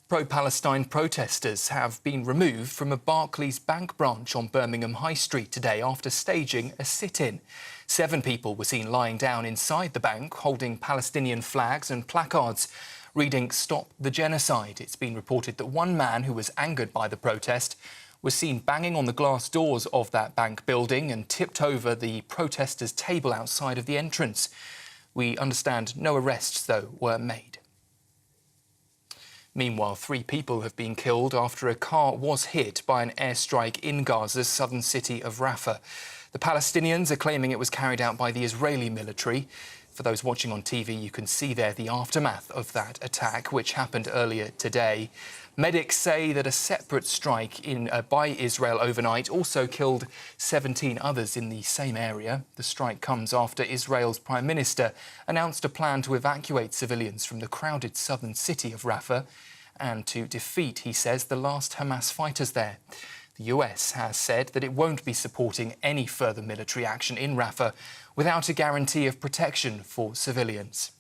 Pro-Palestine protesters have been removed from a Barclays Bank branch on Birmingham High Street today after staging a sit-in. 7 people were seen lying down inside the bank, holding Palestinian flags and placards reading "Stop the Genocide." It's been reported that one man who was angered by the protest was seen banging on the glass doors of that bank building and tipped over the protesters' table outside of the entrance. We understand no arrests, though, were made. Meanwhile, 3 people have been killed after a car was hit by an airstrike in Gaza's southern city of Rafah. The Palestinians are claiming it was carried out by the Israeli military. For those watching on TV, you can see there the aftermath of that attack, which happened earlier today. Medics say that a separate strike by Israel overnight also killed 17 others in the same area. The strike comes after Israel's Prime Minister announced a plan to evacuate civilians from the crowded southern city of Rafah and to defeat, he says, the last Hamas fighters there. The US has said that it won't be supporting any further military action in Rafah without a guarantee of protection for civilians.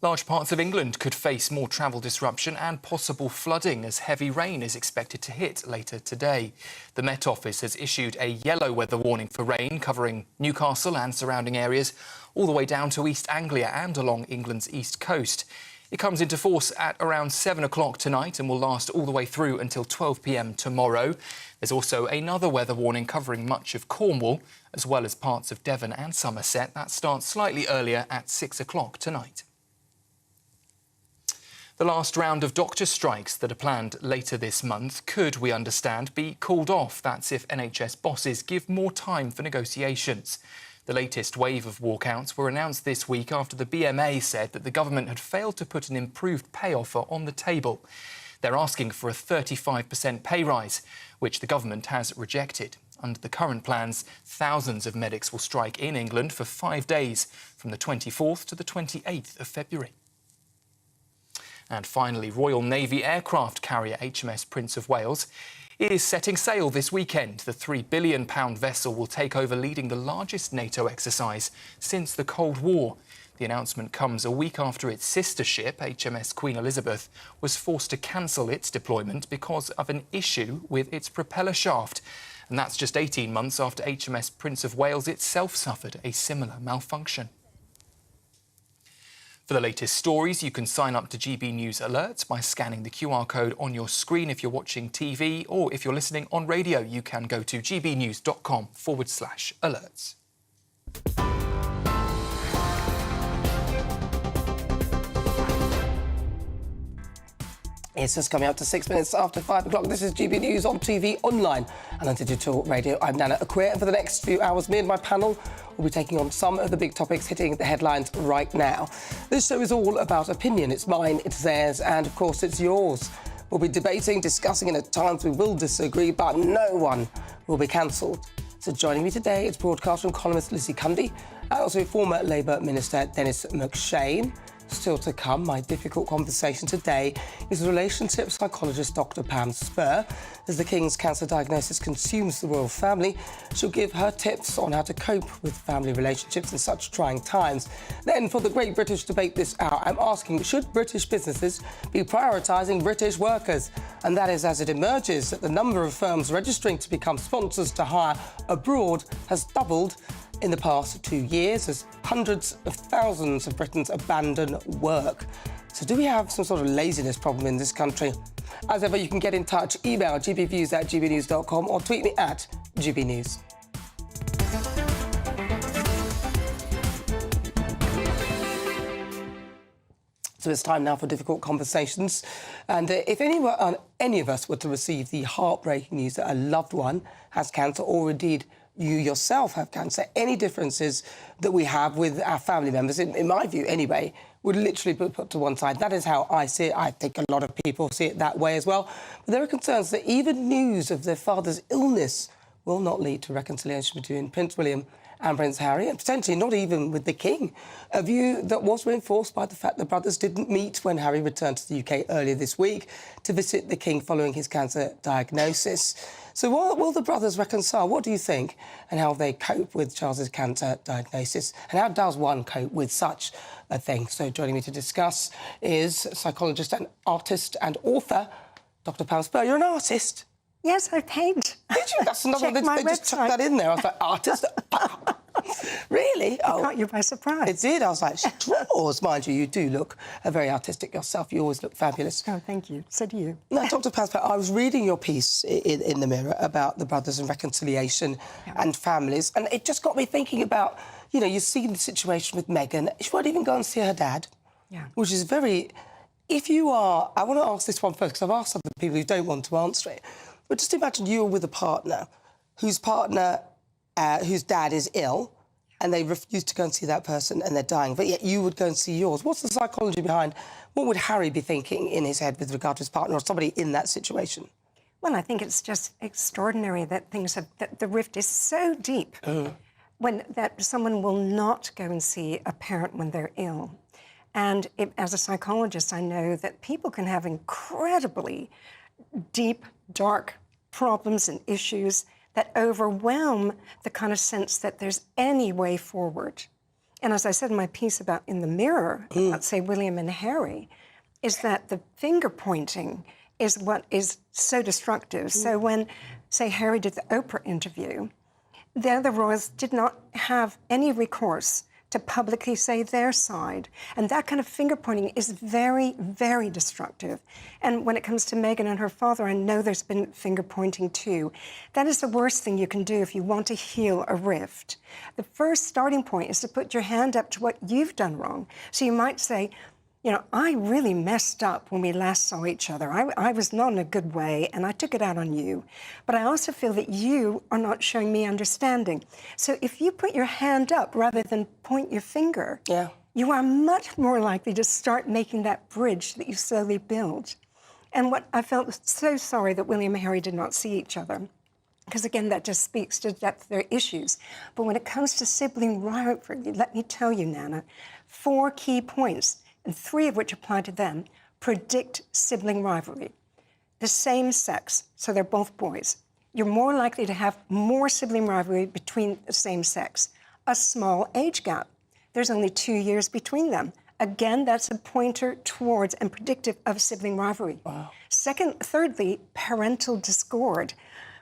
Large parts of England could face more travel disruption and possible flooding as heavy rain is expected to hit later today. The Met Office has issued a yellow weather warning for rain covering Newcastle and surrounding areas, all the way down to East Anglia and along England's east coast. It comes into force at around 7 o'clock tonight and will last all the way through until 12 p.m. tomorrow. There's also another weather warning covering much of Cornwall, as well as parts of Devon and Somerset. That starts slightly earlier at 6 o'clock tonight. The last round of doctor strikes that are planned later this month could, we understand, be called off. That's if NHS bosses give more time for negotiations. The latest wave of walkouts were announced this week after the BMA said that the government had failed to put an improved pay offer on the table. They're asking for a 35% pay rise, which the government has rejected. Under the current plans, thousands of medics will strike in England for 5 days from the 24th to the 28th of February. And finally, Royal Navy aircraft carrier HMS Prince of Wales is setting sail this weekend. The £3 billion vessel will take over leading the largest NATO exercise since the Cold War. The announcement comes a week after its sister ship, HMS Queen Elizabeth, was forced to cancel its deployment because of an issue with its propeller shaft. And that's just 18 months after HMS Prince of Wales itself suffered a similar malfunction. For the latest stories, you can sign up to GB News Alerts by scanning the QR code on your screen if you're watching TV, or if you're listening on radio, you can go to gbnews.com/alerts. It's just coming up to 6 minutes after 5 o'clock. This is GB News on TV, online and on digital radio. I'm Nana Akua, and for the next few hours, me and my panel will be taking on some of the big topics hitting the headlines right now. This show is all about opinion. It's mine, it's theirs, and of course it's yours. We'll be debating, discussing, and at times we will disagree, but no one will be cancelled. So joining me today is broadcaster and columnist Lizzie Cundy, and also former Labour Minister Dennis McShane. Still to come, my difficult conversation today is relationship psychologist Dr. Pam Spur. As the King's cancer diagnosis consumes the royal family, she'll give her tips on how to cope with family relationships in such trying times. Then, for the Great British Debate this hour, I'm asking, should British businesses be prioritising British workers? And that is as it emerges that the number of firms registering to become sponsors to hire abroad has doubled in the past 2 years as hundreds of thousands of Britons abandon work. So do we have some sort of laziness problem in this country? As ever, you can get in touch, email gbviews@gbnews.com or tweet me at gbnews. So it's time now for difficult conversations. And if any of us were to receive the heartbreaking news that a loved one has cancer, or indeed you yourself have cancer, any differences that we have with our family members, in my view anyway, would literally be put to one side. That is how I see it. I think a lot of people see it that way as well. But there are concerns that even news of their father's illness will not lead to reconciliation between Prince William and Prince Harry, and potentially not even with the King, a view that was reinforced by the fact the brothers didn't meet when Harry returned to the UK earlier this week to visit the King following his cancer diagnosis. So will the brothers reconcile? What do you think? And how they cope with Charles's cancer diagnosis? And how does one cope with such a thing? So joining me to discuss is psychologist and artist and author, Dr. Pam Spur. You're an artist? Yes, I paint. Did you? That's another one. They just chucked that in there. I was like, artist? Really? It caught you by surprise. It did. I was like, she draws. Mind you, you do look very artistic yourself. You always look fabulous. Oh, thank you. So do you. No, Dr. Passport, I was reading your piece in the Mirror about the brothers and reconciliation and families, and it just got me thinking about, you know, you've seen the situation with Meghan. She won't even go and see her dad, which is very... If you are... I want to ask this one first, because I've asked other people who don't want to answer it. But just imagine you're with a partner whose dad is ill, and they refuse to go and see that person and they're dying, but yet you would go and see yours. What's the psychology behind... What would Harry be thinking in his head with regard to his partner or somebody in that situation? Well, I think it's just extraordinary that that the rift is so deep that someone will not go and see a parent when they're ill. And as a psychologist, I know that people can have incredibly deep, dark problems and issues that overwhelm the kind of sense that there's any way forward. And as I said in my piece in the Mirror, about, say, William and Harry, is that the finger-pointing is what is so destructive. So when, say, Harry did the Oprah interview, the other royals did not have any recourse to publicly say their side. And that kind of finger-pointing is very, very destructive. And when it comes to Meghan and her father, I know there's been finger-pointing too. That is the worst thing you can do if you want to heal a rift. The first starting point is to put your hand up to what you've done wrong. So you might say, you know, I really messed up when we last saw each other. I was not in a good way, and I took it out on you. But I also feel that you are not showing me understanding. So if you put your hand up rather than point your finger, you are much more likely to start making that bridge that you slowly build. And what I felt so sorry that William and Harry did not see each other, because, again, that just speaks to the depth of their issues. But when it comes to sibling rivalry, let me tell you, Nana, 4 key points, and 3 of which apply to them, predict sibling rivalry. The same sex, so they're both boys. You're more likely to have more sibling rivalry between the same sex. A small age gap. There's only 2 years between them. Again, that's a pointer towards and predictive of sibling rivalry. Wow. Thirdly, parental discord.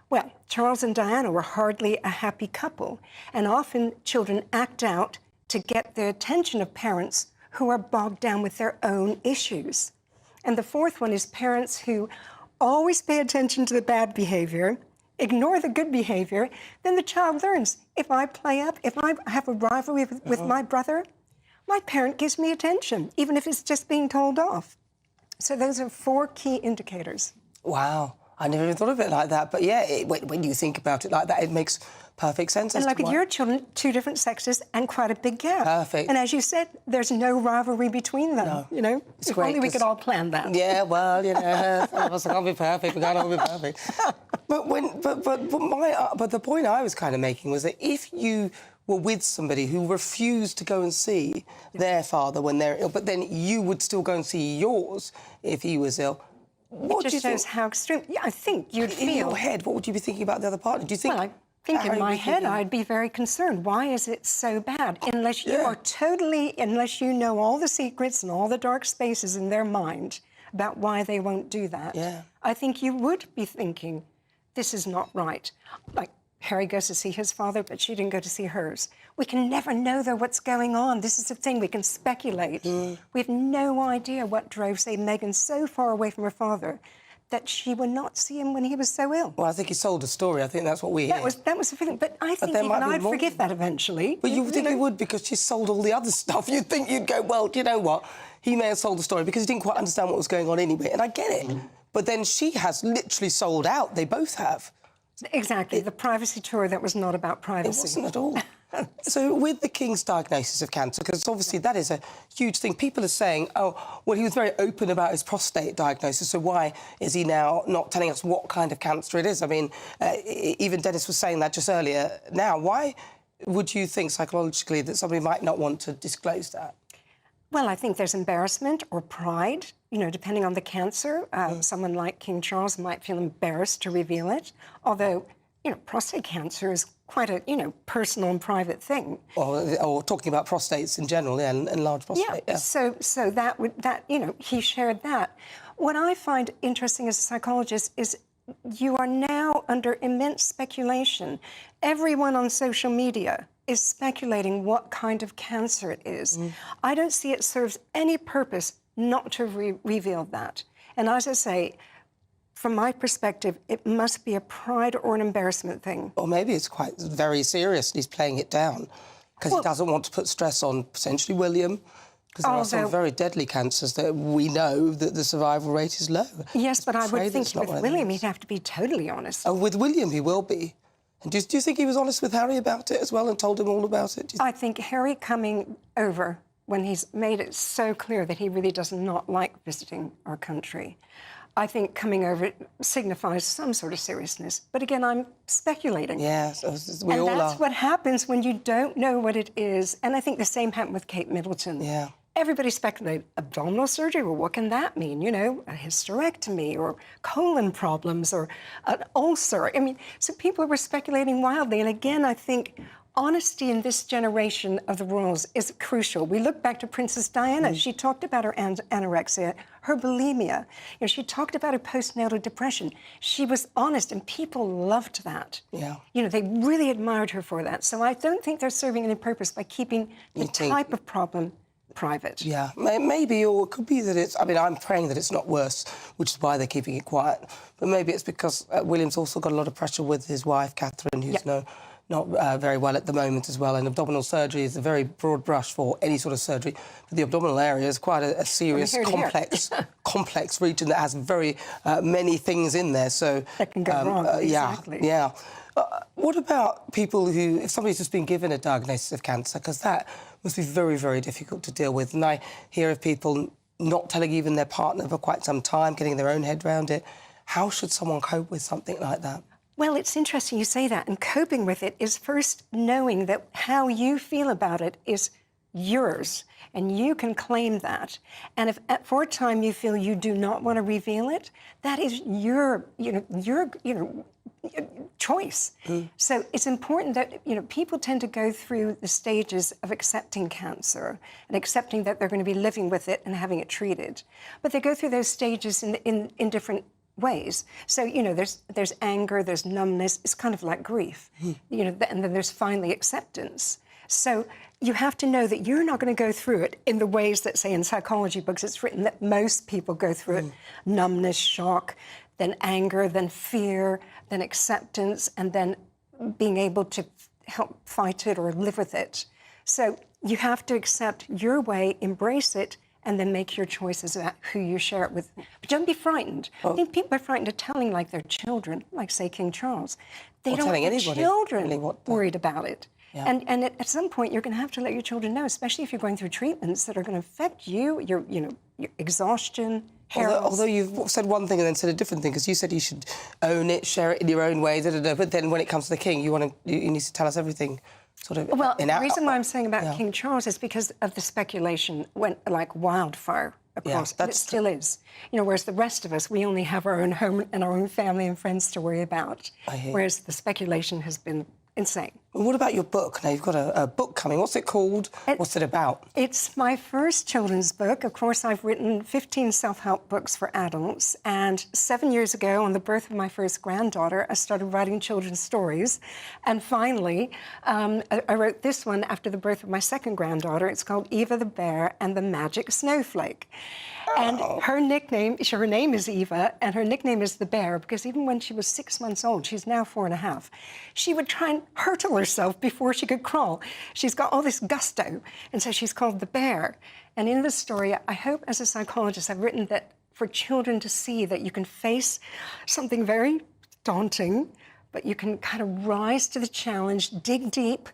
Well, Charles and Diana were hardly a happy couple, and often children act out to get the attention of parents who are bogged down with their own issues. And the 4th one is parents who always pay attention to the bad behavior, ignore the good behavior, then the child learns. If I play up, if I have a rivalry with my brother, my parent gives me attention, even if it's just being told off. So those are 4 key indicators. Wow. I never even thought of it like that. But yeah, when you think about it like that, it makes perfect sense. And like with your children, 2 different sexes and quite a big gap. Perfect. And as you said, there's no rivalry between them. No. You know, it's if great, only we could all plan that. Yeah, well, you know, some of us can't be perfect. We can't all be perfect. But the point I was kind of making was that if you were with somebody who refused to go and see their father when they're ill, but then you would still go and see yours if he was ill. What it just shows how extreme. Yeah, I think you'd feel. In your head, what would you be thinking about the other partner? Do you think? Well, I think in my head, I'd be very concerned. Why is it so bad? Unless you are unless you know all the secrets and all the dark spaces in their mind about why they won't do that. Yeah. I think you would be thinking, this is not right. Like, Harry goes to see his father, but she didn't go to see hers. We can never know, though, what's going on. This is the thing, we can speculate. We have no idea what drove, say, Meghan so far away from her father that she would not see him when he was so ill. Well, I think he sold a story. I think that's what we hear. That was the feeling. But I think there even might be I'd more. forgive that eventually. But you think he would, because she sold all the other stuff. You'd think you'd go, well, do you know what? He may have sold the story because he didn't quite understand what was going on anyway, and I get it. But then she has literally sold out. They both have. Exactly. The privacy tour, that was not about privacy. It wasn't at all. So with the King's diagnosis of cancer, because obviously that is a huge thing, people are saying, oh, well, he was very open about his prostate diagnosis, so why is he now not telling us what kind of cancer it is? I mean, even Dennis was saying that just earlier. Now, why would you think psychologically that somebody might not want to disclose that? Well, I think there's embarrassment or pride, you know, depending on the cancer. Someone like King Charles might feel embarrassed to reveal it, although, you know, prostate cancer is quite a, you know, personal and private thing. Or talking about prostates in general, yeah, and large prostate. Yeah. So that you know, he shared that. What I find interesting as a psychologist is you are now under immense speculation. Everyone on social media is speculating what kind of cancer it is. I don't see it serves any purpose not to reveal that. And as I say, from my perspective, it must be a pride or an embarrassment thing. Or maybe it's quite very serious and he's playing it down because he doesn't want to put stress on potentially William, because there are some very deadly cancers that we know that the survival rate is low. Yes, but I would think with William he'd have to be totally honest. Oh, with William he will be. And do you think he was honest with Harry about it as well and told him all about it? I think Harry coming over when he's made it so clear that he really does not like visiting our country, I think coming over signifies some sort of seriousness. But again, I'm speculating. Yes, we all are. And that's what happens when you don't know what it is. And I think the same happened with Kate Middleton. Yeah. Everybody speculated, abdominal surgery, well, what can that mean? You know, a hysterectomy or colon problems or an ulcer. I mean, so people were speculating wildly. And again, I think honesty in this generation of the royals is crucial. We look back to Princess Diana. She talked about her anorexia, her bulimia. You know, she talked about her postnatal depression. She was honest, and people loved that. Yeah. You know, they really admired her for that. So I don't think they're serving any purpose by keeping the type of problem private. Yeah, maybe, or it could be that it's... I mean, I'm praying that it's not worse, which is why they're keeping it quiet. But maybe it's because William's also got a lot of pressure with his wife, Catherine, who's not very well at the moment as well. And abdominal surgery is a very broad brush for any sort of surgery. But the abdominal area is quite a serious, complex region that has very many things in there. So that can go wrong. Exactly. Yeah. What about people who, if somebody's just been given a diagnosis of cancer, because that must be very, very difficult to deal with. And I hear of people not telling even their partner for quite some time, getting their own head around it. How should someone cope with something like that? Well, it's interesting you say that. And coping with it is first knowing that how you feel about it is yours, and you can claim that. And if for a time you feel you do not want to reveal it, that is your choice. So it's important that, you know, people tend to go through the stages of accepting cancer and accepting that they're going to be living with it and having it treated. But they go through those stages in different ways. So, you know, there's anger, there's numbness. It's kind of like grief, you know, and then there's finally acceptance. So you have to know that you're not going to go through it in the ways that, say, in psychology books, it's written that most people go through it. Numbness, shock, then anger, then fear, then acceptance, and then being able to help fight it or live with it. So you have to accept your way, embrace it, and then make your choices about who you share it with. But don't be frightened. I think people are frightened of telling, like, their children, like, say, King Charles. They don't want their children worried about it. Yeah. And at some point, you're going to have to let your children know, especially if you're going through treatments that are going to affect you, your exhaustion, hair loss. Although you've said one thing and then said a different thing, because you said you should own it, share it in your own way, but then when it comes to the king, you need to tell us everything. Well, the reason why I'm saying about King Charles is because of the speculation went like wildfire across. And it still is. You know, whereas the rest of us, we only have our own home and our own family and friends to worry about. Whereas the speculation has been insane. And what about your book? Now, you've got a book coming. What's it called? What's it about? It's my first children's book. Of course, I've written 15 self-help books for adults. And 7 years ago, on the birth of my first granddaughter, I started writing children's stories. And finally, I wrote this one after the birth of my second granddaughter. It's called Eva the Bear and the Magic Snowflake. And her name is Eva, and her nickname is the Bear, because even when she was 6 months old, she's now 4.5, she would try and hurtle herself before she could crawl. She's got all this gusto, and so she's called the Bear. And in the story, I hope as a psychologist, I've written that for children to see that you can face something very daunting, but you can kind of rise to the challenge, dig deep,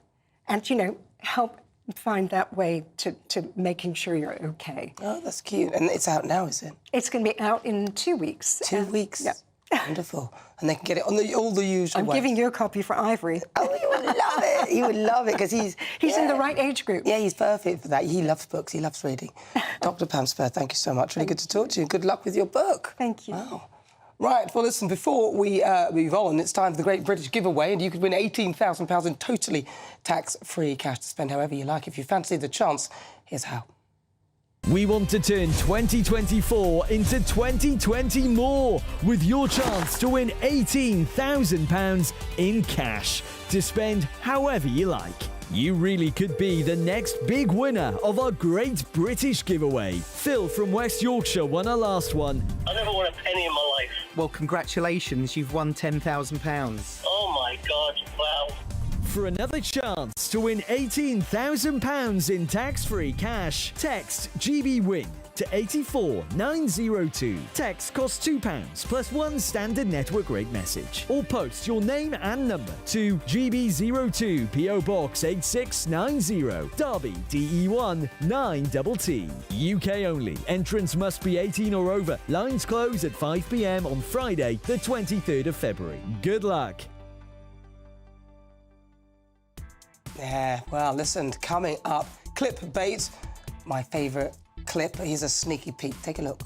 and, you know, help find that way to making sure you're okay. Oh, that's cute. And it's out now, is it? It's going to be out in 2 weeks. 2 weeks? Yeah. Wonderful. And they can get it on all the usual I'm ways. giving you a copy for Ivory. Oh, you would love it. You would love it, because he's in the right age group. Yeah, he's perfect for that. He loves books. He loves reading. Dr. Pam Spur, thank you so much. Really good to talk to you. And good luck with your book. Thank you. Wow. Right, well, listen, before we move on, it's time for the Great British Giveaway, and you could win £18,000 in totally tax-free cash to spend however you like. If you fancy the chance, here's how. We want to turn 2024 into 2020 more, with your chance to win £18,000 in cash to spend however you like. You really could be the next big winner of our Great British Giveaway. Phil from West Yorkshire won our last one. I never won a penny in my life. Well, congratulations, you've won £10,000. Oh my God, wow. For another chance to win £18,000 in tax-free cash, text GBWIN to 84902. Text costs £2 plus one standard network rate message. Or post your name and number to GB02 PO Box 8690 Derby DE1 9TT. UK only. Entrance must be 18 or over. Lines close at 5 p.m. on Friday, the 23rd of February. Good luck. Yeah, well, listen, coming up, clickbait, my favourite clip. Here's a sneaky peek. Take a look.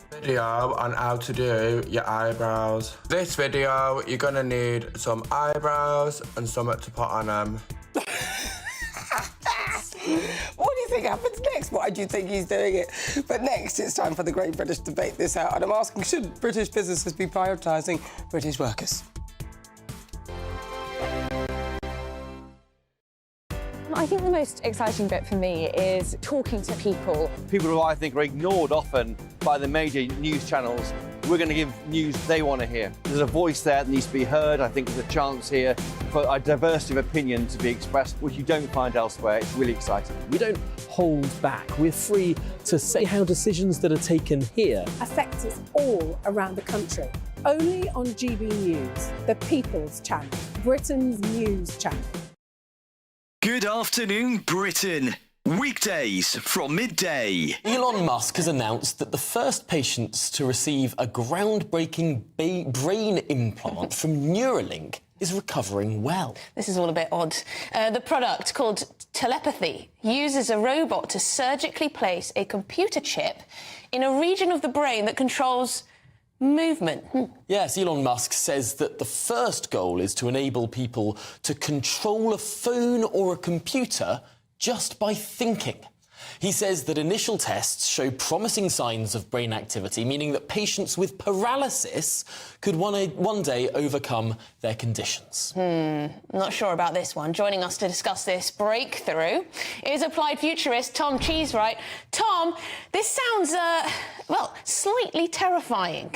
Video on how to do your eyebrows. This video, you're gonna need some eyebrows and something to put on them. What do you think happens next? Why do you think he's doing it? But next, it's time for the Great British Debate This Out, and I'm asking, should British businesses be prioritising British workers? I think the most exciting bit for me is talking to people. People who I think are ignored often by the major news channels. We're going to give news they want to hear. There's a voice there that needs to be heard. I think there's a chance here for a diversity of opinion to be expressed, which you don't find elsewhere. It's really exciting. We don't hold back. We're free to say how decisions that are taken here affect us all around the country. Only on GB News, the People's Channel, Britain's news channel. Good afternoon, Britain. Weekdays from midday. Elon Musk has announced that the first patients to receive a groundbreaking brain implant from Neuralink is recovering well. This is all a bit odd. The product, called telepathy, uses a robot to surgically place a computer chip in a region of the brain that controls movement. Yes, Elon Musk says that the first goal is to enable people to control a phone or a computer just by thinking. He says that initial tests show promising signs of brain activity, meaning that patients with paralysis could one day overcome their conditions. Not sure about this one. Joining us to discuss this breakthrough is applied futurist Tom Cheesewright. Tom, this sounds, well, slightly terrifying.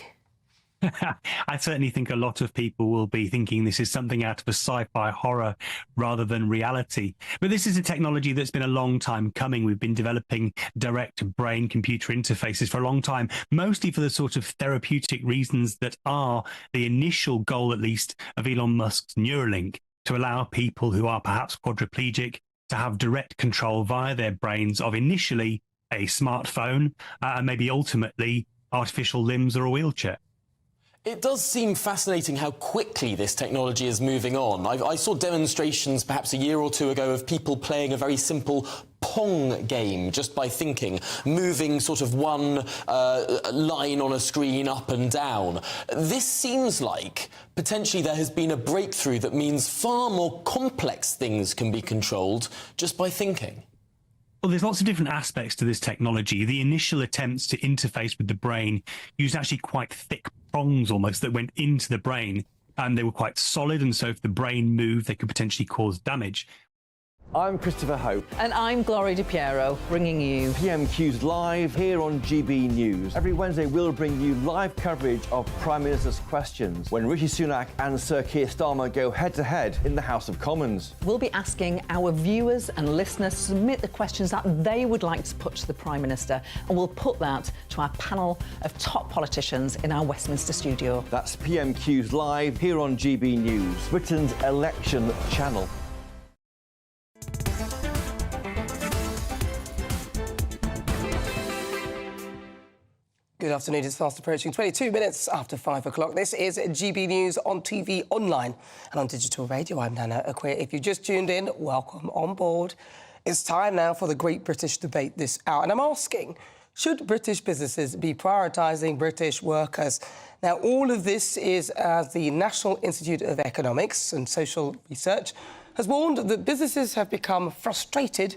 I certainly think a lot of people will be thinking this is something out of a sci-fi horror rather than reality. But this is a technology that's been a long time coming. We've been developing direct brain-computer interfaces for a long time, mostly for the sort of therapeutic reasons that are the initial goal, at least, of Elon Musk's Neuralink, to allow people who are perhaps quadriplegic to have direct control via their brains of initially a smartphone and maybe ultimately artificial limbs or a wheelchair. It does seem fascinating how quickly this technology is moving on. I saw demonstrations perhaps a year or two ago of people playing a very simple Pong game just by thinking, moving sort of one line on a screen up and down. This seems like potentially there has been a breakthrough that means far more complex things can be controlled just by thinking. Well, there's lots of different aspects to this technology. The initial attempts to interface with the brain used actually quite thick prongs almost that went into the brain, and they were quite solid, and so if the brain moved, they could potentially cause damage. I'm Christopher Hope. And I'm Gloria Di Piero, bringing you PMQ's Live here on GB News. Every Wednesday, we'll bring you live coverage of Prime Minister's questions when Rishi Sunak and Sir Keir Starmer go head-to-head in the House of Commons. We'll be asking our viewers and listeners to submit the questions that they would like to put to the Prime Minister, and we'll put that to our panel of top politicians in our Westminster studio. That's PMQ's Live here on GB News, Britain's election channel. Good afternoon. It's fast approaching 22 minutes after 5 o'clock. This is GB News on TV, online and on digital radio. I'm Nana Akua. If you just tuned in, welcome on board. It's time now for the Great British Debate this hour. And I'm asking, should British businesses be prioritising British workers? Now, all of this is as the National Institute of Economics and Social Research has warned that businesses have become frustrated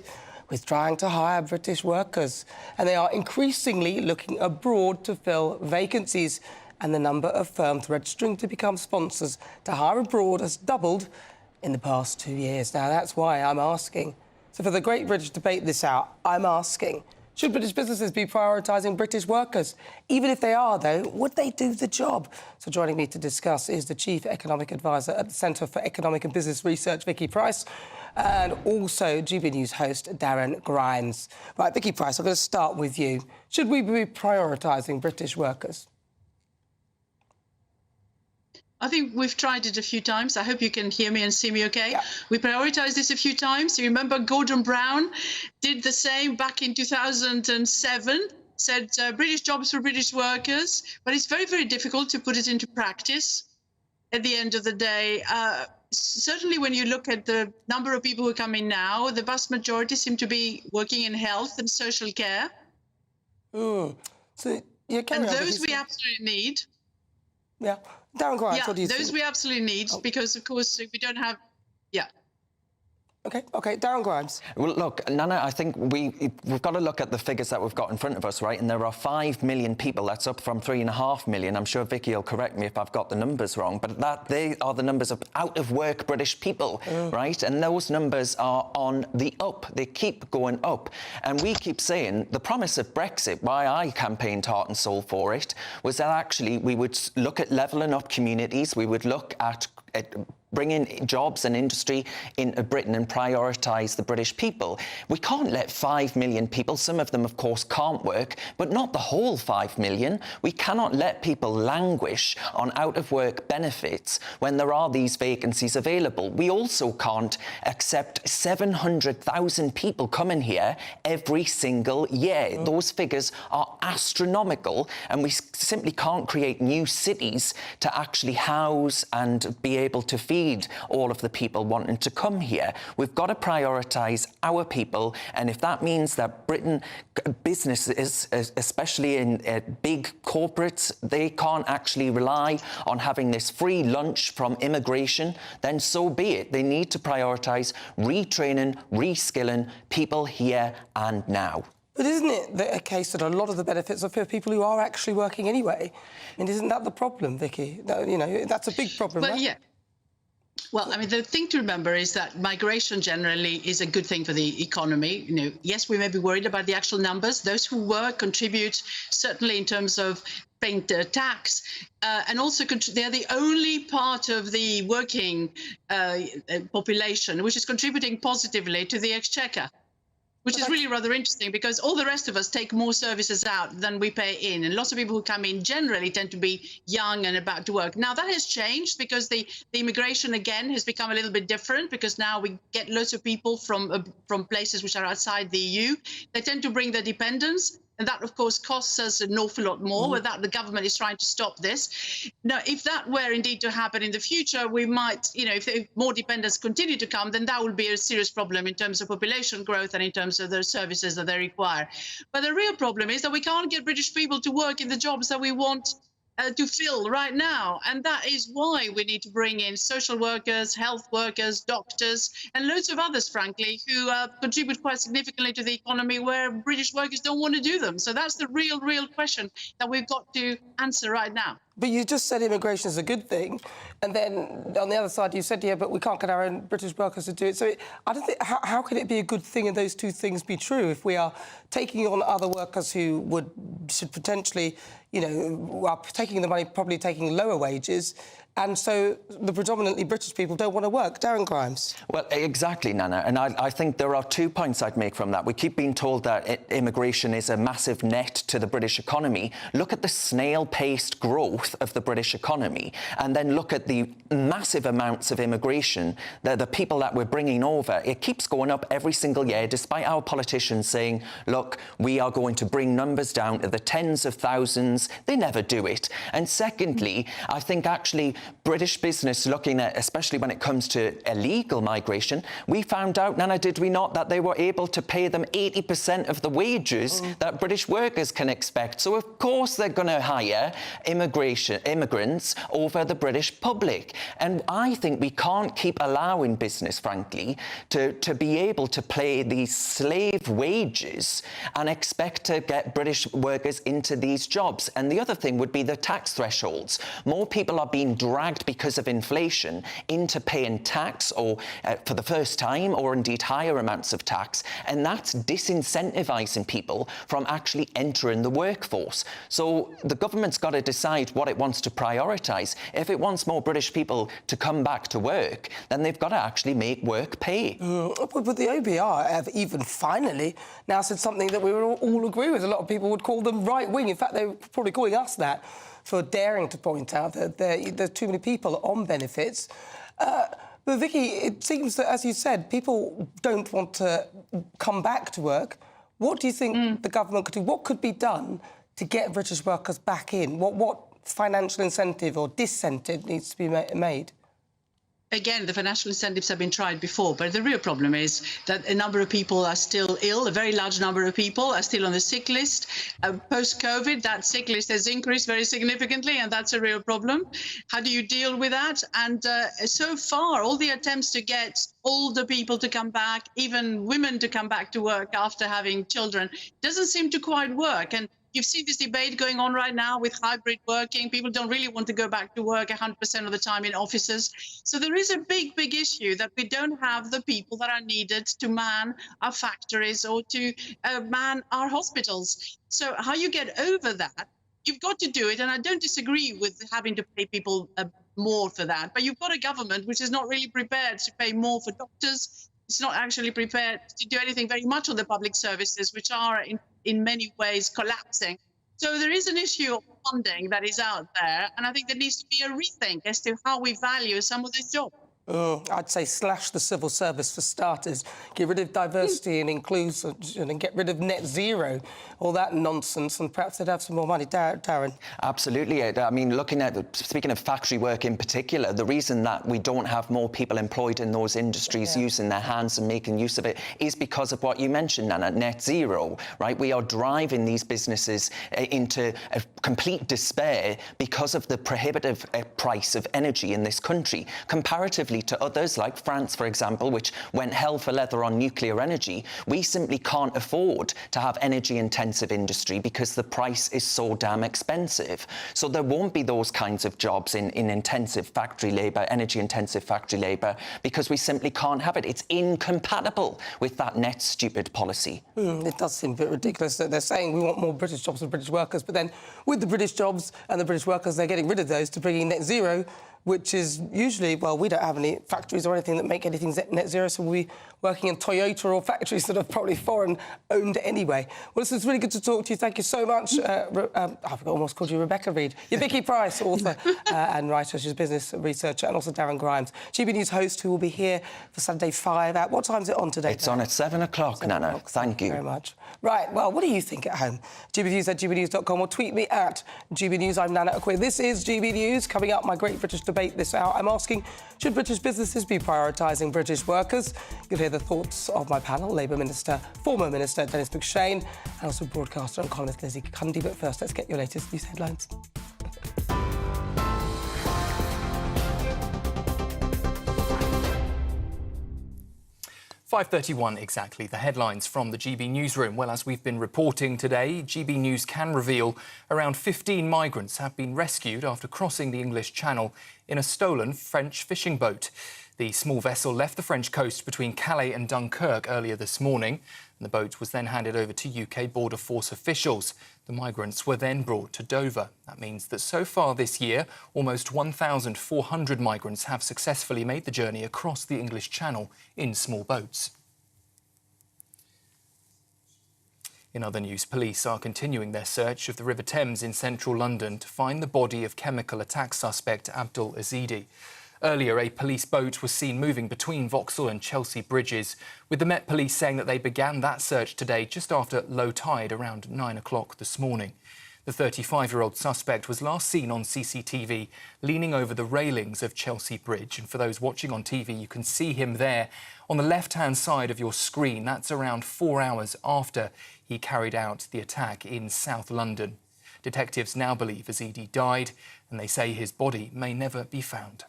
with trying to hire British workers, and they are increasingly looking abroad to fill vacancies, and the number of firms registering to become sponsors to hire abroad has doubled in the past 2 years. Now, that's why I'm asking. So for the Great British Debate this hour, I'm asking, should British businesses be prioritising British workers? Even if they are, though, would they do the job? So joining me to discuss is the Chief Economic Advisor at the Centre for Economic and Business Research, Vicky Price, and also GB News host Darren Grimes. Right, Vicky Price, I'm going to start with you. Should we be prioritising British workers? I think we've tried it a few times. I hope you can hear me and see me okay. Yeah. We prioritised this a few times. You remember Gordon Brown did the same back in 2007, said British jobs for British workers, but it's very, very difficult to put it into practice at the end of the day. Certainly when you look at the number of people who come in now, the vast majority seem to be working in health and social care. So, yeah, and those we absolutely need. Yeah. Darren Grimes, yeah, what do you think? Those we absolutely need, because, of course, we don't have... Yeah. OK, Darren Grimes. Well, look, Nana, I think we've got to look at the figures that we've got in front of us, right? And there are 5 million people. That's up from 3.5 million. I'm sure Vicky will correct me if I've got the numbers wrong, but they are the numbers of out-of-work British people, right? And those numbers are on the up. They keep going up. And we keep saying the promise of Brexit, why I campaigned heart and soul for it, was that actually we would look at levelling up communities. We would look at bring in jobs and industry into Britain and prioritise the British people. We can't let 5 million people, some of them, of course, can't work, but not the whole 5 million. We cannot let people languish on out-of-work benefits when there are these vacancies available. We also can't accept 700,000 people coming here every single year. Those figures are astronomical, and we simply can't create new cities to actually house and be able to feed all of the people wanting to come here. We've got to prioritise our people, and if that means that Britain businesses, especially in big corporates, they can't actually rely on having this free lunch from immigration, then so be it. They need to prioritise retraining, reskilling people here and now. But isn't it a case that a lot of the benefits are for people who are actually working anyway? I mean, isn't that the problem, Vicky? You know, that's a big problem, well, right? Yeah. Well, I mean, the thing to remember is that migration generally is a good thing for the economy. You know, yes, we may be worried about the actual numbers. Those who work contribute, certainly in terms of paying the tax, and also they are the only part of the working population which is contributing positively to the exchequer. Which is really rather interesting, because all the rest of us take more services out than we pay in. And lots of people who come in generally tend to be young and about to work. Now, that has changed because the immigration, again, has become a little bit different, because now we get lots of people from places which are outside the EU. They tend to bring their dependents. And that, of course, costs us an awful lot more, but that the government is trying to stop this. Now, if that were indeed to happen in the future, we might, if more dependents continue to come, then that would be a serious problem in terms of population growth and in terms of the services that they require. But the real problem is that we can't get British people to work in the jobs that we want to fill right now. And that is why we need to bring in social workers, health workers, doctors, and loads of others, frankly, who contribute quite significantly to the economy where British workers don't want to do them. So that's the real question that we've got to answer right now. But you just said immigration is a good thing, and then on the other side you said, yeah, but we can't get our own British workers to do it. So I don't think, how can it be a good thing and those two things be true if we are taking on other workers who should potentially, are taking the money, probably taking lower wages, and so the predominantly British people don't want to work. Darren Grimes. Well, exactly, Nana. And I think there are 2 points I'd make from that. We keep being told that immigration is a massive net to the British economy. Look at the snail-paced growth of the British economy, and then look at the massive amounts of immigration, the people that we're bringing over. It keeps going up every single year, despite our politicians saying, look, we are going to bring numbers down to the tens of thousands. They never do it. And secondly, I think actually British business looking at, especially when it comes to illegal migration, we found out, Nana, did we not, that they were able to pay them 80% of the wages that British workers can expect. So, of course, they're going to hire immigrants over the British public. And I think we can't keep allowing business, frankly, to be able to pay these slave wages and expect to get British workers into these jobs. And the other thing would be the tax thresholds. More people are being dragged because of inflation into paying tax or for the first time, or indeed higher amounts of tax, and that's disincentivising people from actually entering the workforce. So the government's got to decide what it wants to prioritise. If it wants more British people to come back to work, then they've got to actually make work pay. But the OBR have even finally now said something that we would all agree with. A lot of people would call them right-wing. In fact, they're probably calling us that for daring to point out that there's too many people on benefits. But Vicky, it seems that, as you said, people don't want to come back to work. What do you think the government could do? What could be done to get British workers back in? What financial incentive or disincentive needs to be made? Again, the financial incentives have been tried before, but the real problem is that a number of people are still ill. A very large number of people are still on the sick list. Post-COVID, that sick list has increased very significantly, and that's a real problem. How do you deal with that? And so far, all the attempts to get older people to come back, even women to come back to work after having children, doesn't seem to quite work. And you've seen this debate going on right now with hybrid working. People don't really want to go back to work 100% of the time in offices. So there is a big issue that we don't have the people that are needed to man our factories or to man our hospitals. So how you get over that, you've got to do it. And I don't disagree with having to pay people more for that. But you've got a government which is not really prepared to pay more for doctors. It's not actually prepared to do anything very much on the public services, which are in many ways collapsing. So there is an issue of funding that is out there, and I think there needs to be a rethink as to how we value some of these jobs. I'd say slash the civil service for starters, get rid of diversity and inclusion, and get rid of net zero, all that nonsense, and perhaps they'd have some more money. Darren? Absolutely. I mean, speaking of factory work in particular, the reason that we don't have more people employed in those industries using their hands and making use of it is because of what you mentioned, Nana, net zero, right? We are driving these businesses into a complete despair because of the prohibitive price of energy in this country, comparatively to others like France, for example, which went hell for leather on nuclear energy. We simply can't afford to have energy-intensive industry because the price is so damn expensive. So there won't be those kinds of jobs in intensive factory labour, energy-intensive factory labour, because we simply can't have it. It's incompatible with that net stupid policy. It does seem a bit ridiculous that they're saying we want more British jobs for British workers, but then with the British jobs and the British workers, they're getting rid of those to bring in net zero. which is usually, well, we don't have any factories or anything that make anything net zero, so we'll be working in Toyota or factories that are probably foreign-owned anyway. Well, it's really good to talk to you. Thank you so much. I've almost called you Rebecca Reid. You're Vicky Price, author and writer. She's a business researcher, and also Darren Grimes, GB News host, who will be here for Saturday 5. At what time is it on today? It's on at 7 o'clock, Nana. Thank you very much. Right, well, what do you think at home? gbnews@gbnews.com or tweet me at GBNews. I'm Nana Akua. This is GB News. Coming up, my Great British Debate this hour. I'm asking, should British businesses be prioritising British workers? You'll hear the thoughts of my panel, Labour Minister, former Minister Dennis McShane, and also broadcaster and columnist Lizzie Cundy. But first, let's get your latest news headlines. 5:31 exactly, the headlines from the GB newsroom. Well, as we've been reporting today, GB News can reveal around 15 migrants have been rescued after crossing the English Channel in a stolen French fishing boat. The small vessel left the French coast between Calais and Dunkirk earlier this morning, and the boat was then handed over to UK Border Force officials. The migrants were then brought to Dover. That means that so far this year, almost 1,400 migrants have successfully made the journey across the English Channel in small boats. In other news, police are continuing their search of the River Thames in central London to find the body of chemical attack suspect Abdul Azidi. Earlier, a police boat was seen moving between Vauxhall and Chelsea bridges, with the Met Police saying that they began that search today just after low tide around 9 o'clock this morning. The 35-year-old suspect was last seen on CCTV leaning over the railings of Chelsea Bridge. And for those watching on TV, you can see him there on the left-hand side of your screen. That's around 4 hours after he carried out the attack in South London. Detectives now believe Azidi died, and they say his body may never be found.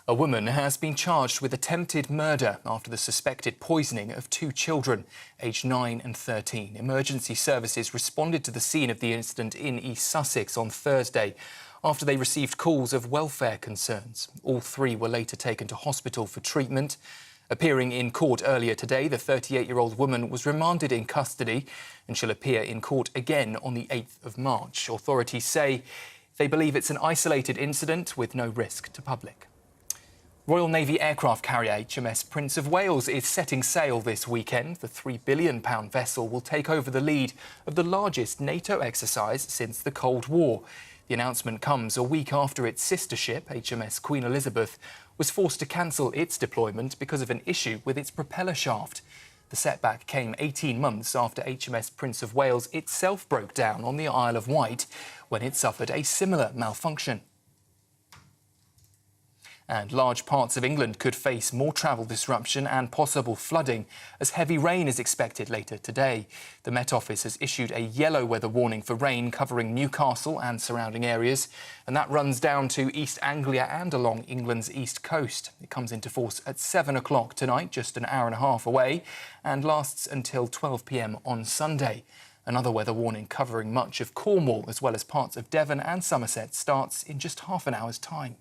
A woman has been charged with attempted murder after the suspected poisoning of 2 children, aged 9 and 13. Emergency services responded to the scene of the incident in East Sussex on Thursday after they received calls of welfare concerns. All 3 were later taken to hospital for treatment. Appearing in court earlier today, the 38-year-old woman was remanded in custody and she'll appear in court again on the 8th of March. Authorities say they believe it's an isolated incident with no risk to public. Royal Navy aircraft carrier HMS Prince of Wales is setting sail this weekend. The £3 billion vessel will take over the lead of the largest NATO exercise since the Cold War. The announcement comes a week after its sister ship, HMS Queen Elizabeth, was forced to cancel its deployment because of an issue with its propeller shaft. The setback came 18 months after HMS Prince of Wales itself broke down on the Isle of Wight when it suffered a similar malfunction. And large parts of England could face more travel disruption and possible flooding as heavy rain is expected later today. The Met Office has issued a yellow weather warning for rain covering Newcastle and surrounding areas, and that runs down to East Anglia and along England's east coast. It comes into force at 7 o'clock tonight, just an hour and a half away, and lasts until 12 p.m. on Sunday. Another weather warning covering much of Cornwall as well as parts of Devon and Somerset starts in just half an hour's time.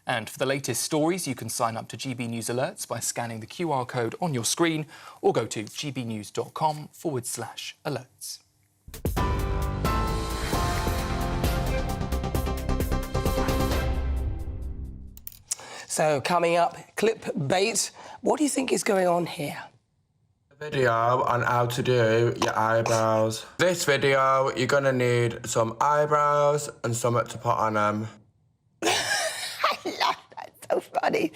And for the latest stories, you can sign up to GB News Alerts by scanning the QR code on your screen or go to gbnews.com/alerts. So, coming up, clickbait. What do you think is going on here? Video on how to do your eyebrows. This video, you're going to need some eyebrows and something to put on them. So funny.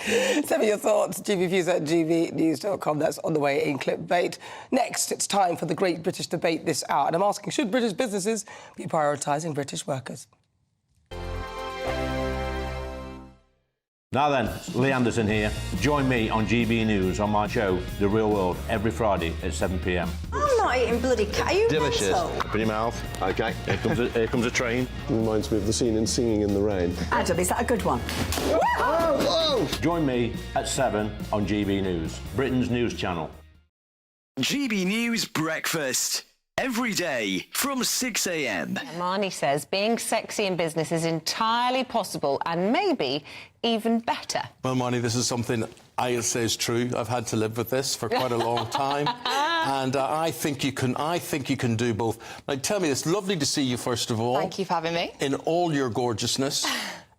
Send me your thoughts, gbviews@gbnews.com. That's on the way in clickbait. Next, it's time for the Great British Debate this hour. And I'm asking, should British businesses be prioritising British workers? Now then, Lee Anderson here. Join me on GB News on my show, The Real World, every Friday at 7 p.m. I'm not eating bloody cat. Are you delicious. mental? Open your mouth. OK, here comes a train. Reminds me of the scene in Singing in the Rain. Adam, is that a good one? Whoa! Join me at 7 on GB News, Britain's news channel. GB News Breakfast. Every day from 6 a.m. Marnie says being sexy in business is entirely possible and maybe even better. Well, Marnie, this is something I say is true. I've had to live with this for quite a long time. And I think you can do both. Now, tell me, it's lovely to see you, first of all. Thank you for having me. In all your gorgeousness.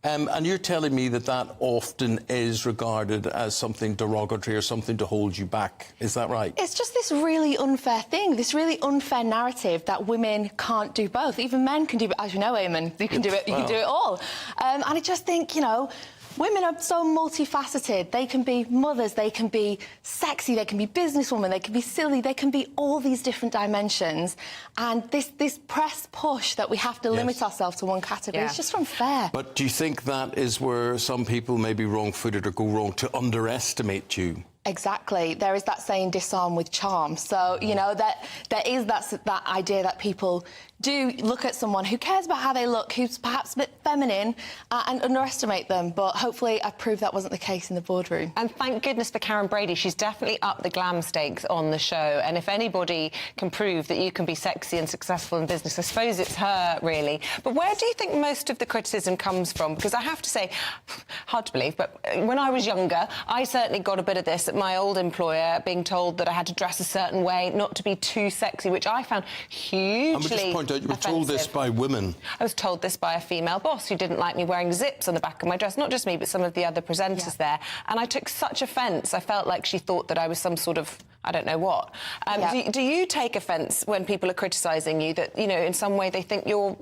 And you're telling me that often is regarded as something derogatory or something to hold you back. Is that right? It's just this really unfair thing, this really unfair narrative that women can't do both. Even men can do it, as you know, Eamon. You can do it. You can do it all. And I just think, you know, women are so multifaceted. They can be mothers, they can be sexy, they can be businesswomen, they can be silly, they can be all these different dimensions. And this press push that we have to limit ourselves to one category, it's just unfair. But do you think that is where some people may be wrong-footed or go wrong, to underestimate you? Exactly. There is that saying, disarm with charm. So, you know, that there is that idea that people do look at someone who cares about how they look, who's perhaps a bit feminine, and underestimate them. But hopefully I proved that wasn't the case in the boardroom. And thank goodness for Karen Brady. She's definitely upped the glam stakes on the show. And if anybody can prove that you can be sexy and successful in business, I suppose it's her, really. But where do you think most of the criticism comes from? Because I have to say, hard to believe, but when I was younger, I certainly got a bit of this at my old employer, being told that I had to dress a certain way, not to be too sexy, which I found hugely And we just point out, you were told this by women. I was told this by a female boss who didn't like me wearing zips on the back of my dress. Not just me, but some of the other presenters there. And I took such offence. I felt like she thought that I was some sort of, I don't know what. Do you take offence when people are criticising you, that, you know, in some way they think you're,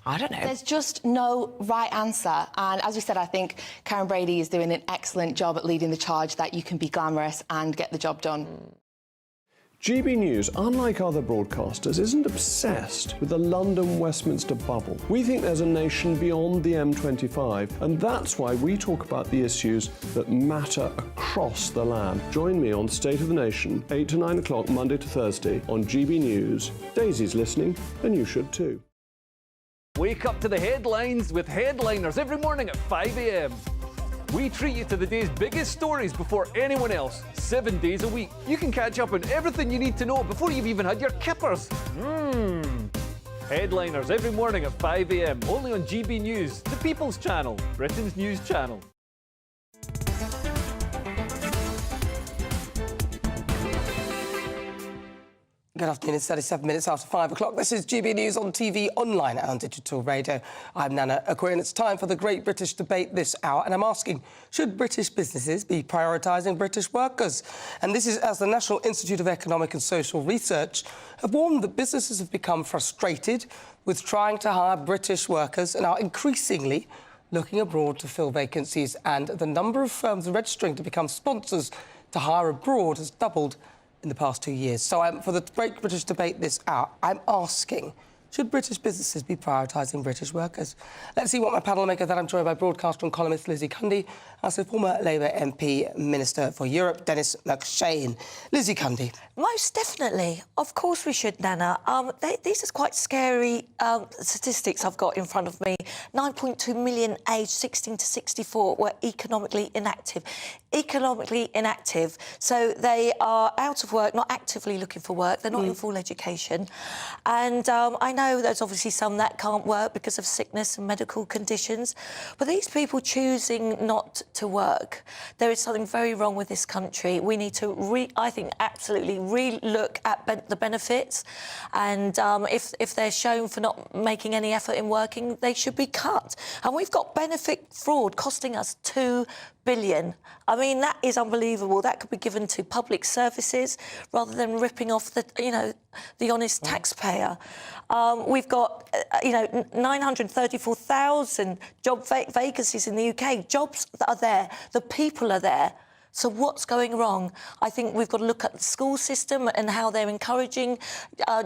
I don't know? There's just no right answer. And as we said, I think Karen Brady is doing an excellent job at leading the charge that you can be glamorous and get the job done. GB News, unlike other broadcasters, isn't obsessed with the London-Westminster bubble. We think there's a nation beyond the M25, and that's why we talk about the issues that matter across the land. Join me on State of the Nation, 8 to 9 o'clock, Monday to Thursday, on GB News. Daisy's listening, and you should too. Wake up to the headlines with Headliners every morning at 5 a.m. We treat you to the day's biggest stories before anyone else, 7 days a week. You can catch up on everything you need to know before you've even had your kippers. Headliners every morning at 5 a.m, only on GB News, the People's Channel, Britain's news channel. Good afternoon, it's 37 minutes after 5 o'clock. This is GB News on TV, online and on digital radio. I'm Nana Akua, and it's time for the Great British Debate this hour. And I'm asking, should British businesses be prioritising British workers? And this is as the National Institute of Economic and Social Research have warned that businesses have become frustrated with trying to hire British workers and are increasingly looking abroad to fill vacancies. And the number of firms registering to become sponsors to hire abroad has doubled in the past 2 years. So for the Great British Debate this hour, I'm asking, should British businesses be prioritising British workers? Let's see what my panel make of that. I'm joined by broadcaster and columnist Lizzie Cundy, also former Labour MP, Minister for Europe, Dennis McShane. Lizzie Cundy. Most definitely. Of course we should, Nana. These are quite scary statistics I've got in front of me. 9.2 million aged 16 to 64 were economically inactive. Economically inactive. So they are out of work, not actively looking for work. They're not in full education. And I know there's obviously some that can't work because of sickness and medical conditions. But these people choosing not to work, there is something very wrong with this country. We need to, I think, absolutely re-look at the benefits. And if they're shown for not making any effort in working, they should be cut. And we've got benefit fraud costing us $2 billion. I mean, that is unbelievable. That could be given to public services rather than ripping off the, you know, the honest taxpayer. We've got, 934,000 job vacancies in the UK. Jobs are there. The people are there. So what's going wrong? I think we've got to look at the school system and how they're encouraging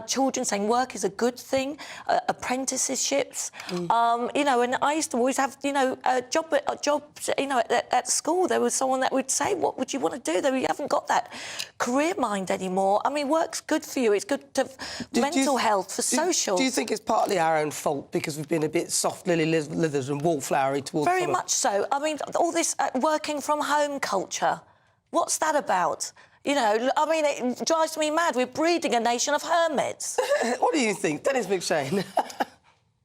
children, saying work is a good thing, apprenticeships. And I used to always have, jobs, at school. There was someone that would say, what would you want to do? You haven't got that career mind anymore. I mean, work's good for you. It's good to mental health, for social. Do you think it's partly our own fault because we've been a bit soft lily-livered and wallflowery towards... Very much so. I mean, all this working from home culture, what's that about? You know, I mean, it drives me mad. We're breeding a nation of hermits. What do you think? Dennis McShane.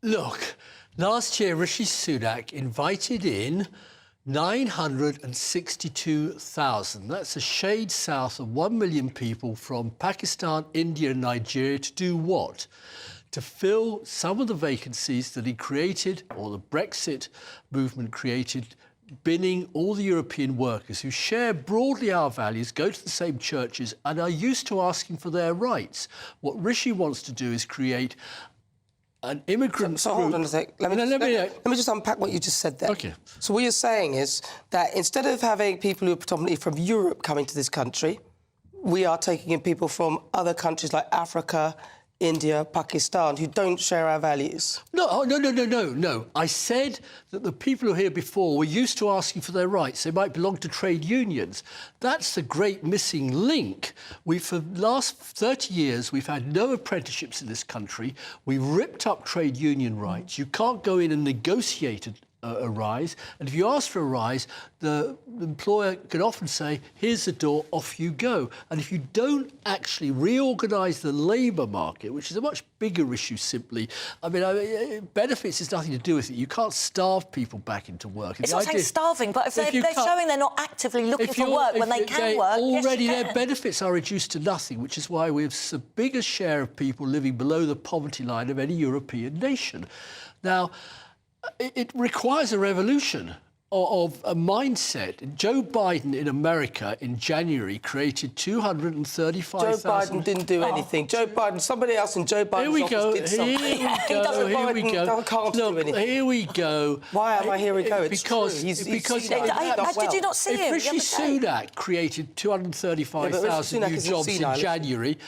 Look, last year Rishi Sunak invited in 962,000. That's a shade south of 1 million people from Pakistan, India and Nigeria to do what? To fill some of the vacancies that he created, or the Brexit movement created, binning all the European workers who share broadly our values, go to the same churches and are used to asking for their rights. What Rishi wants to do is create an immigrant so hold on a sec. Let me just unpack what you just said there. Okay. So what you're saying is that instead of having people who are predominantly from Europe coming to this country, we are taking in people from other countries like Africa, India, Pakistan, who don't share our values. No. I said that the people who were here before were used to asking for their rights. They might belong to trade unions. That's the great missing link. For the last 30 years, we've had no apprenticeships in this country. We've ripped up trade union rights. You can't go in and negotiate a rise. And if you ask for a rise, the employer can often say, here's the door, off you go. And if you don't actually reorganise the labour market, which is a much bigger issue simply, benefits has nothing to do with it. You can't starve people back into work. It's not saying starving, but if they're showing they're not actively looking for work when they can work, already yes, you their can. benefits are reduced to nothing, which is why we have the biggest share of people living below the poverty line of any European nation. Now, it requires a revolution of a mindset. Joe Biden in America in January created 235,000... Joe Biden didn't do anything. Joe Biden, somebody else in Joe Biden's office did something. Here we go. Look, here we go. Why am I here we go? It's because true. Did you not see him? If Rishi Sunak created 235,000 new jobs in January,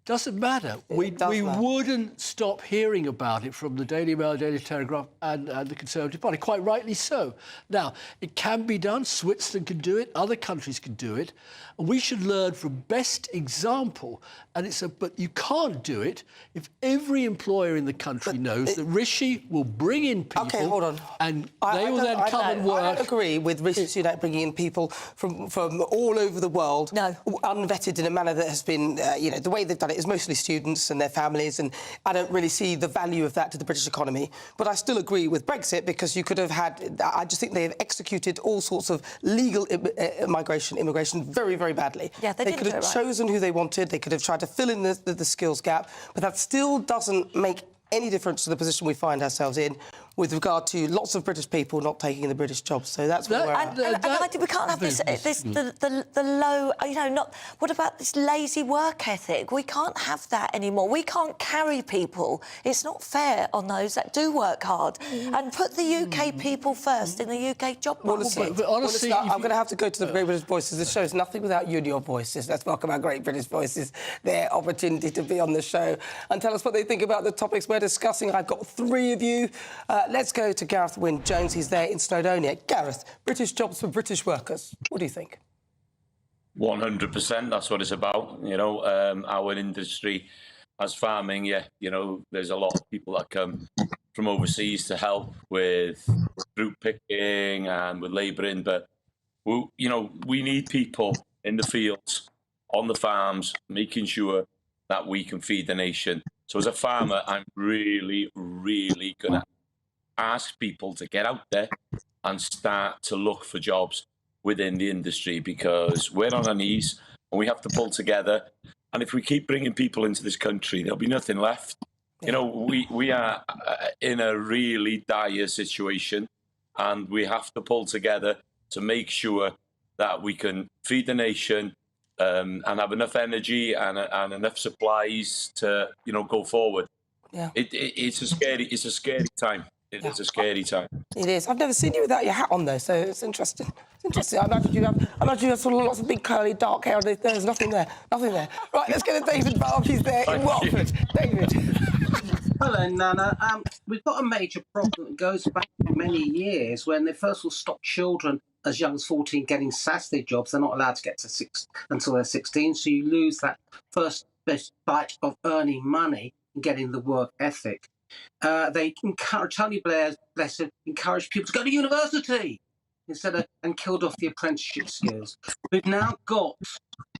doesn't matter. We wouldn't stop hearing about it from the Daily Mail, Daily Telegraph and the Conservative Party, quite rightly so. Now, it can be done. Switzerland can do it. Other countries can do it. And we should learn from best example. But you can't do it if every employer in the country knows that Rishi will bring in people... OK, hold on. And they will then come and work... I don't agree with Rishi Sunak bringing in people from all over the world, unvetted in a manner that has been, the way they've done it is mostly students and their families, and I don't really see the value of that to the British economy. But I still agree with Brexit, because you could have had... I just think they have executed all sorts of legal immigration very, very badly. Yeah, they could have chosen who they wanted, they could have tried to fill in the skills gap, but that still doesn't make any difference to the position we find ourselves in with regard to lots of British people not taking the British jobs. So that's where we're at. We can't have the low, what about this lazy work ethic? We can't have that anymore. We can't carry people. It's not fair on those that do work hard and put the UK people first in the UK job market. Honestly, I'm going to have to go to the Great British Voices. The show is nothing without you and your voices. Let's welcome our Great British Voices, their opportunity to be on the show and tell us what they think about the topics we're discussing. I've got three of you. Let's go to Gareth Wynne-Jones. He's there in Snowdonia. Gareth, British jobs for British workers. What do you think? 100%. That's what it's about. Our industry, as farming, there's a lot of people that come from overseas to help with fruit picking and with labouring. But, we need people in the fields, on the farms, making sure that we can feed the nation. So as a farmer, I'm really, really going to ask people to get out there and start to look for jobs within the industry, because we're on our knees and we have to pull together. And if we keep bringing people into this country, there'll be nothing left. We are in a really dire situation, and we have to pull together to make sure that we can feed the nation and have enough energy and enough supplies to, go forward. Yeah. It's a scary time. It is a scary time. It is. I've never seen you without your hat on, though, so it's interesting. It's interesting. I imagine you have sort of lots of big, curly, dark hair. There's nothing there. Nothing there. Right, let's go to David Bark. He's there in Watford. David. Hello, Nana. We've got a major problem that goes back many years when they first of all stopped children as young as 14 getting Saturday jobs. They're not allowed to get to 6 until they're 16, so you lose that first best bite of earning money and getting the work ethic. They encourage, Tony Blair, bless him, encouraged people to go to university and killed off the apprenticeship skills. We've now got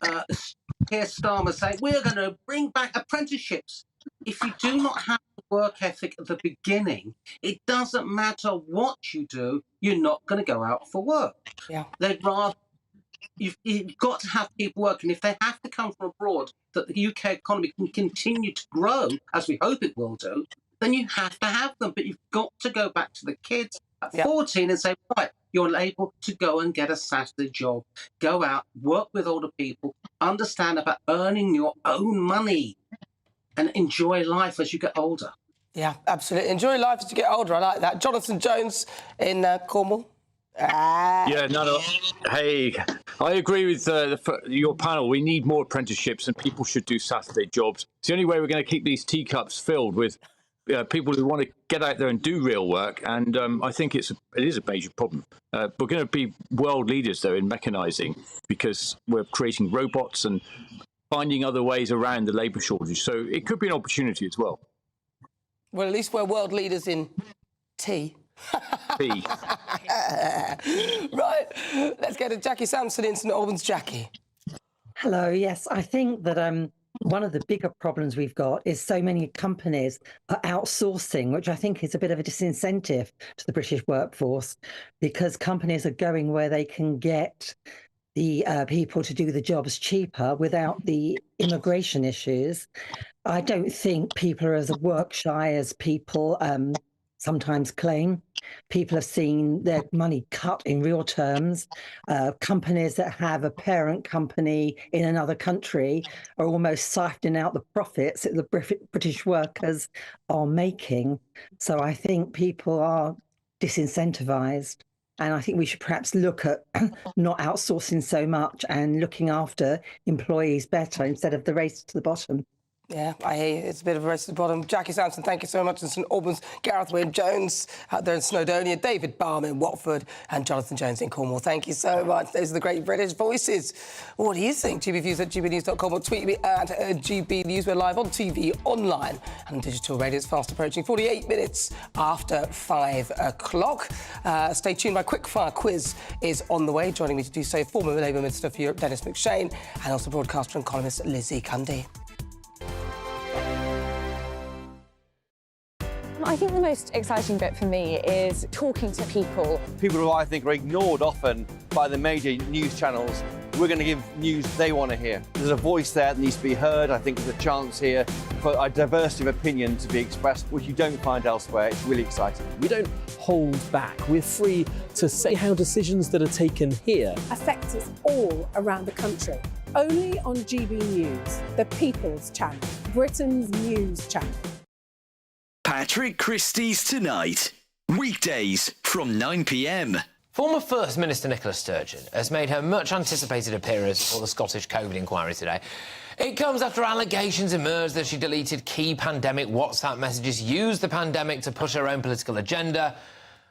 Keir Starmer saying we're going to bring back apprenticeships. If you do not have the work ethic at the beginning, it doesn't matter what you do, you're not going to go out for work. Yeah. They'd rather... You've got to have people working. If they have to come from abroad, that the UK economy can continue to grow, as we hope it will do, then you have to have them. But you've got to go back to the kids at 14 and say, right, you're able to go and get a Saturday job. Go out, work with older people, understand about earning your own money and enjoy life as you get older. Yeah, absolutely. Enjoy life as you get older. I like that. Jonathan Jones in Cornwall. Yeah, no. Hey, I agree with your panel. We need more apprenticeships and people should do Saturday jobs. It's the only way we're going to keep these teacups filled with people who want to get out there and do real work. And I think it is a major problem. We're going to be world leaders, though, in mechanising because we're creating robots and finding other ways around the labour shortage. So it could be an opportunity as well. Well, at least we're world leaders in tea. Tea. Right, let's go to Jackie Sampson in St Albans. Jackie. Hello, yes, I think that one of the bigger problems we've got is so many companies are outsourcing, which I think is a bit of a disincentive to the British workforce because companies are going where they can get the people to do the jobs cheaper without the immigration issues. I don't think people are as work shy as people sometimes claim. People have seen their money cut in real terms. Companies that have a parent company in another country are almost siphoning out the profits that the British workers are making. So I think people are disincentivised. And I think we should perhaps look at not outsourcing so much and looking after employees better instead of the race to the bottom. Yeah, I hear you. It's a bit of a race to the bottom. Jackie Sampson, thank you so much in St Albans. Gareth Wynne-Jones out there in Snowdonia, David Balm in Watford and Jonathan Jones in Cornwall. Thank you so much. Those are the great British voices. What do you think? gbviews@gbnews.com or tweet me at GBNews. We're live on TV, online and digital radio. It's fast approaching 48 minutes after 5 o'clock. Stay tuned. My quickfire quiz is on the way. Joining me to do so, former Labour Minister for Europe, Dennis McShane, and also broadcaster and columnist Lizzie Cundy. I think the most exciting bit for me is talking to people. People who I think are ignored often by the major news channels. We're going to give news they want to hear. There's a voice there that needs to be heard. I think there's a chance here for a diversity of opinion to be expressed, which you don't find elsewhere. It's really exciting. We don't hold back. We're free to say how decisions that are taken here affect us all around the country. Only on GB News, the People's Channel, Britain's news channel. Patrick Christie's Tonight. Weekdays from 9 p.m. Former First Minister Nicola Sturgeon has made her much-anticipated appearance before the Scottish COVID inquiry today. It comes after allegations emerged that she deleted key pandemic WhatsApp messages, used the pandemic to push her own political agenda.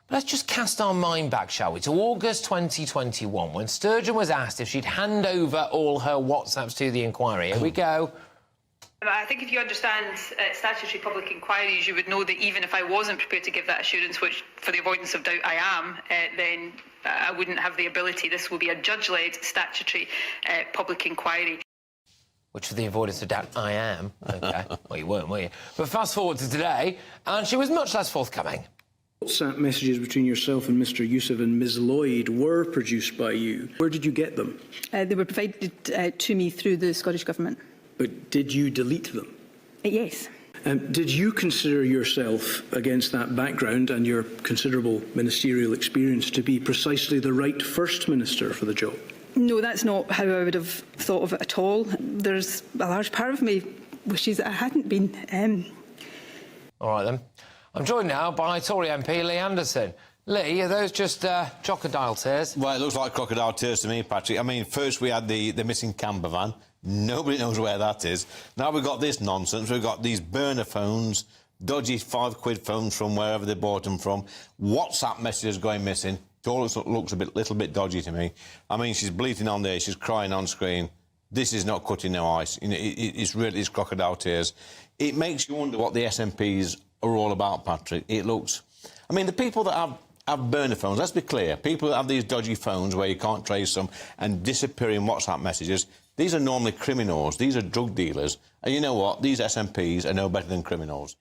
But let's just cast our mind back, shall we, to August 2021, when Sturgeon was asked if she'd hand over all her WhatsApps to the inquiry. Here we go. I think if you understand statutory public inquiries, you would know that even if I wasn't prepared to give that assurance, which for the avoidance of doubt I am, then I wouldn't have the ability. This will be a judge-led statutory public inquiry. Which, for the avoidance of doubt, I am. OK. Well, you weren't, were you? But fast forward to today, and she was much less forthcoming. WhatsApp messages between yourself and Mr Youssef and Ms Lloyd were produced by you. Where did you get them? They were provided to me through the Scottish Government. But did you delete them? Yes. Did you consider yourself, against that background and your considerable ministerial experience, to be precisely the right First Minister for the job? No, that's not how I would have thought of it at all. There's a large part of me wishes that I hadn't been. All right, then. I'm joined now by Tory MP Lee Anderson. Lee, are those just crocodile tears? Well, it looks like crocodile tears to me, Patrick. I mean, first we had the missing camper van. Nobody knows where that is. Now we've got this nonsense. We've got these burner phones, dodgy £5 phones from wherever they bought them from, WhatsApp messages going missing. It all looks a little bit dodgy to me. I mean, she's bleating on there, she's crying on screen. This is not cutting no ice. You know, it's crocodile tears. It makes you wonder what the SNPs are all about, Patrick. It looks... I mean, the people that have burner phones, let's be clear, people that have these dodgy phones where you can't trace them and disappearing WhatsApp messages, these are normally criminals, these are drug dealers, and you know what, these SNPs are no better than criminals.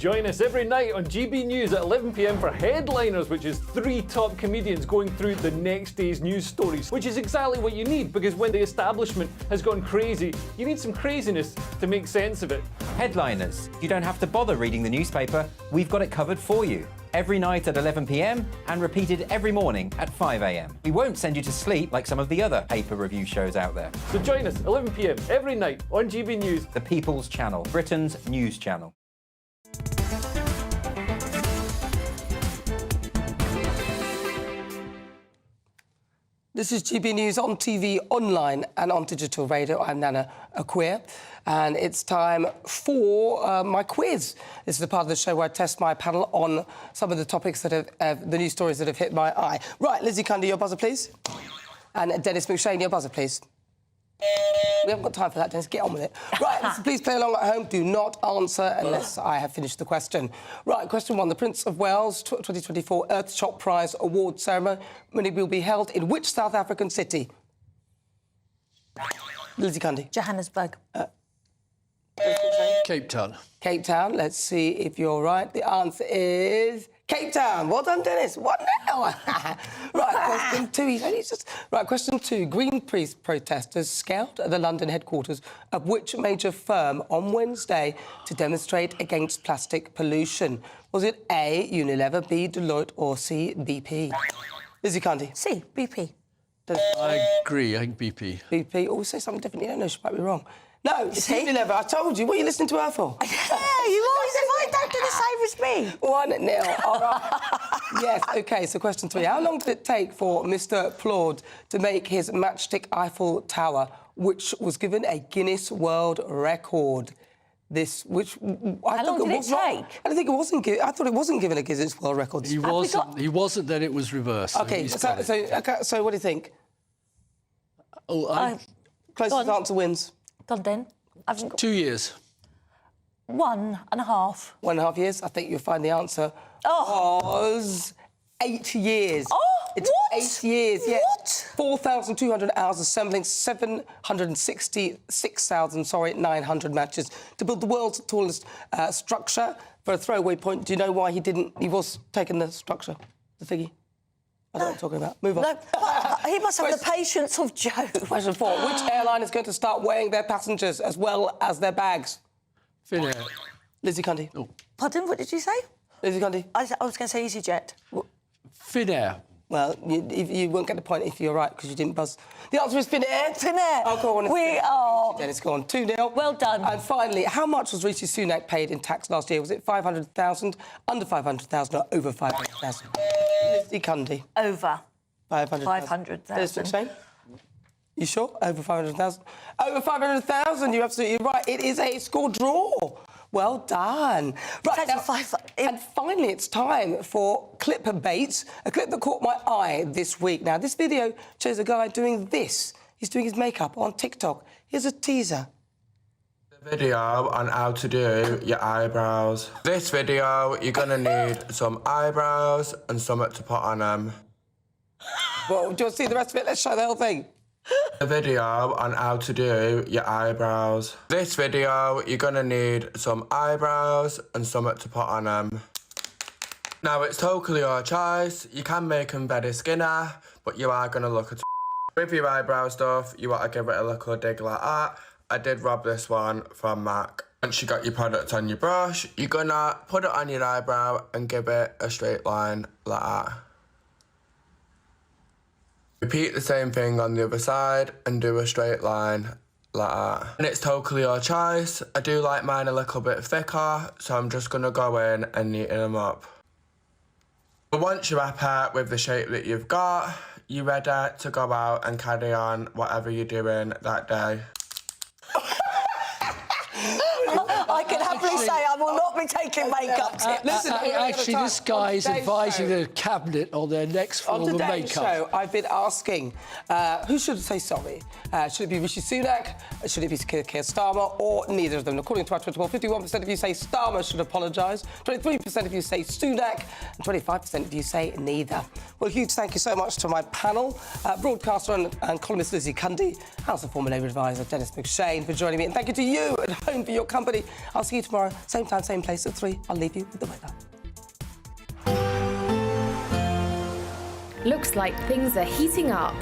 Join us every night on GB News at 11 p.m. for Headliners, which is 3 top comedians going through the next day's news stories, which is exactly what you need, because when the establishment has gone crazy, you need some craziness to make sense of it. Headliners. You don't have to bother reading the newspaper. We've got it covered for you. Every night at 11 p.m. and repeated every morning at 5 a.m. We won't send you to sleep like some of the other paper review shows out there. So join us 11 p.m. every night on GB News. The People's Channel, Britain's news channel. This is GB News on TV, online and on digital radio. I'm Nana Akua, and it's time for my quiz. This is the part of the show where I test my panel on some of the topics that have, the news stories that have hit my eye. Right, Lizzie Cundy, your buzzer, please. And Dennis McShane, your buzzer, please. We haven't got time for that, Dennis. Get on with it. Right, so please play along at home. Do not answer unless I have finished the question. Right, question 1. The Prince of Wales 2024 Earthshot Prize award ceremony will be held in which South African city? Lizzie Cundy. Johannesburg. Cape Town. Cape Town. Let's see if you're right. The answer is Cape Town. Well done, Dennis. What now? Right, question 2. Right, question 2. Greenpeace protesters scaled the London headquarters of which major firm on Wednesday to demonstrate against plastic pollution? Was it A, Unilever, B, Deloitte, or C, BP? Lizzie Cundy. C, BP. I agree. I think BP. BP. Oh, say something different. You don't know. She might be wrong. No, it's Unilever. I told you. What are you listening to her for? Yeah, you always don't do the same as me. 1-0. All right. Yes, OK, so question 3. How long did it take for Mr Plaud to make his matchstick Eiffel Tower, which was given a Guinness World Record? How long did it take? I don't think it wasn't. I thought it wasn't given a Guinness World Record. He wasn't. He wasn't. Then it was reversed. OK, so what do you think? Oh, closest answer wins. Gone then. 2 years. 1.5. 1.5 years. I think you'll find the answer was 8 years. Oh, it's what? 8 years. Yeah. What? 4,200 hours assembling 900 matches to build the world's tallest structure. For a throwaway point, do you know why he was taking the structure, the figgy? I don't know what I'm talking about. Move on. No, he must have the patience of Joe. Question 4. Which airline is going to start weighing their passengers as well as their bags? Finnair. Lizzie Cundy. Oh. Pardon, what did you say? Lizzie Cundy. I was going to say EasyJet. Finnair. Well, you won't get the point if you're right, because you didn't buzz. The answer is Finnair. Finnair. Oh, go on. We are. Dennis, go on. 2-0. Well done. And finally, how much was Rishi Sunak paid in tax last year? Was it 500,000, under 500,000, or over 500,000? Lizzie Cundy. Over. 500,000. Dennis McShane? You sure? Over 500,000? Over 500,000, you're absolutely right. It is a score draw. Well done. Right, now, and finally, it's time for Clip Baits, a clip that caught my eye this week. Now, this video shows a guy doing this. He's doing his makeup on TikTok. Here's a teaser. Video on how to do your eyebrows. This video, you're gonna need some eyebrows and something to put on them. Well, do you want to see the rest of it? Let's show the whole thing. The video on how to do your eyebrows. This video, you're gonna need some eyebrows and something to put on them. Now, it's totally your choice. You can make them very skinny, but you are gonna look at with your eyebrow stuff, you want to give it a little dig like that. I did rob this one from Mac. Once you got your product on your brush, you're gonna put it on your eyebrow and give it a straight line like that. Repeat the same thing on the other side and do a straight line like that. And it's totally your choice. I do like mine a little bit thicker, so I'm just gonna go in and neaten them up. But once you're happy with the shape that you've got, you're ready to go out and carry on whatever you're doing that day. I can happily say I will not be taking makeup tips. Listen, actually, this guy is advising the cabinet on their next form of makeup. On today's show, I've been asking who should say sorry. Should it be Rishi Sunak? Should it be Keir Starmer? Or neither of them? According to our Twitter poll, 51% of you say Starmer should apologise, 23% of you say Sunak, and 25% of you say neither. Well, a huge thank you so much to my panel, broadcaster and columnist Lizzie Cundy, House of former Labour advisor Dennis McShane for joining me, and thank you to you at home for your company. I'll see you tomorrow, same time. time, same place at 3. I'll leave you with the weather. Looks like things are heating up.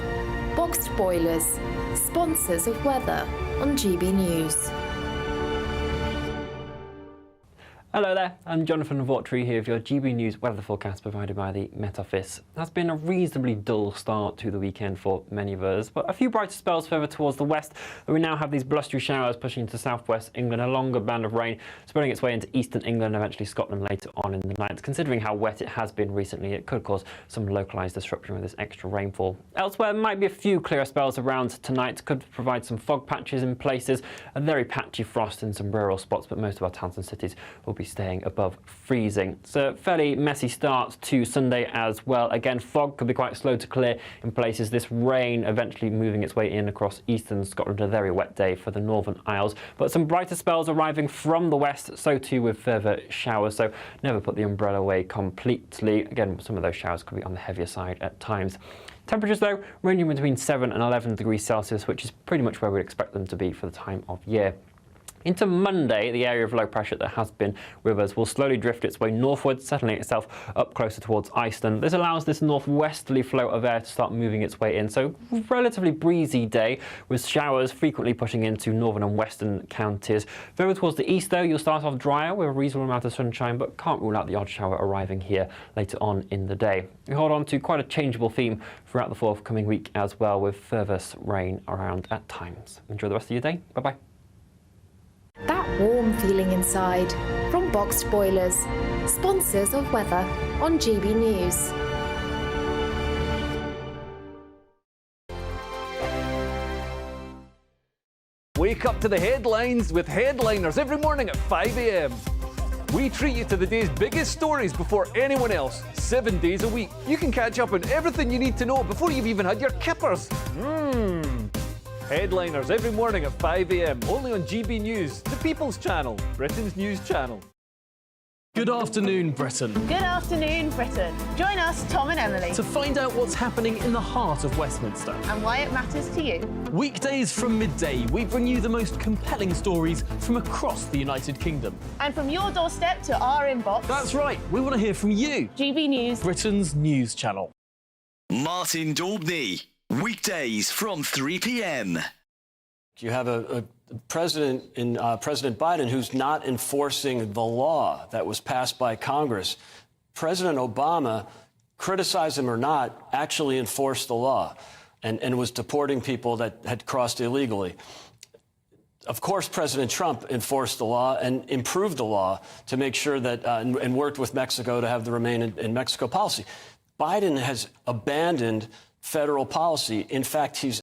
Boxed boilers, sponsors of weather on GB News. Hello there, I'm Jonathan Vautry here with your GB News weather forecast provided by the Met Office. It has been a reasonably dull start to the weekend for many of us, but a few brighter spells further towards the west. We now have these blustery showers pushing into southwest England, a longer band of rain spreading its way into eastern England and eventually Scotland later on in the night. Considering how wet it has been recently, it could cause some localised disruption with this extra rainfall. Elsewhere, there might be a few clearer spells around tonight, could provide some fog patches in places, a very patchy frost in some rural spots, but most of our towns and cities will be staying above freezing. It's a fairly messy start to Sunday as well. Again, fog could be quite slow to clear in places. This rain eventually moving its way in across eastern Scotland. A very wet day for the Northern Isles, but some brighter spells arriving from the west, so too with further showers, so never put the umbrella away completely. Again, some of those showers could be on the heavier side at times. Temperatures, though, ranging between 7 and 11 degrees Celsius, which is pretty much where we'd expect them to be for the time of year. Into Monday, the area of low pressure that has been with us will slowly drift its way northwards, settling itself up closer towards Iceland. This allows this northwesterly flow of air to start moving its way in, so relatively breezy day with showers frequently pushing into northern and western counties. Further towards the east, though, you'll start off drier with a reasonable amount of sunshine, but can't rule out the odd shower arriving here later on in the day. We hold on to quite a changeable theme throughout the forthcoming week as well, with further rain around at times. Enjoy the rest of your day. Bye-bye. That warm feeling inside from Boxed Boilers, sponsors of weather on GB News. Wake up to the headlines with headliners every morning at 5 a.m. We treat you to the day's biggest stories before anyone else, 7 days a week. You can catch up on everything you need to know before you've even had your kippers. Headliners every morning at 5 a.m. only on GB News, the People's Channel, Britain's news channel. Good afternoon, Britain. Good afternoon, Britain. Join us, Tom and Emily, To find out what's happening in the heart of Westminster. and why it matters to you. Weekdays from midday, we bring you the most compelling stories from across the United Kingdom. And from your doorstep to our inbox. That's right, we want to hear from you. GB News, Britain's news channel. Martin Daubney, weekdays from 3 p.m. You have a president in President Biden who's not enforcing the law that was passed by Congress. President Obama, criticize him or not, actually enforced the law and was deporting people that had crossed illegally. Of course, President Trump enforced the law and improved the law to make sure that and worked with Mexico to have the Remain in Mexico policy. Biden has abandoned federal policy. In fact, he's